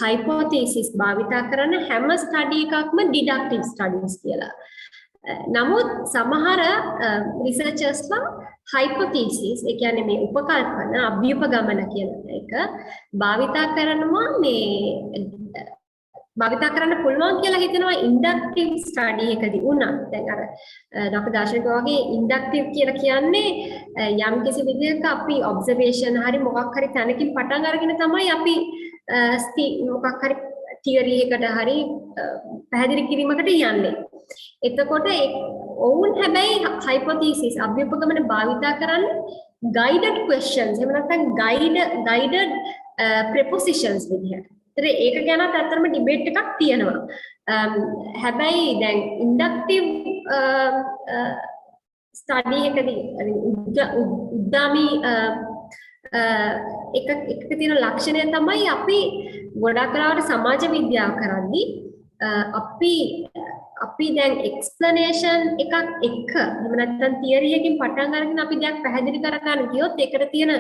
හයිපොතීසිස් භාවිතා කරන හැම ස්ටඩි එකක්ම ඩිඩක්ටිව් ස්ටඩීස් කියලා. නමුත් සමහර රිසර්චර්ස්ලා හයිපොතීසිස් ඒ කියන්නේ මේ උපකල්පන අභ්‍යුපගමන කියන එක භාවිතා කරනවා භාවිතා කරන්න පුළුවන් කියලා හිතනවා ඉන්ඩක්ටිව් ස්ටඩි එකදී උනත්. දැන් අර ડોක්ටර් දාර්ශනික වගේ ඉන්ඩක්ටිව් කියලා කියන්නේ යම් කිසි විදිහක අපි ඔබ්සර්වේෂන් හරි මොකක් හරි තැනකින් පටන් අරගෙන තමයි අපි මොකක් හරි තියරි එකකට හරි පැහැදිලි කිරීමකට යන්නේ. එතකොට ඔවුන් හැබැයි හයිපොතීසිස් අභ්‍යුපගමන භාවිතා කරන්නේ guided questions එහෙම නැත්නම් guided prepositions විදිහට. ඒක ගැන අතරම ඩිබේට් එකක් තියෙනවා. හැබැයි දැන් ඉන්ඩක්ටිව් ස්ටඩි එකදී උද්ගාමී එක තියෙන ලක්ෂණය තමයි අපි ගොඩක් වෙලාවට සමාජ විද්‍යාව කරද්දී අපි දැන් එක්ස්ප්ලනේෂන් එකක් එක්ක එහෙම නැත්නම් තියරි එකකින් පටන් අරගෙන අපි දෙයක් පැහැදිලි කරගන්න ගියොත් ඒකට තියෙන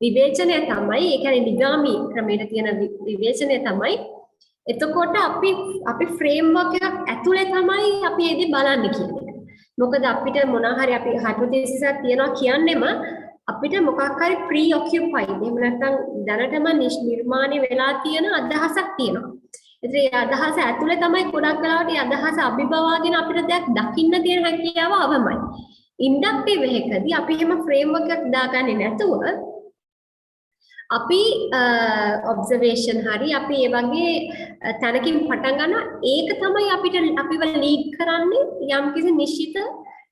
විවේචනය තමයි ඒ කියන්නේ නිගාමී ක්‍රමයට තියෙන විවේචනය තමයි එතකොට අපි ෆ්‍රේම්වර්ක් එකක් ඇතුලේ තමයි අපි ඒ දේ බලන්නේ කියන එක. මොකද අපිට මොනවා හරි අපි හයිපොතීසිස් එකක් තියනවා කියන්නේම අපිට මොකක් හරි ප්‍රී ඔකියුපයිඩ් එහෙම නැත්නම් දැනටම නිර්මාණය වෙලා තියෙන අදහසක් තියෙනවා. ඉතින් ඒ අදහස ඇතුලේ තමයි ගොඩක් වෙලාවට ඒ අදහස අභිබවාගෙන අපිට දෙයක් දකින්න තියෙන හැකියාව අවමයි. ඉන්ඩක්ටිව් එකකදී අපි එහෙම ෆ්‍රේම්වර්ක් එකක් දාගන්නේ නැතුව අපි ඔබ්සර්වේෂන් හරි අපි ඒ වගේ තැනකින් පටන් ගන්නවා. ඒක තමයි අපිට අපිව ලීඩ් කරන්නේ යම්කිසි නිශ්චිත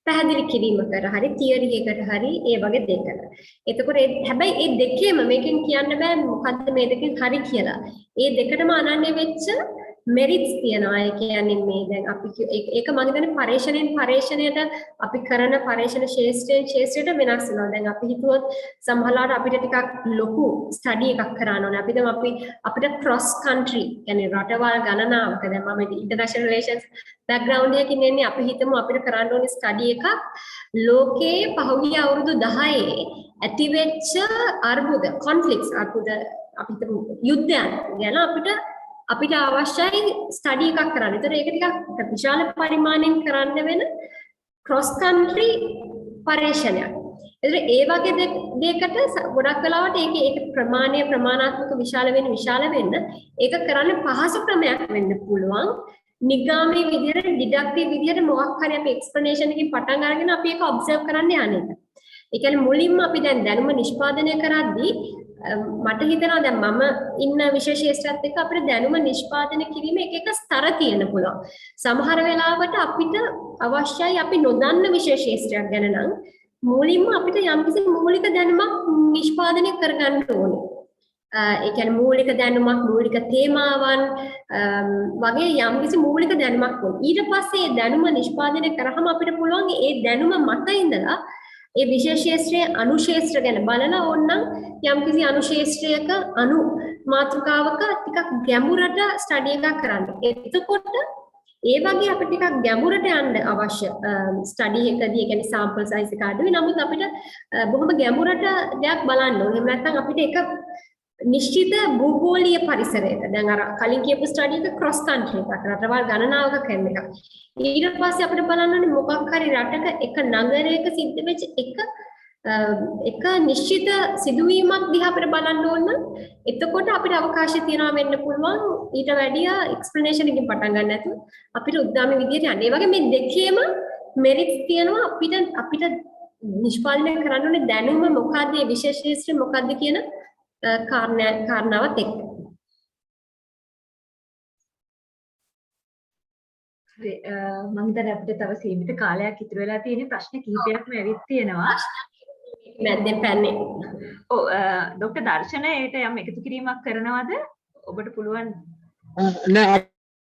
පැහැදිලි කිරීමකට හරි තියරි එකකට හරි ඒ වගේ දෙයකට. එතකොට හැබැයි ඒ දෙකේම මේකෙන් කියන්න බෑ මොකද්ද මේ දෙකෙන් හරි කියලා. ඒ දෙකටම අනන්‍ය වෙච්ච මෙරිට්ස් තියෙනවා. ඒ කියන්නේ මේ දැන් අපි ඒක මම හිතන්නේ පරේක්ෂණයෙන් පරේක්ෂණයට අපි කරන පරේක්ෂණ ශාස්ත්‍රයට වෙනස් වෙනවා. දැන් අපි හිතුවොත් සමහරවිට අපිට ටිකක් ලොකු ස්ටඩි එකක් කරන්න ඕනේ. අපිට ක්‍රොස් කන්ට්‍රි කියන්නේ රටවල් ගණනාවක දැන් මම ඉන්ටර්නැෂනල් රිලේෂන්ස් බෑග්ග්‍රවුන්ඩ් එකකින් එන්නේ අපි හිතමු අපිට කරන්න ඕනේ ස්ටඩි එකක් ලෝකයේ පහුගිය අවුරුදු 10 ඇතිවෙච්ච අර්බුද කොන්ෆ්ලික්ට්ස් අර්බුද අපි හිතමු යුද්ධයන් ගැන අපිට අවශ්‍යයි ස්ටඩි එකක් කරන්න. ඒතර ඒක ටිකක් විශාල පරිමාණයෙන් කරන්න වෙන ක්‍රොස් කන්ට්‍රි පරීක්ෂණයක්. ඒතර ඒ වගේ දෙයකට ගොඩක් වෙලාවට ඒක ප්‍රමාණාත්මක විශාල වෙන්න ඒක කරන්න පහසු ක්‍රමයක් වෙන්න පුළුවන්. නිගාමී විදියට ඩිඩක්ටිව් විදියට මොකක් හරි අපි එක්ස්ප්ලනේෂන් එකකින් පටන් අරගෙන අපි ඒක ඔබ්සර්ව් කරන්න යන්නේ. ඒ කියන්නේ මුලින්ම අපි දැන් දැනුම නිෂ්පාදනය කරද්දී මට හිතෙනවා දැන් මම ඉන්න විශේෂ ශාස්ත්‍රයත් එක්ක අපිට දැනුම නිෂ්පාදනය කිරීම එක ස්තර තියෙන්න පුළුවන්. සමහර වෙලාවට අපිට අවශ්‍යයි අපි නොදන්න විශේෂ ශාස්ත්‍රයක් ගැන නම් මුලින්ම අපිට යම්කිසි මූලික දැනුමක් නිෂ්පාදනය කරගන්න ඕනේ. ඒ කියන්නේ මූලික දැනුමක් මූලික තේමාවන් වගේ යම්කිසි මූලික දැනුමක් ඕනේ. ඊට පස්සේ ඒ දැනුම නිෂ්පාදනය කරාම අපිට පුළුවන් ඒ දැනුම මත ඉඳලා ඒ විශේෂ ශාස්ත්‍රයේ අනුශාස්ත්‍ර ගැන බලලා ඕනනම් යම්කිසි අනුශාස්ත්‍රයක අනු මාතෘකාවක ටිකක් ගැඹුරට ස්ටඩි එකක් කරන්න. එතකොට ඒ වගේ අපිට ටිකක් ගැඹුරට යන්න අවශ්‍ය ස්ටඩි එකදී ඒ කියන්නේ සැම්පල් සයිස් එක අඩුයි. නමුත් අපිට බොහොම ගැඹුරට දෙයක් බලන්න ඕනේ. එහෙම නැත්නම් අපිට එක නිශ්චිත භූගෝලීය පරිසරයක දැන් අර කලින් කියපු ස්ටඩි එක ක්‍රොස් කන්ට්‍රි එකක් රටවල් ගණනාවක කරන එකක්. ඊට පස්සේ අපිට බලන්න ඕනේ මොකක් හරි රටක එක නගරයක සිද්ධ වෙච්ච එක නිශ්චිත සිදුවීමක් දිහා අපිට බලන්න ඕන නම් එතකොට අපිට අවකාශය තියනවා වෙන්න පුළුවන් ඊට වැඩිය එක්ස්ප්ලනේෂන් එකකින් පටන් ගන්න නැතුව අපිට උද්දාමී විදියට යන්න. ඒ වගේ මේ දෙකේම මෙරිට්ස් තියෙනවා අපිට නිෂ්පාදනය කරන්න ඕනේ දැනුම මොකද්ද මේ විශේෂ ශාස්ත්‍රය මොකද්ද කියන කාරණාවත් එක්ක. හරි මම හිතන්නේ අපිට තව සීමිත කාලයක් ඉතුරු වෙලා තියෙන ප්‍රශ්න කිහිපයක්ම ඇවිත් තියෙනවා. මැද්දෙන් පැන්නේ. ඔව් ડોක්ටර් දර්ශනයට යම් එකතු කිරීමක් කරනවද? ඔබට පුළුවන් නෑ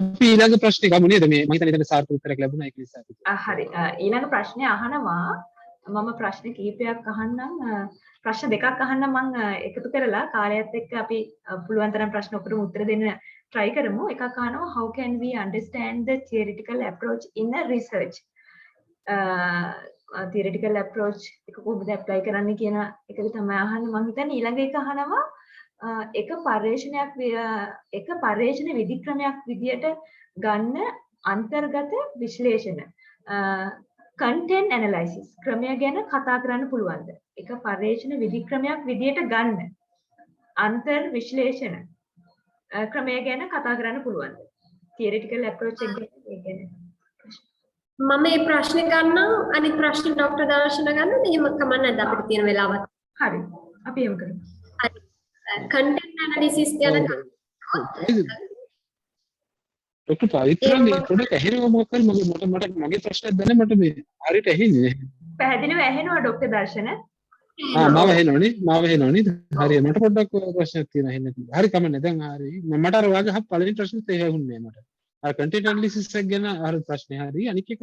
අපි ඊළඟ ප්‍රශ්නේ ගමු නේද මේ මම හිතන්නේ ඉතින් සාර්ථක උත්තරයක් ලැබුණා ඒක නිසා. හරි ඊළඟ ප්‍රශ්නේ අහනවා මම ප්‍රශ්න කිහිපයක් අහන්නම් ප්‍රශ්න දෙකක් අහන්නම් මම එකතු කරලා කාලයත් එක්ක අපි පුළුවන් තරම් ප්‍රශ්න ඔක්කොටම උත්තර දෙන්න try කරමු. එකක් අහනවා how can we understand the theoretical approach in a research? theoretical approach එක කොහොමද apply කරන්න කියන එකද තමයි අහන්නේ. මම හිතන්නේ ඊළඟ එක අහනවා එක පර්යේෂණ විධික්‍රමයක් විදියට ගන්න අන්තර්ගත විශ්ලේෂණ content analysis ක්‍රමය ගැන කතා කරන්න පුළුවන්ද? එක පර්යේෂණ විධික්‍රමයක් විදියට ගන්න අන්තර් විශ්ලේෂණ ක්‍රමය ගැන කතා කරන්න පුළුවන්ද? theoretical approach එක ගැන මම මේ ප්‍රශ්නේ ගන්නම් අනිත් ප්‍රශ්නේ ડોක්ටර් දර්ශන ගන්න එහෙම කමන්න නැද්ද අපිට තියෙන වෙලාවක්. හරි අපි එහෙම කරමු. හරි content analysis ගැන ડોක්ටර් පවිත්‍රානි පොඩ්ඩක් ඇහෙනවා මොකක් හරි මගේ ප්‍රශ්නයක් දැන මට මේ හරියට ඇහෙන්නේ පැහැදිලිව ඇහෙනවා ડોක්ටර් දර්ශන. මාව ඇහෙනවනේ හරි මට පොඩ්ඩක් ප්‍රශ්නයක් තියෙනවා ඇහෙන්නේ. හරි කමන්නේ දැන් හරි මට අර වාගේ පළවෙනි ප්‍රශ්නෙත් ඇහුන්නේ මට. අර content analysis එක ගැන අර ප්‍රශ්නේ හරි අනික එක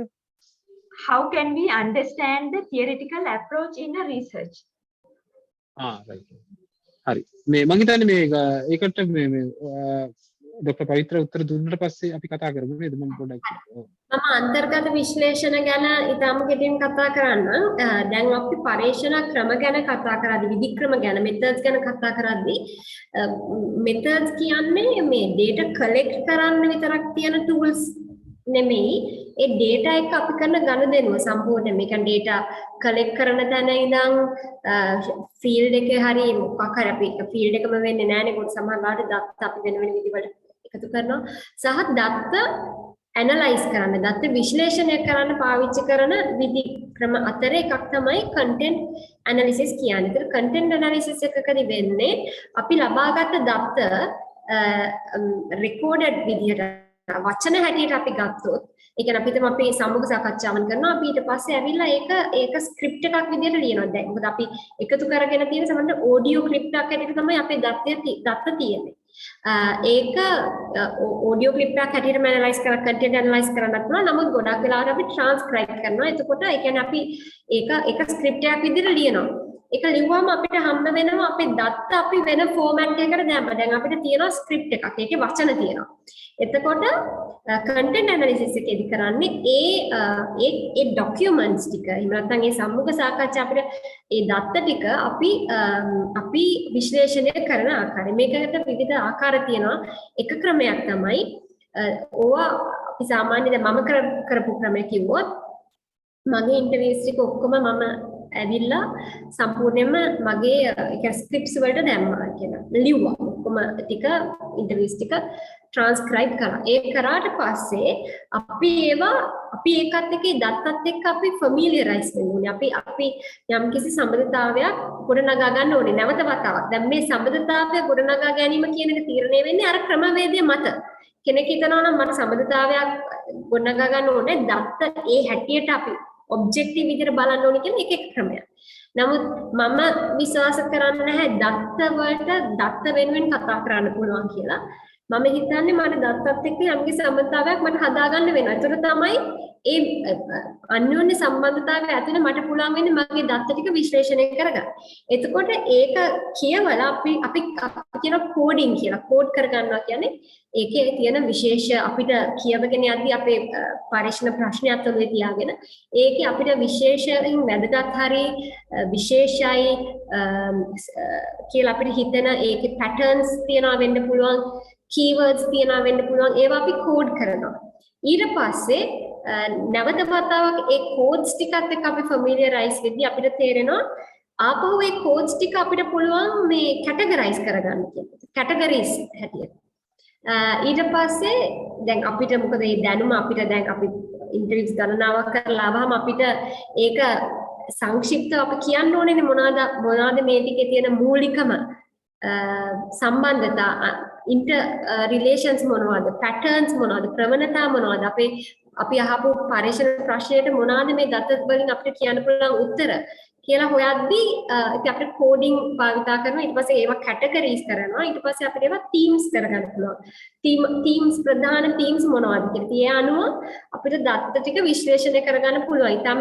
how can we understand the theoretical approach in a research? right. හරි මේ මම හිතන්නේ මේ ඒකට මේ ડોක්ටර් පවිත්‍ර උත්තර දුන්නට පස්සේ අපි කතා කරමු නේද මම පොඩ්ඩක් මම අන්තර්ගත විශ්ලේෂණ ගැන ඊටම කෙටියෙන් කතා කරන්නම්. දැන් අපි පරීක්ෂණ ක්‍රම ගැන කතා කරද්දී විධික්‍රම ගැන methods ගැන කතා කරද්දී methods කියන්නේ මේ data collect කරන්න විතරක් තියෙන tools නෙමෙයි. ඒ data එක අපි කරන ගනුදෙනුව සම්පූර්ණ මේක data collect කරන තැන ඉඳන් field එකේ හරි මොකක් හරි අපි field එකම වෙන්නේ නැහැ නේ කොට සමහරවිට දත්ත අපි වෙන විදිහට එකතු කරනවා සහ දත්ත ඇනලයිස් කරන්න දත්ත විශ්ලේෂණය කරන්න පාවිච්චි කරන විධි ක්‍රම අතරේ එකක් තමයි content analysis කියන්නේ. ඒතර content analysis එකකදී වෙන්නේ අපි ලබාගත් දත්ත recorded විදිහට වචන හැටියට අපි ගත්තොත් ඒ කියන්නේ අපි හිතමු අපි සම්මුඛ සාකච්ඡාවක් කරනවා අපි ඊට පස්සේ ඇවිල්ලා ඒක ස්ක්‍රිප්ට් එකක් විදිහට ලියනවා. දැන් මොකද අපි එකතු කරගෙන තියෙන සමහර ඔඩියෝ ක්ලිප් එකක් හැටියට තමයි අපේ දත්ත තියෙන්නේ. ඒක ඔඩියෝ ක්ලිප් එකක් හැටියට ඇනලයිස් කරලා කන්ටෙන්ට් ඇනලයිස් කරන්නත් පුළුවන්. නමුත් ගොඩක් වෙලාවට අපි ට්‍රාන්ස්ක්‍රයිබ් කරනවා. එතකොට ඒ කියන්නේ අපි ඒක ස්ක්‍රිප්ට් එකක් විදිහට ලියනවා. ඒක ලිව්වම අපිට හම්බ වෙනවා අපේ දත්ත අපි වෙන ෆෝමැට් එකකට දැම්මා. දැන් අපිට තියෙනවා ස්ක්‍රිප්ට් එකක්. ඒකේ වචන තියෙනවා. එතකොට content analysis එකේදී කරන්නේ ඒ documents ටික එහෙම නැත්නම් ඒ සම්මුඛ සාකච්ඡා අපිට ඒ දත්ත ටික අපි විශ්ලේෂණය කරන ආකාරය. මේකට විවිධ ආකාර තියෙනවා. එක ක්‍රමයක් තමයි ඕවා අපි සාමාන්‍යයෙන් දැන් මම කරපු ක්‍රමය කිව්වොත් මගේ ඉන්ටර්වියුස් ටික ඔක්කොම මම ඇවිල්ලා සම්පූර්ණයෙන්ම මගේ ස්ක්‍රිප්ට්ස් වලට දැම්මා කියලා ලිව්වා. ඔක්කොම ටික ඉන්ටර්වියුස් ටික ට්‍රාන්ස්ක්‍රයිබ් කරා. ඒ කරාට පස්සේ අපි ඒකත් එක්ක දත්තත් එක්ක අපි ෆැමිලියරයිස් වෙන්න ඕනේ. අපි යම්කිසි සම්බන්ධතාවයක් ගොඩනගා ගන්න ඕනේ නැවත වතාවක්. දැන් මේ සම්බන්ධතාවය ගොඩනගා ගැනීම කියන එක තීරණය වෙන්නේ අර ක්‍රමවේදය මත. කෙනෙක් හිතනවා නම් මට සම්බන්ධතාවයක් ගොඩනගා ගන්න ඕනේ දත්ත ඒ හැටියට අපි ඔබ්ජෙක්ටිව් විදිහට බලන්න ඕනේ කියන එක ක්‍රමයක්. නමුත් මම විශ්වාස කරන්නේ නැහැ දත්ත වලට දත්ත වෙනුවෙන් කතා කරන්න පුළුවන් කියලා. මම හිතන්නේ මට දත්තත් එක්ක යම්කිසි සම්බන්ධතාවයක් මට හදාගන්න වෙනවා. ඒතර තමයි ඒ අන්‍යෝන්‍ය සම්බන්ධතාවය ඇතුළේ මට පුළුවන් වෙන්නේ මගේ දත්ත ටික විශ්ලේෂණය කරගන්න. එතකොට ඒක කියවලා අපි කියන කෝඩින් කියලා කෝඩ් කරගන්නවා කියන්නේ ඒකේ තියෙන විශේෂ අපිට කියවගෙන යද්දී අපේ පරීක්ෂණ ප්‍රශ්නයක් ඔළුවේ තියාගෙන ඒකේ අපිට විශේෂයෙන් වැදගත් හරි විශේෂයි කියලා අපිට හිතෙන ඒකේ පැටර්න්ස් තියනවා වෙන්න පුළුවන් keywords තියනවා වෙන්න පුළුවන් ඒවා අපි කෝඩ් කරනවා. ඊට පස්සේ නැවත වතාවක් ඒ කෝඩ්ස් ටිකත් එක්ක අපි ෆැමිලියරයිස් වෙද්දී අපිට තේරෙනවා ආපහු ඒ කෝඩ්ස් ටික අපිට පුළුවන් මේ කැටගරයිස් කරගන්න කියලා. කැටගරීස් හැටියට. ඊට පස්සේ දැන් අපිට මොකද මේ දැනුම අපිට දැන් අපි ඉන්ටර්වියුස් ගණනාවක් කරලා ආවම අපිට ඒක සංක්ෂිප්තව අපි කියන්න ඕනේ මොනවාද මේ ටිකේ තියෙන මූලිකම සම්බන්ධතා inter relations මොනවද patterns මොනවද ප්‍රවණතා මොනවද අපි අහපු පරීක්ෂණ ප්‍රශ්නයට මොනවාද මේ දත්ත වලින් අපිට කියන්න පුළුවන් උත්තර කියලා හොයද්දී ඉතින් අපිට කෝඩින් භාවිතා කරනවා ඊට පස්සේ ඒවා කැටගරීස් කරනවා ඊට පස්සේ අපිට ඒවා තීම්ස් කරගන්න පුළුවන් තීම්ස් ප්‍රධාන තීම්ස් මොනවද කියලා ඒ අනුව අපිට දත්ත ටික විශ්ලේෂණය කරගන්න පුළුවන් ඊටම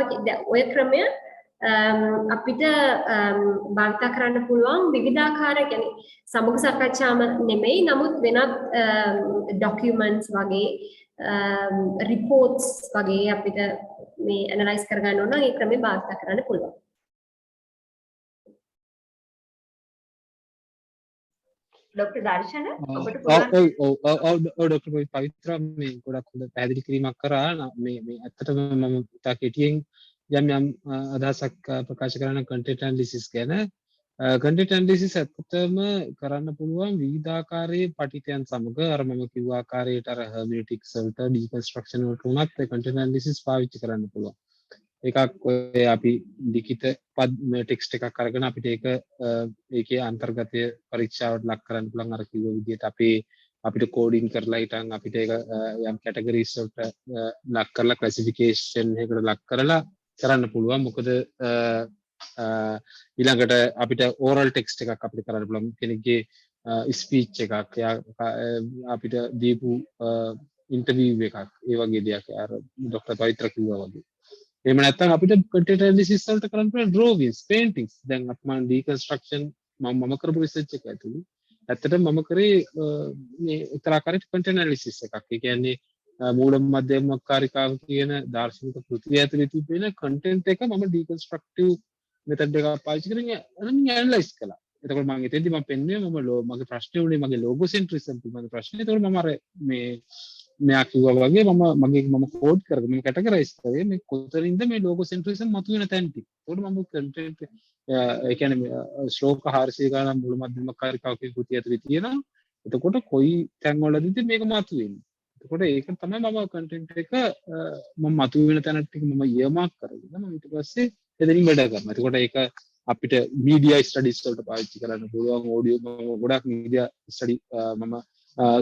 ඔය ක්‍රමය අපිට භාවිතා කරන්න පුළුවන් විවිධාකාර يعني සමුඛ සාකච්ඡාම නෙමෙයි නමුත් වෙනත් ડોකියුමන්ට්ස් වගේ රිපෝට්ස් වගේ අපිට මේ ඇනලයිස් කරගන්න ඕන නම් ඒ ක්‍රමේ භාවිතා කරන්න පුළුවන්. ડોક્ટર දර්ශන ඔබට පුළුවන් ડોક્ટર පවිත්‍ර මේ ගොඩක් හොඳ පැහැදිලි කිරීමක් කරා මේ ඇත්තටම මම තා කෙටියෙන් යම් අදහසක් ප්‍රකාශ කරන content analysis ගැන content analysis ඇත්තටම කරන්න පුළුවන් විවිධාකාරයේ පටිතයන් සමග අර මම කිව්ව ආකාරයට අර hermeneutics වලට deconstruction වලට උනත් content analysis පාවිච්චි කරන්න පුළුවන්. එකක් ඔය අපි ලිඛිත ටෙක්ස්ට් එකක් අරගෙන අපිට ඒකේ අන්තර්ගතය පරීක්ෂාවට ලක් කරන්න පුළුවන් අර කිව්ව විදිහට අපිට කෝඩින් කරලා ඊටන් අපිට ඒක යම් කැටගරිස් වලට ලක් කරලා ක්ලාසිෆිකේෂන් එකකට ලක් කරලා කරන්න පුළුවන්. මොකද ඊළඟට අපිට ඕරල් ටෙක්ස්ට් එකක් අපිට කරන්න පුළුවන් කෙනෙක්ගේ ස්පීච් එකක් අපිට දීපු ඉන්ටර්විව් එකක් ඒ වගේ දෙයක් අර ડોક્ટર පවිත්‍ර කිව්වා වගේ. එහෙම නැත්නම් අපිට content analysis වලට කරන්න පුළුවන් drawings paintings දැන් අපමණ deconstruction මම කරපු research එක ඇතුළේ ඇත්තටම මම කරේ මේ එක්තරා ආකාරයක content analysis එකක්. ඒ කියන්නේ මූල මධ්‍යම කාරිකාව කියන දාර්ශනික කෘතිය ඇතුළේ තිබෙන content එක මම deconstructive method එකක් පාවිච්චි කරගෙන analyze කළා. එතකොට මම එතෙන්දී මම පෙන්වුවේ මගේ ප්‍රශ්නේ උනේ මගේ logocentrism පිළිබඳ ප්‍රශ්නේ. එතකොට මම අර මෙයා කිව්වා වගේ මම කෝඩ් කරගෙන මම කැටගරයිස් කරේ මේ කොතනින්ද මේ logocentrism මතුවෙන තැන ටික. ඒකට මම content ඒ කියන්නේ ශ්ලෝක 400 ගණන් මුළු මධ්‍යම කාරිකාවක කෘතිය ඇතුලේ තියෙනවා. එතකොට කොයි තැන් වලදීද මේක මතුවෙන්නේ? එතකොට ඒක තමයි මම කන්ටෙන්ට් එක මම මතුවෙන තැනට ටික මම ඉයර්මාක් කරගෙන මම ඊට පස්සේ එතනින් වැඩ කරනවා. එතකොට ඒක අපිට මීඩියා ස්ටඩීස් වලට පාවිච්චි කරන්න පුළුවන්. ඔඩියෝ ගොඩක් මීඩියා ස්ටඩි මම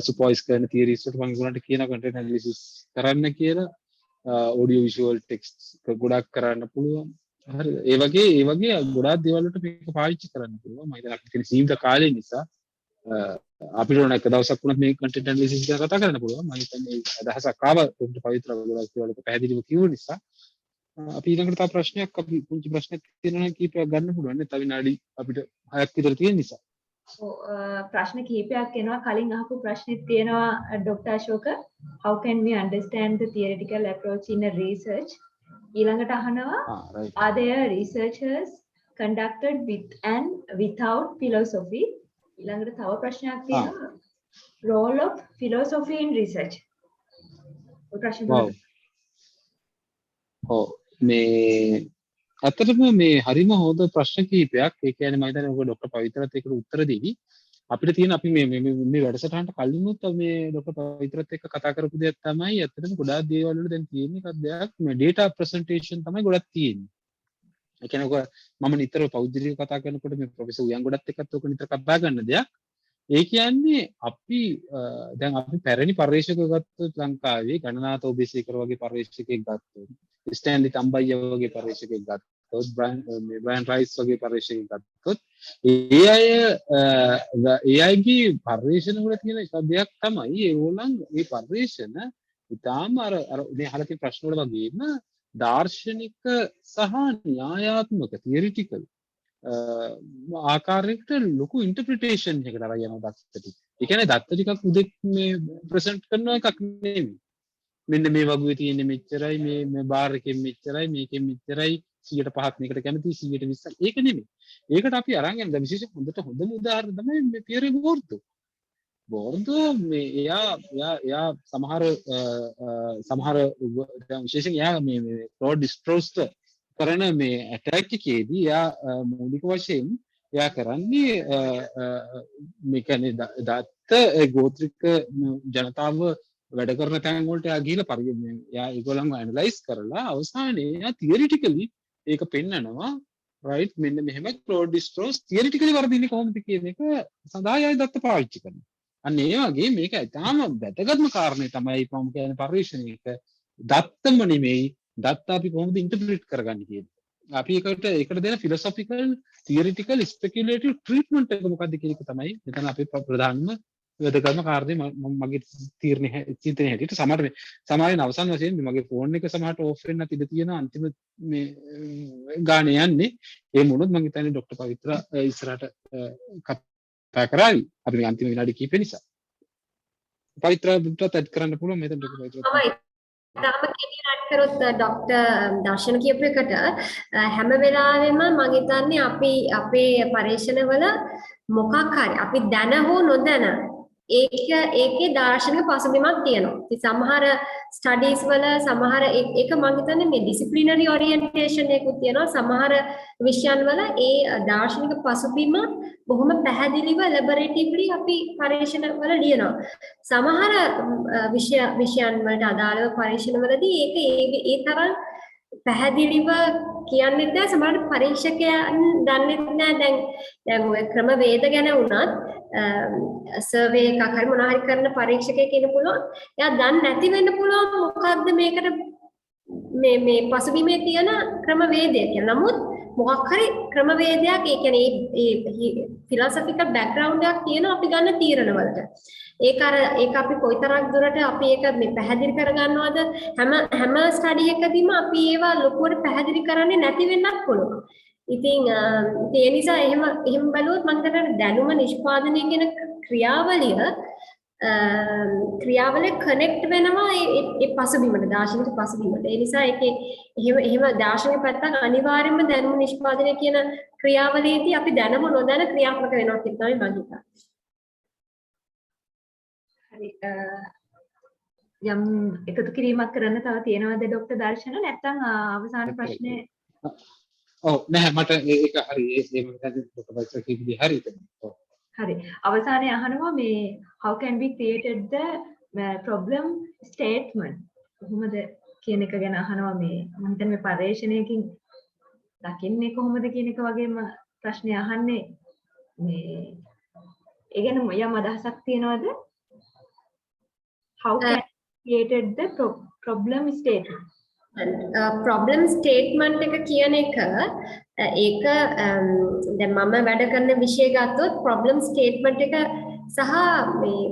සුපර්වයිස් කරන තියරිස් වලට මම ඒගොල්ලන්ට කියන කන්ටෙන්ට් ඇනලිසිස් කරන්න කියලා. ඔඩියෝ විෂුවල් ටෙක්ස්ට් ගොඩක් කරන්න පුළුවන්. හරිද? ඒ වගේ ගොඩාක් දේවල් වලට මේක පාවිච්චි කරන්න පුළුවන්. මම හිතන්නේ අපිට තියෙන සීමිත කාලය නිසා අපිට ඕන එක දවසක් වුණත් මේ කන්ටෙන්ට් ඇනලිසිස් ගැන කතා කරන්න පුළුවන්. මම හිතන්නේ අදහසක් ආව උන්ට පවිත්‍ර ගොඩක් දේවල් වලට පැහැදිලිව කිව්ව නිසා අපි ඊළඟට තව ප්‍රශ්නයක් අපි පුංචි ප්‍රශ්නයක් තියෙනවා නම් කීපයක් ගන්න පුළුවන් නේ. තව විනාඩි අපිට 6ක් විතර තියෙන නිසා. ප්‍රශ්න කිහිපයක් එනවා. කලින් අහපු ප්‍රශ්නෙත් තියෙනවා doctor Ashoka, how can we understand the theoretical approach in a research? ඊළඟට අහනවා are there researchers conducted with and without philosophy? ඊළඟට තව ප්‍රශ්නයක් තියෙනවා role of philosophy in research. ඔය ප්‍රශ්න මේ අතරම මේ හරිම හොඳ ප්‍රශ්න කිහිපයක්. ඒ කියන්නේ මම හිතන්නේ ඔක ડોક્ટર පවිත්‍රත් ඒකට උත්තර දෙවි. අපිට තියෙන අපි මේ වැඩසටහනට කලින්ුත් මේ ડોક્ટર පවිත්‍රත් එක්ක කතා කරපු දෙයක් තමයි ඇත්තටම ගොඩාක් දේවල් වල දැන් තියෙන එකක් දෙයක් මේ data presentation තමයි ගොඩක් තියෙන්නේ. ඒ කියන්නේ ඔක මම නිතර පෞද්ගලිකව කතා කරනකොට මේ ප්‍රොෆෙසර් උයන් ගොඩත් එක්කත් ඔක නිතර කතා කරන දෙයක්. ඒ කියන්නේ අපි දැන් අපි පැරණි පර්යේෂකව ගත්තොත් ලංකාවේ ගණනාත ඔබේසේකර වගේ පර්යේෂකෙක් ගත්තොත් ස්ටැන්ලි තම්බයියා වගේ පර්යේෂකෙක් ගත්තොත් බ්‍රයන් රයිස් වගේ පර්යේෂකෙක් ගත්තොත් ඒ අයගේ පර්යේෂණ වල තියෙන එක දෙයක් තමයි ඒගොල්ලන් මේ පර්යේෂණ ඉතාලම අර මේ අහලා තියෙන ප්‍රශ්න වල වගේම දාර්ශනික සහ න්‍යායාත්මක තියරිටිකල් ආකාරයකට ලොකු ඉන්ටර්ප්‍රිටේෂන් එකකට අරගෙන යනවා දත්ත ටික. ඒ කියන්නේ දත්ත ටිකක් උදෙක් මේ ප්‍රසන්ට් කරන එකක් නෙමෙයි. මෙන්න මේ වගේ තියෙන්නේ මෙච්චරයි මේ බාර් එකෙන් මෙච්චරයි මේකෙන් මෙච්චරයි 105ක් මේකට කැමති 120ක් ඒක නෙමෙයි. ඒකට අපි අරන් යන විශේෂ හොඳම උදාහරණ තමයි මේ පියරේ බෝර්ඩ්. බෝර්ඩ් මේ එයා සමහර විශේෂයෙන් එයා මේ රෝඩ් ස්ට්‍රෝස්ට කරන මේ ඇටැක් එකේදී එයා මූලික වශයෙන් එයා කරන්නේ මේ කියන්නේ දත්ත ගෝත්‍රික ජනතාව වැඩ කරන තැන් වලට එයා ගිහිල්ලා එයා ඒගොල්ලන්ව ඇනලයිස් කරලා අවසානයේ එයා තියරිටිකලි ඒක පෙන්නනවා රයිට් මෙන්න මෙහෙම ක්ලෝඩ් ස්ට්‍රෝස් තියරිටිකලි වර්ධින්නේ කොහොමද කියන එක සඳහා එයා දත්ත පාවිච්චි කරනවා. අන්න ඒ වගේ මේක ඉතාම වැදගත්ම කාරණේ තමයි මම කියන්නේ පරිශ්‍රණයක දත්තම නෙමෙයි දත්ත අපි කොහොමද ඉන්ටර්ප්‍රිට් කරගන්නේ කියන්නේ. අපි ඒකට දෙන ෆිලොසොෆිකල් තියරිටිකල් ස්පෙකියුලේටිව් ට්‍රීට්මන්ට් එක මොකක්ද කියන එක තමයි මෙතන අපේ ප්‍රධානම වැදගත්ම කාරණේ මගේ චින්තනයේ හැටියට සමහරවිට අවසන් වශයෙන් මගේ ෆෝන් එක සමහරට ඕෆ් වෙන්න ඉඩ තියෙන අන්තිම මේ ගානේ යන්නේ ඒ මොනොත් මම හිතන්නේ ડોક્ટર පවිත්‍ර ඉස්සරහට කතා කරાવી අපි මේ අන්තිම විනාඩි කිහිපෙ නිසා පවිත්‍ර බුද්ධත් ඇඩ් කරන්න පුළුවන් මෙතන ડોક્ટર පවිත්‍ර තාම කෙනෙක් ඇඩ් කරොත් ડોક્ટર දර්ශන කියපු එකට හැම වෙලාවෙම මම හිතන්නේ අපි අපේ පරීක්ෂණවල මොකක් හරි අපි දැන හෝ නොදැන ඒකේ දාර්ශනික පසුබිමක් තියෙනවා. ඉතින් සමහර ස්ටඩීස් වල සමහර ඒක මම හිතන්නේ මේ ඩිසිප්ලිනරි ඔරියන්ටේෂන් එකකුත් තියෙනවා. සමහර විෂයන් වල ඒ දාර්ශනික පසුබිම බොහොම පැහැදිලිව ලැබොරටරිවලි අපි පරීක්ෂණ වල ලියනවා. සමහර විෂයන් වලට අදාළව පරීක්ෂණ වලදී ඒක ඒ තරම් පැහැදිලිව කියන්නේ නැහැ. සමහර පරීක්ෂකයන් දන්නේ නැහැ. දැන් ඔය ක්‍රමවේද ගැන වුණත් සර්වේ එකක් හරි මොනවා හරි කරන පරීක්ෂකයෙක් ඉන්න පුළුවන්. එයා දන්නේ නැති වෙන්න පුළුවන් මොකද්ද මේකට මේ පසුබිමේ තියෙන ක්‍රමවේදය කියලා. නමුත් මොකක් හරි ක්‍රමවේදයක් ඒ කියන්නේ ඒ ෆිලොසොෆිකල් බෑග්ග්‍රවුන්ඩ් එකක් තියෙන අපි ගන්න තීරණ වලට. ඒක අපි කොයිතරම් දුරට අපි ඒක මේ පැහැදිලි කරගන්නවද හැම ස්ටඩි එකදීම අපි ඒවා ලොකුවට පැහැදිලි කරන්නේ නැති වෙන්නත් පුළුවන්. ඉතින් ඒ නිසා එහෙම බලුවොත් මම හිතන්නේ දැනුම නිෂ්පාදනය කියන ක්‍රියාවලිය කනෙක්ට් වෙනවා ඒ පසුබිමට දාර්ශනික පසුබිමට. ඒ නිසා ඒකේ එහෙම දාර්ශනික පැත්තක් අනිවාර්යයෙන්ම දැනුම නිෂ්පාදනය කියන ක්‍රියාවලියේදී අපි දැනම නොදැන ක්‍රියාත්මක වෙනවා කියන තමයි මම හිතන්නේ. හරි යම් එකතු කිරීමක් කරන්න තව තියෙනවද ડોક્ટર දර්ශන නැත්නම් අවසාන ප්‍රශ්නේ ඔව් නෑ මට ඒක හරි ඒ මම හිතන්නේ ડોક્ટર බයිසර් කිව්වේ හරි. හරි අවසානයේ අහනවා මේ how can we create the problem statement කොහොමද කියන එක ගැන අහනවා මේ මම හිතන්නේ මේ පරිශ්‍රණයකින් දකින්නේ කොහොමද කියන එක වගේම ප්‍රශ්නේ අහන්නේ මේ ඒ ගැන යම් අදහසක් තියනවද? How can created the problem statement? Problem statement එක කියන එක ඒක දැන් මම වැඩ කරන විෂය ගත්තොත් ප්‍රොබ්ලම් ස්ටේට්මන්ට් එක සහ මේ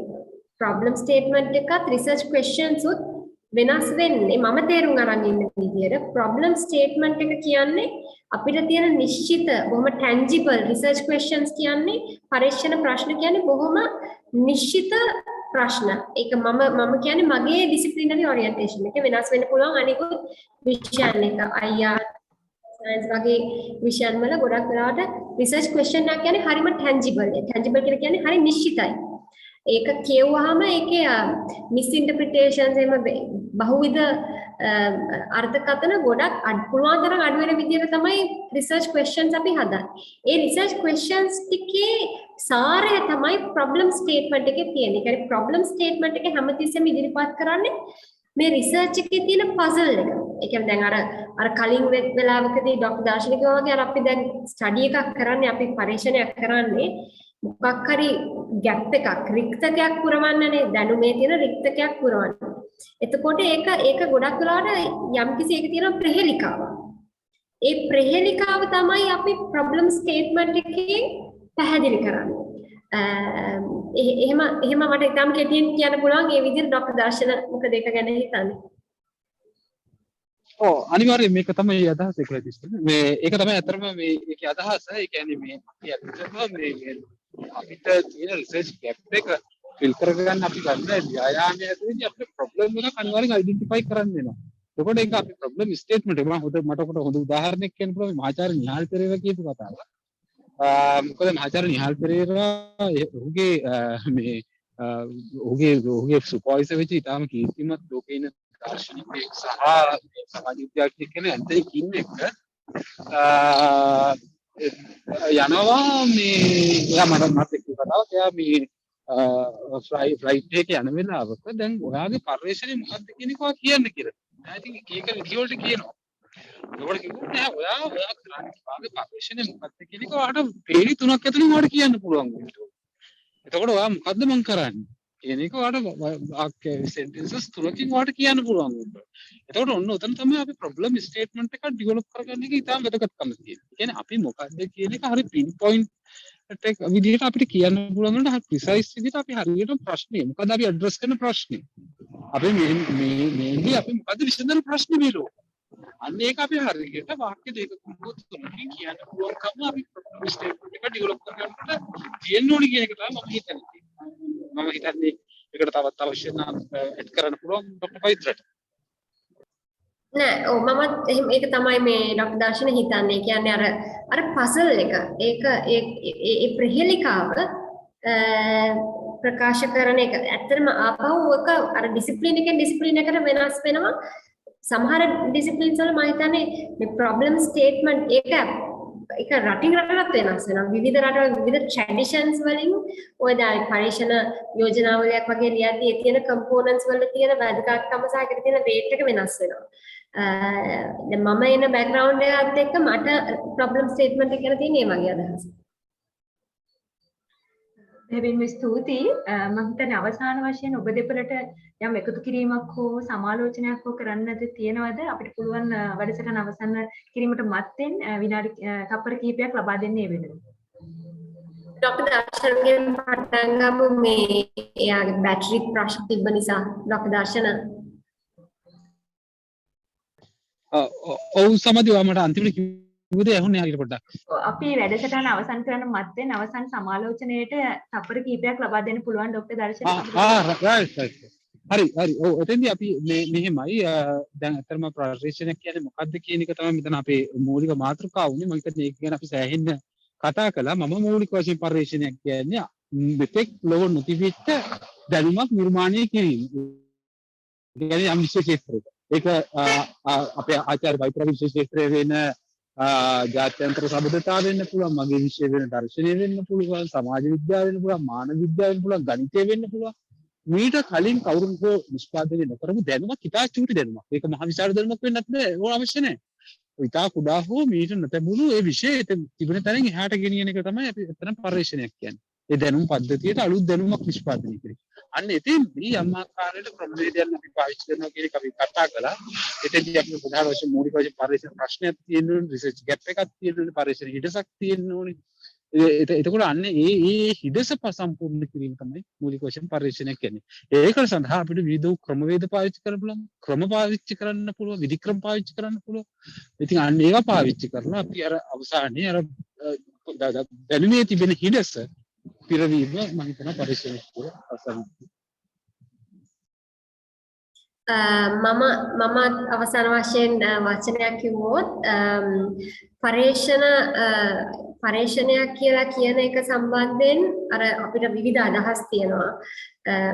ප්‍රොබ්ලම් ස්ටේට්මන්ට් එකත් රිසර්ච් ක්වෙස්චන්ස් උත් වෙනස් වෙන්නේ මම තේරුම් අරන් ඉන්න විදියට ප්‍රොබ්ලම් ස්ටේට්මන්ට් එක කියන්නේ අපිට තියෙන නිශ්චිත බොහොම ටැන්ජිබල් රිසර්ච් ක්වෙස්චන්ස් කියන්නේ පරීක්ෂණ ප්‍රශ්න කියන්නේ බොහොම නිශ්චිත ප්‍රශ්න. ඒක මම කියන්නේ මගේ ඩිසිප්ලිනරි ඔරියන්ටේෂන් එක වෙනස් වෙන්න පුළුවන් අනිකුත් විෂයන් එක අයියා සයන්ස් වගේ විෂයන් වල ගොඩක් වෙලාවට රිසර්ච් ක්වෙස්චන් එකක් කියන්නේ හරිම ටැන්ජිබල්. ටැන්ජිබල් කියලා කියන්නේ හරි නිශ්චිතයි. ඒක කියවුවාම ඒකේ මිස් ඉන්ටර්ප්‍රිටේෂන්ස් එහෙම බහුවිධ අර්ථකථන ගොඩක් පුළුවන් තරම් අඩු වෙන විදිහට තමයි රිසර්ච් ක්වෙස්චන්ස් අපි හදන්නේ. ඒ රිසර්ච් ක්වෙස්චන්ස් ටිකේ සාරය තමයි ප්‍රොබ්ලම් ස්ටේට්මන්ට් එකේ තියෙන්නේ. ඒ කියන්නේ ප්‍රොබ්ලම් ස්ටේට්මන්ට් එක හැමතිස්සෙම ඉදිරිපත් කරන්නේ මේ රිසර්ච් එකේ තියෙන පසල් එක. ඒ කියන්නේ දැන් අර කලින් වෙලාවකදී ડોක්ටර් දාර්ශනික වගේ අපි දැන් ස්ටඩි එකක් කරන්නේ අපි පරීක්ෂණයක් කරන්නේ මොකක් හරි ගැප් එකක් රික්තකයක් පුරවන්නනේ දැනුමේ තියෙන රික්තකයක් පුරවන්න. එතකොට ඒක ගොඩක් වෙලාවට යම්කිසි එක තියෙන ප්‍රහෙලිකාවක්. ඒ ප්‍රහෙලිකාව තමයි අපි ප්‍රොබ්ලම් ස්ටේට්මන්ට් එකේ පැහැදිලි කරන්නේ. එහෙම මට ඉතාම කෙටියෙන් කියන්න පුළුවන් ඒ විදිහට ડોක්ටර් දර්ශන මොකද ඒක ගැන හිතන්නේ. ඔව් අනිවාර්යයෙන් මේක තමයි අදහස ඒක මේ ඒක තමයි අතරම මේ ඒකේ අදහස. ඒ කියන්නේ මේ අපි අදහසම මේ අපිට තියෙන රිසර්ච් ගැප් එක ෆිල් කරගන්න අපි ගන්න ව්‍යායාමයේ ඇතුළේ අපේ ප්‍රොබ්ලම් එක අනිවාර්යෙන් අයිඩෙන්ටිෆයි කරන්න වෙනවා. එතකොට ඒක අපි ප්‍රොබ්ලම් ස්ටේට්මන්ට් එක මට හොඳ උදාහරණයක් කියන්න පුළුවන් මහාචාර්ය නිහාල් පෙරේරා කියපු කතාව. මොකද මහාචාර්ය නිහාල් පෙරේරා ඔහුගේ සුපර්වයිසර් වෙච්ච ඉතාලම කීර්තිමත් ලෝකේ ඉන්න දාර්ශනිකයෙක් සහ සමාජ විද්‍යාඥයෙක් කෙනෙක් ඇන්තනි කින් එක යනවා මේ එයා මට එක්ක කතාවක් එයා මේ ෆ්ලයිට් එකේ යන වෙලාවක දැන් ඔයාගේ පරිශ්‍රණය මොකක්ද කියන එක ඔයා කියන්න කියලා. I think ඒක ලියවලට කියනවා. ඒකට කිව්වොත් නෑ ඔයා කරන්නේ ඔයාගේ පරිශ්‍රණය මොකක්ද කියන එක ඔයාට පේලි 3ක් ඇතුළේ ඔයාට කියන්න පුළුවන් වෙනවා. එතකොට ඔයා මොකද්ද මං කරන්නේ කියන එක ඔයාට සෙන්ටෙන්සස් 3කින් ඔයාට කියන්න පුළුවන් වෙනවා. එතකොට ඔන්න උතන තමයි අපි ප්‍රොබ්ලම් ස්ටේට්මන්ට් එක ඩෙවලොප් කරගන්න එක ඉතාම වැදගත්කම තියෙනවා. ඒ කියන්නේ අපි මොකද්ද කියන එක හරි පින් පොයින්ට් එක විදිහට අපිට කියන්න පුළුවන් වෙන හරි ප්‍රිසයිස් විදිහට අපි හරියට ප්‍රශ්නේ මොකද අපි ඇඩ්‍රස් කරන ප්‍රශ්නේ. අපි මේ අපි මොකද්ද විසඳන ප්‍රශ්නේ මේලෝ. අන්න ඒක අපි හරියට වාක්‍ය දෙක තුනකින් කියන්න පුළුවන්කම අපි ප්‍රොබ්ලම් ස්ටේට්මන්ට් එක ඩෙවලොප් කරගන්නට තියෙන්න ඕනේ කියන එක තමයි මම හිතන්නේ. මම හිතන්නේ ඒකට තවත් අවශ්‍ය නම් ඇඩ් කරන්න පුළුවන් ડોක්ටර් පවිත්‍රට. නෑ ඔව් මමත් ඒක තමයි මේ ડોක්ටර් දර්ශන හිතන්නේ. කියන්නේ අර පසල් එක ඒක ඒ ප්‍රහෙලිකාව ප්‍රකාශ කරන එක ඇත්තටම ආපහු එක අර ඩිසිප්ලින් එකෙන් ඩිසිප්ලින් එකට වෙනස් වෙනවා. සමහර ඩිසිප්ලින්ස් වල මම හිතන්නේ මේ ප්‍රොබ්ලම් ස්ටේට්මන්ට් ඒක රටින් රටට වෙනස් වෙනවා. විවිධ රටවල විවිධ ට්‍රැඩිෂන්ස් වලින් ඔය දැන් පරීක්ෂණ යෝජනාවලියක් වගේ ලියද්දී ඒ තියෙන කම්පෝනන්ට්ස් වල තියෙන වැදගත්කම සහ ඒකට තියෙන වේට් එක වෙනස් වෙනවා. දැන් මම එන බෑග්ග්‍රවුන්ඩ් එකත් එක්ක මට ප්‍රොබ්ලම් ස්ටේට්මන්ට් එක ගැන තියෙන මේ වගේ අදහස. දෙවියන් ස්තුතියි. මම හිතන්නේ අවසාන වශයෙන් ඔබ දෙපළට යම් එකතු කිරීමක් හෝ සමාලෝචනයක් හෝ කරන්නද තියෙනවද? අපිට පුළුවන් වැඩසටහන අවසන් කිරීමට මත්තෙන් විනාඩි තප්පර කිහිපයක් ලබා දෙන්න ඒ වෙනුවෙන්. ડોક્ટર දර්ශනගෙන් පටන් ගමු මේ එයාගේ බැටරි ප්‍රශ්න තිබ්බ නිසා ડોક્ટર දර්ශන ඔව් සමදි මට අන්තිමට කිව්වද ඇහුන්නේ හරියට පොඩ්ඩක්. අපි වැඩසටහන අවසන් කරන මත්තෙන් අවසන් සමාලෝචනයේට තප්පර කිහිපයක් ලබා දෙන්න පුළුවන් ડોක්ටර් දර්ශන. හරි ඔව් එතෙන්දී අපි මෙහෙමයි දැන් අතරම පරිශ්‍රණයක් කියන්නේ මොකක්ද කියන එක තමයි මෙතන අපේ මූලික මාතෘකාව උනේ. මම හිතන්නේ ඒක ගැන අපි සෑහෙන්න කතා කළා. මම මූලික වශයෙන් පරිශ්‍රණයක් කියන්නේ මෙතෙක් ලොව නොතිබිච්ච දැනුමක් නිර්මාණය කිරීම. ඒ කියන්නේ යම් විශේෂ ක්ෂේත්‍රයක. ඒක අපේ ආචාර්ය වෛද්‍ය විශේෂ ක්ෂේත්‍රයේ වෙන ජාත්‍යන්තර සම්බන්ධතාව වෙන්න පුළුවන්, මගේ විෂය වෙන දර්ශනය වෙන්න පුළුවන්, සමාජ විද්‍යාව වෙන්න පුළුවන්, මානව විද්‍යාව වෙන්න පුළුවන්, ගණිතය වෙන්න පුළුවන්. මීට කලින් කවුරුන් හෝ නිෂ්පාදනය නොකරපු දැනුමක් ඉතා චූටි දැනුමක්. ඒක මහ විශාල දැනුමක් වෙන්නත් බෑ. ඕන අවශ්‍ය නැහැ. ඉතා කුඩා හෝ මීට නොතැබුණු ඒ විෂය තිබෙන තැනින් එහාට ගෙනියන එක තමයි අපි එතන පරිශ්‍රණයක් කියන්නේ. ඒ දැනුම් පද්ධතියට අලුත් දැනුමක් නිෂ්පාදනය කිරීම. අන්න එතෙන්දී යම් ආකාරයකට ක්‍රමවේදයන් අපි පාවිච්චි කරනවා කියන එක අපි කතා කළා. එතෙන්දී අපි ප්‍රධාන වශයෙන් මූලික වශයෙන් පරිශ්‍රණ ප්‍රශ්නයක් තියෙන්න ඕනේ, රිසර්ච් ගැප් එකක් තියෙන්න ඕනේ, පරිශ්‍රණ හිඩසක් තියෙන්න ඕනේ. එතකොට අන්න ඒ හිඩස සම්පූර්ණ කිරීම තමයි මූලික වශයෙන් පරිශ්‍රණයක් කියන්නේ. ඒක සඳහා අපිට විවිධ ක්‍රමවේද පාවිච්චි කරන්න පුළුවන්, ක්‍රම පාවිච්චි කරන්න පුළුවන්, විධික්‍රම පාවිච්චි කරන්න පුළුවන්. ඉතින් අන්න ඒවා පාවිච්චි කරලා අපි අර අවසානයේ අර දැනුමේ තිබෙන හිඩස පිරවීම මම හිතනවා පරිශ්‍රණයක් කියලා අවසන්. මම අවසාන වශයෙන් වචනයක් කිව්වොත් පරේෂණයක් කියලා කියන එක සම්බන්ධයෙන් අර අපිට විවිධ අදහස් තියෙනවා.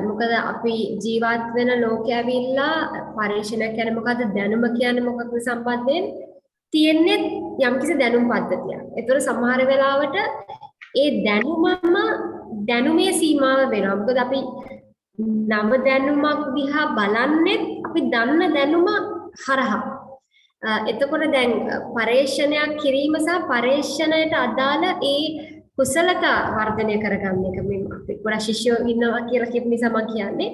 මොකද අපි ජීවත් වෙන ලෝකයේ ඇවිල්ලා පරේෂණයක් කියන්නේ මොකද්ද, දැනුම කියන්නේ මොකක්ද සම්බන්ධයෙන් තියෙන්නේ යම්කිසි දැනුම් පද්ධතියක්. ඒතර සමහර වෙලාවට ඒ දැනුමේ සීමාව වෙනවා. මොකද අපි නව දැනුමක් දිහා බලන්නේ අපි දන්න දැනුම හරහා. එතකොට දැන් පරේක්ෂණයක් කිරීම සහ පරේක්ෂණයට අදාළ ඒ කුසලතා වර්ධනය කරගන්න එක මේ අපි ගොඩක් ශිෂ්‍යයෝ ඉන්නවා කියලා කියපු නිසා මම කියන්නේ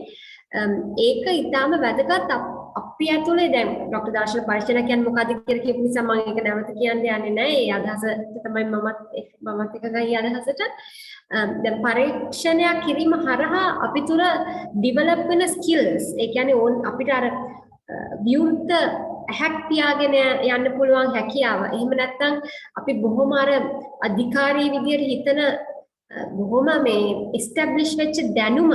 ඒක ඊටාම වැදගත්. අපි ඇතුලේ දැන් ડોક્ટર දාර්ශන පරීක්ෂණ කියන්නේ මොකක්ද කියලා කියපු නිසා මම ඒක නැවත කියන්න යන්නේ නැහැ. ඒ අදහස තමයි මමත් එකගයි අදහසට. දැන් පරීක්ෂණයක් කිරීම හරහා අපි තුල ඩෙවලොප් වෙන ස්කිල්ස්, ඒ කියන්නේ අපිට අර විවෘත හැක් තියාගෙන යන්න පුළුවන් හැකියාව. එහෙම නැත්නම් අපි බොහොම අර අධිකාරී විදියට හිතන බොහොම මේ එස්ටැබ්ලිෂ් වෙච්ච දැනුම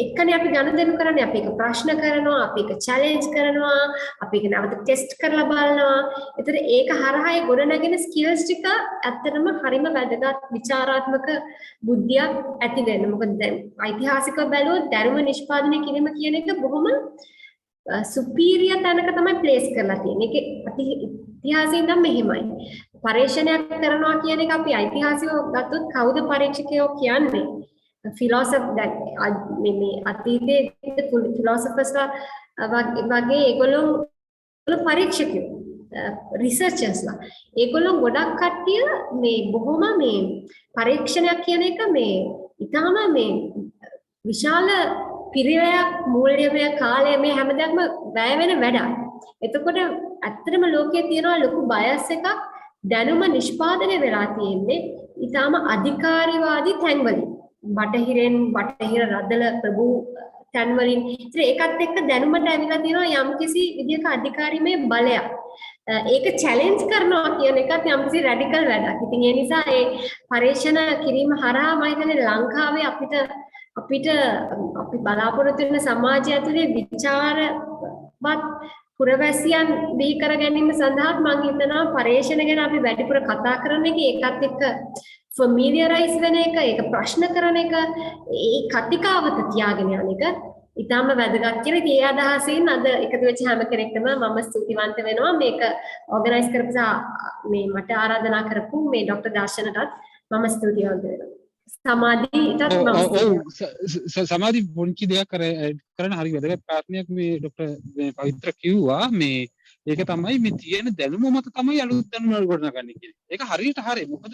එක්කනේ අපි ගනුදෙනු කරන්නේ. අපි එක ප්‍රශ්න කරනවා, අපි එක චැලෙන්ජ් කරනවා, අපි එක නැවත ටෙස්ට් කරලා බලනවා. ඒතර ඒක හරහා ඒ ගොඩනගෙන ස්කිල්ස් ටික ඇත්තටම හරිම වැදගත් විචාරාත්මක බුද්ධියක් ඇති වෙන්න. මොකද දැන් ඓතිහාසිකව බැලුවොත් ධර්ම නිෂ්පාදනය කිරීම කියන එක බොහොම සුපීරියර් තැනක තමයි ප්ලේස් කරලා තියෙන්නේ. ඒක ඉතිහාසයෙන් නම් මෙහෙමයි. පරීක්ෂණයක් කරනවා කියන එක අපි ඓතිහාසිකව ගත්තොත් කවුද පරීක්ෂකයෝ කියන්නේ? ෆිලොසොෆර් මේ අතීතයේ ෆිලොසොෆර්ස්ලා වගේ ඒගොල්ලෝ පරීක්ෂකයෝ රිසර්චර්ස්ලා ඒගොල්ලෝ ගොඩක් කට්ටිය මේ බොහොම මේ පරීක්ෂණයක් කියන එක මේ ඊටාම මේ විශාල පිරිවැයක් මූල්‍යමය කාලය මේ හැමදේම වැය වෙන වැඩක්. එතකොට ඇත්තටම ලෝකයේ තියෙනවා ලොකු බයස් එකක් දැනුම නිෂ්පාදනය වෙලා තියෙන්නේ ඊටාම අධිකාරීවාදී තැන්වලින්. බටහිර රදල ප්‍රභූ තැන්වලින්. ඉතින් ඒකත් එක්ක දැනුමට ඇවිල්ලා තියෙනවා යම්කිසි විදියක අධිකාරීමේ බලයක්. ඒක චැලෙන්ජ් කරනවා කියන එකත් යම්කිසි රැඩිකල් වැඩක්. ඉතින් ඒ නිසා ඒ පරීක්ෂණ කිරීම හරහා මම හිතන්නේ ලංකාවේ අපිට අපි බලාපොරොත්තු වෙන සමාජය ඇතුලේ විචාරවත් පුරවැසියන් බිහි කර ගැනීම සඳහා මම හිතනවා පරීක්ෂණ ගැන අපි වැඩිපුර කතා කරන එක ඒකත් එක්ක ෆැමිලියරයිස් වෙන එක, ඒක ප්‍රශ්න කරන එක, ඒ කතිකාවත තියාගෙන යන එක ඊටම වැදගත් කියලා. ඒ අදහසින් අද එකතු වෙච්ච හැම කෙනෙක්ටම මම ස්තුතිවන්ත වෙනවා. මේක ඕගනයිස් කරපු මේ මට ආරාධනා කරපු මේ ડોક્ટર දාර්ශනටත් මම ස්තුතිවන්ත වෙනවා. සමාධියටත් සමාධි පොන්චි දෙයක් කරන හරි වැදගත් ප්‍රාර්ථනයක් මේ ડોક્ટર පවිත්‍ර කිව්වා. මේ ඒක තමයි මේ තියෙන දැනුම මත තමයි අලුත් දැනුම ගොඩනගන්නේ කියන්නේ. ඒක හරියට හරි. මොකද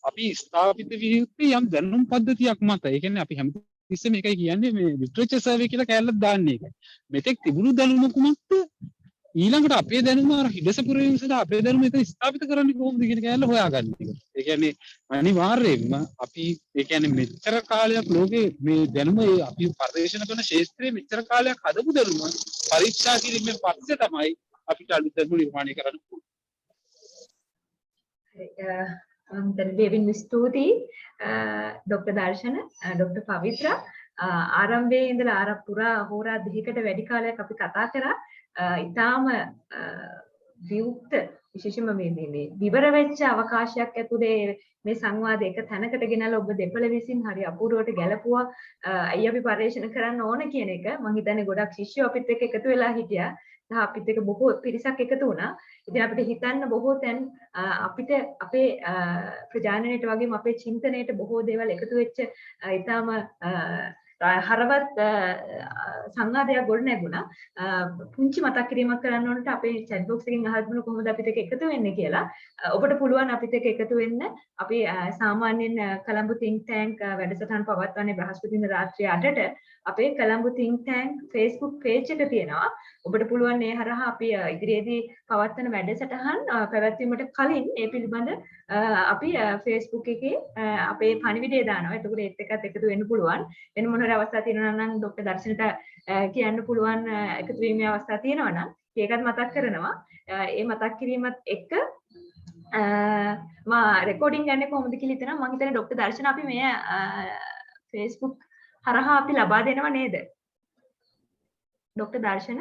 අපි ස්ථාපිත විය යුත්තේ යම් දැනුම් පද්ධතියක් මත. ඒ කියන්නේ අපි හැමතිස්සෙම මේකයි කියන්නේ මේ ලිටරේචර් සර්වේ කියලා කැලලක් දාන්නේ ඒකයි. මෙතෙක් තිබුණු දැනුම කුමක්ද? ඊළඟට අපේ දැනුම අර හිඩස පුරවීම සඳහා අපේ දැනුම එතන ස්ථාපිත කරන්නේ කොහොමද කියන කැලල හොයාගන්න එක. ඒ කියන්නේ අනිවාර්යයෙන්ම අපි ඒ කියන්නේ මෙච්චර කාලයක් ලෝකේ මේ දැනුම අපි පරිශන කරන ශාස්ත්‍රයේ මෙච්චර කාලයක් හදපු දැනුම පරීක්ෂා කිරීමෙන් පස්සේ තමයි අපිට අලුත් දැනුම නිර්මාණය කරන්න පුළුවන්. දෙවියන් ස්තුතියි ડોક્ટર දර්ශන, ડોક્ટર පවිත්‍ර. ආරම්භයේ ඉඳලා ආර පුරා හෝරා දෙකකට වැඩි කාලයක් අපි කතා කරා. ඊටාම විවුක්ත විශේෂයෙන්ම මේ විවර වෙච්ච අවකාශයක් ඇතුලේ මේ සංවාදය එක තැනකට ගෙනල්ලා ඔබ දෙපළ විසින් හරි අපූර්වට ගැලපුවා. අයි අපි පරිශන කරන්න ඕන කියන එක මම හිතන්නේ ගොඩක් ශිෂ්‍යයෝ අපිත් එක්ක එකතු වෙලා හිටියා. අපිත් එක්ක බොහෝ පිරිසක් එකතු වුණා. ඉතින් අපිට හිතන්න බොහෝ තැන් අපිට අපේ ප්‍රජානනයට වගේම අපේ චින්තනයට බොහෝ දේවල් එකතු වෙච්ච ඊටාම හරවත් සංවාදයක් ගොඩ නැගුණා. පුංචි මතක් කිරීමක් කරන්න ඕනට අපේ chat box එකෙන් අහන්න කොහොමද අපිට එකතු වෙන්නේ කියලා. ඔබට පුළුවන් අපිට එකතු වෙන්න. අපි සාමාන්‍යයෙන් කොළඹ think tank වැඩසටහන් පවත්වන්නේ බ්‍රහස්පතින්දා රාත්‍රියේ 8ට. අපේ Colombo think tank Facebook page එක තියෙනවා. ඔබට පුළුවන් ඒ හරහා අපි ඉදිරියේදී පවත්වන වැඩසටහන් පැවැත්වීමට කලින් ඒ පිළිබඳ අපි Facebook එකේ අපේ පණිවිඩය දානවා. එතකොට ඒත් එක්කත් එකතු වෙන්න පුළුවන්. වෙන මොන හරි අවස්ථා තියෙනවා නම් ડોક્ટર දර්ශනට කියන්න පුළුවන් එකතු වීමේ අවස්ථා තියෙනවා නම් ඒකත් මතක් කරනවා. ඒ මතක් කිරීමත් එක්ක මා රෙකෝඩින් ගන්නේ කොහොමද කියලා හිතනවා. මම හිතන්නේ ડોક્ટર දර්ශන අපි මේ Facebook හරහා අපි ලබා දෙනව නේද? ડોક્ટર දර්ශන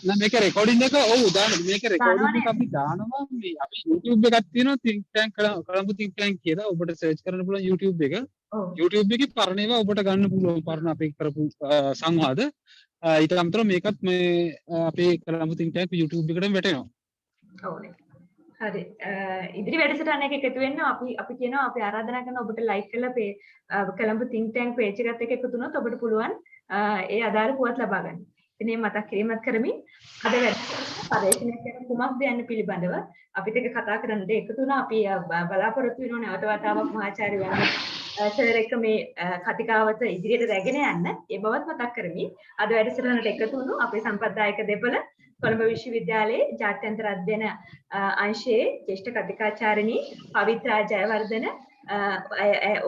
නෑ මේක රෙකෝඩින් එක ඔව් දාන්න මේක රෙකෝඩින් එක අපි දානවා මේ අපි YouTube එකක් තියෙනවා think tank Colombo think tank කියලා ඔබට සර්ච් කරන්න පුළුවන් YouTube එක. YouTube එකේ පරණ ඒවා ඔබට ගන්න පුළුවන් පරණ අපි කරපු සංවාද. ඊට අමතරව මේකත් මේ අපේ කොළඹ think tank YouTube එකටම වැටෙනවා. ඕනේ. හරි. ඉදිරි වැඩසටහනක එකතු වෙන්න අපි කියනවා අපි ආරාධනා කරන ඔබට ලයික් කරලා කොළඹ think tank page එකත් එක්ක එකතු වුණොත් ඔබට පුළුවන් ඒ අදාළ පුවත් ලබා ගන්න. ඉතින් මේ මතක් කිරීමත් කරමින් අද පරිශ්‍රණය කරන කුමක්ද යන්න පිළිබඳව අපිට එක කතා කරන්නට එකතු වුණා. අපි බලාපොරොත්තු වෙනවා නැවත වතාවක් මහාචාර්ය වන්න සර් එක්ක මේ කතිකාවත ඉදිරියට රැගෙන යන්න. ඒ බවත් මතක් කරමින් අද වැඩසටහනට එකතු වුණු අපේ සම්ප්‍රදායික දෙපළ කොළඹ විශ්වවිද්‍යාලයේ ජාත්‍යන්තර අධ්‍යයන අංශයේ ජ්‍යෙෂ්ඨ කතිකාචාර්යනී පවිත්‍රා ජයවර්ධන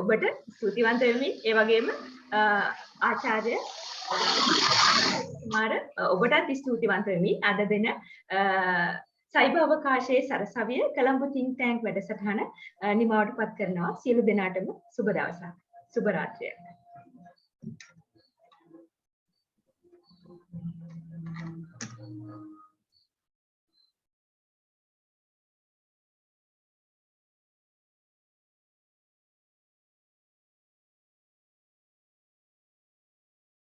ඔබට ස්තුතිවන්ත වෙමි. ඒ වගේම ආචාර්ය මාර ඔබටත් ස්තුතිවන්ත වෙමි. අද දින සයිබර් අවකාශයේ සරසවිය කොළඹ think tank වැඩසටහන නිමවට පත් කරනවා. සියලු දෙනාටම සුබ දවසක්. සුබ රාත්‍රියක්.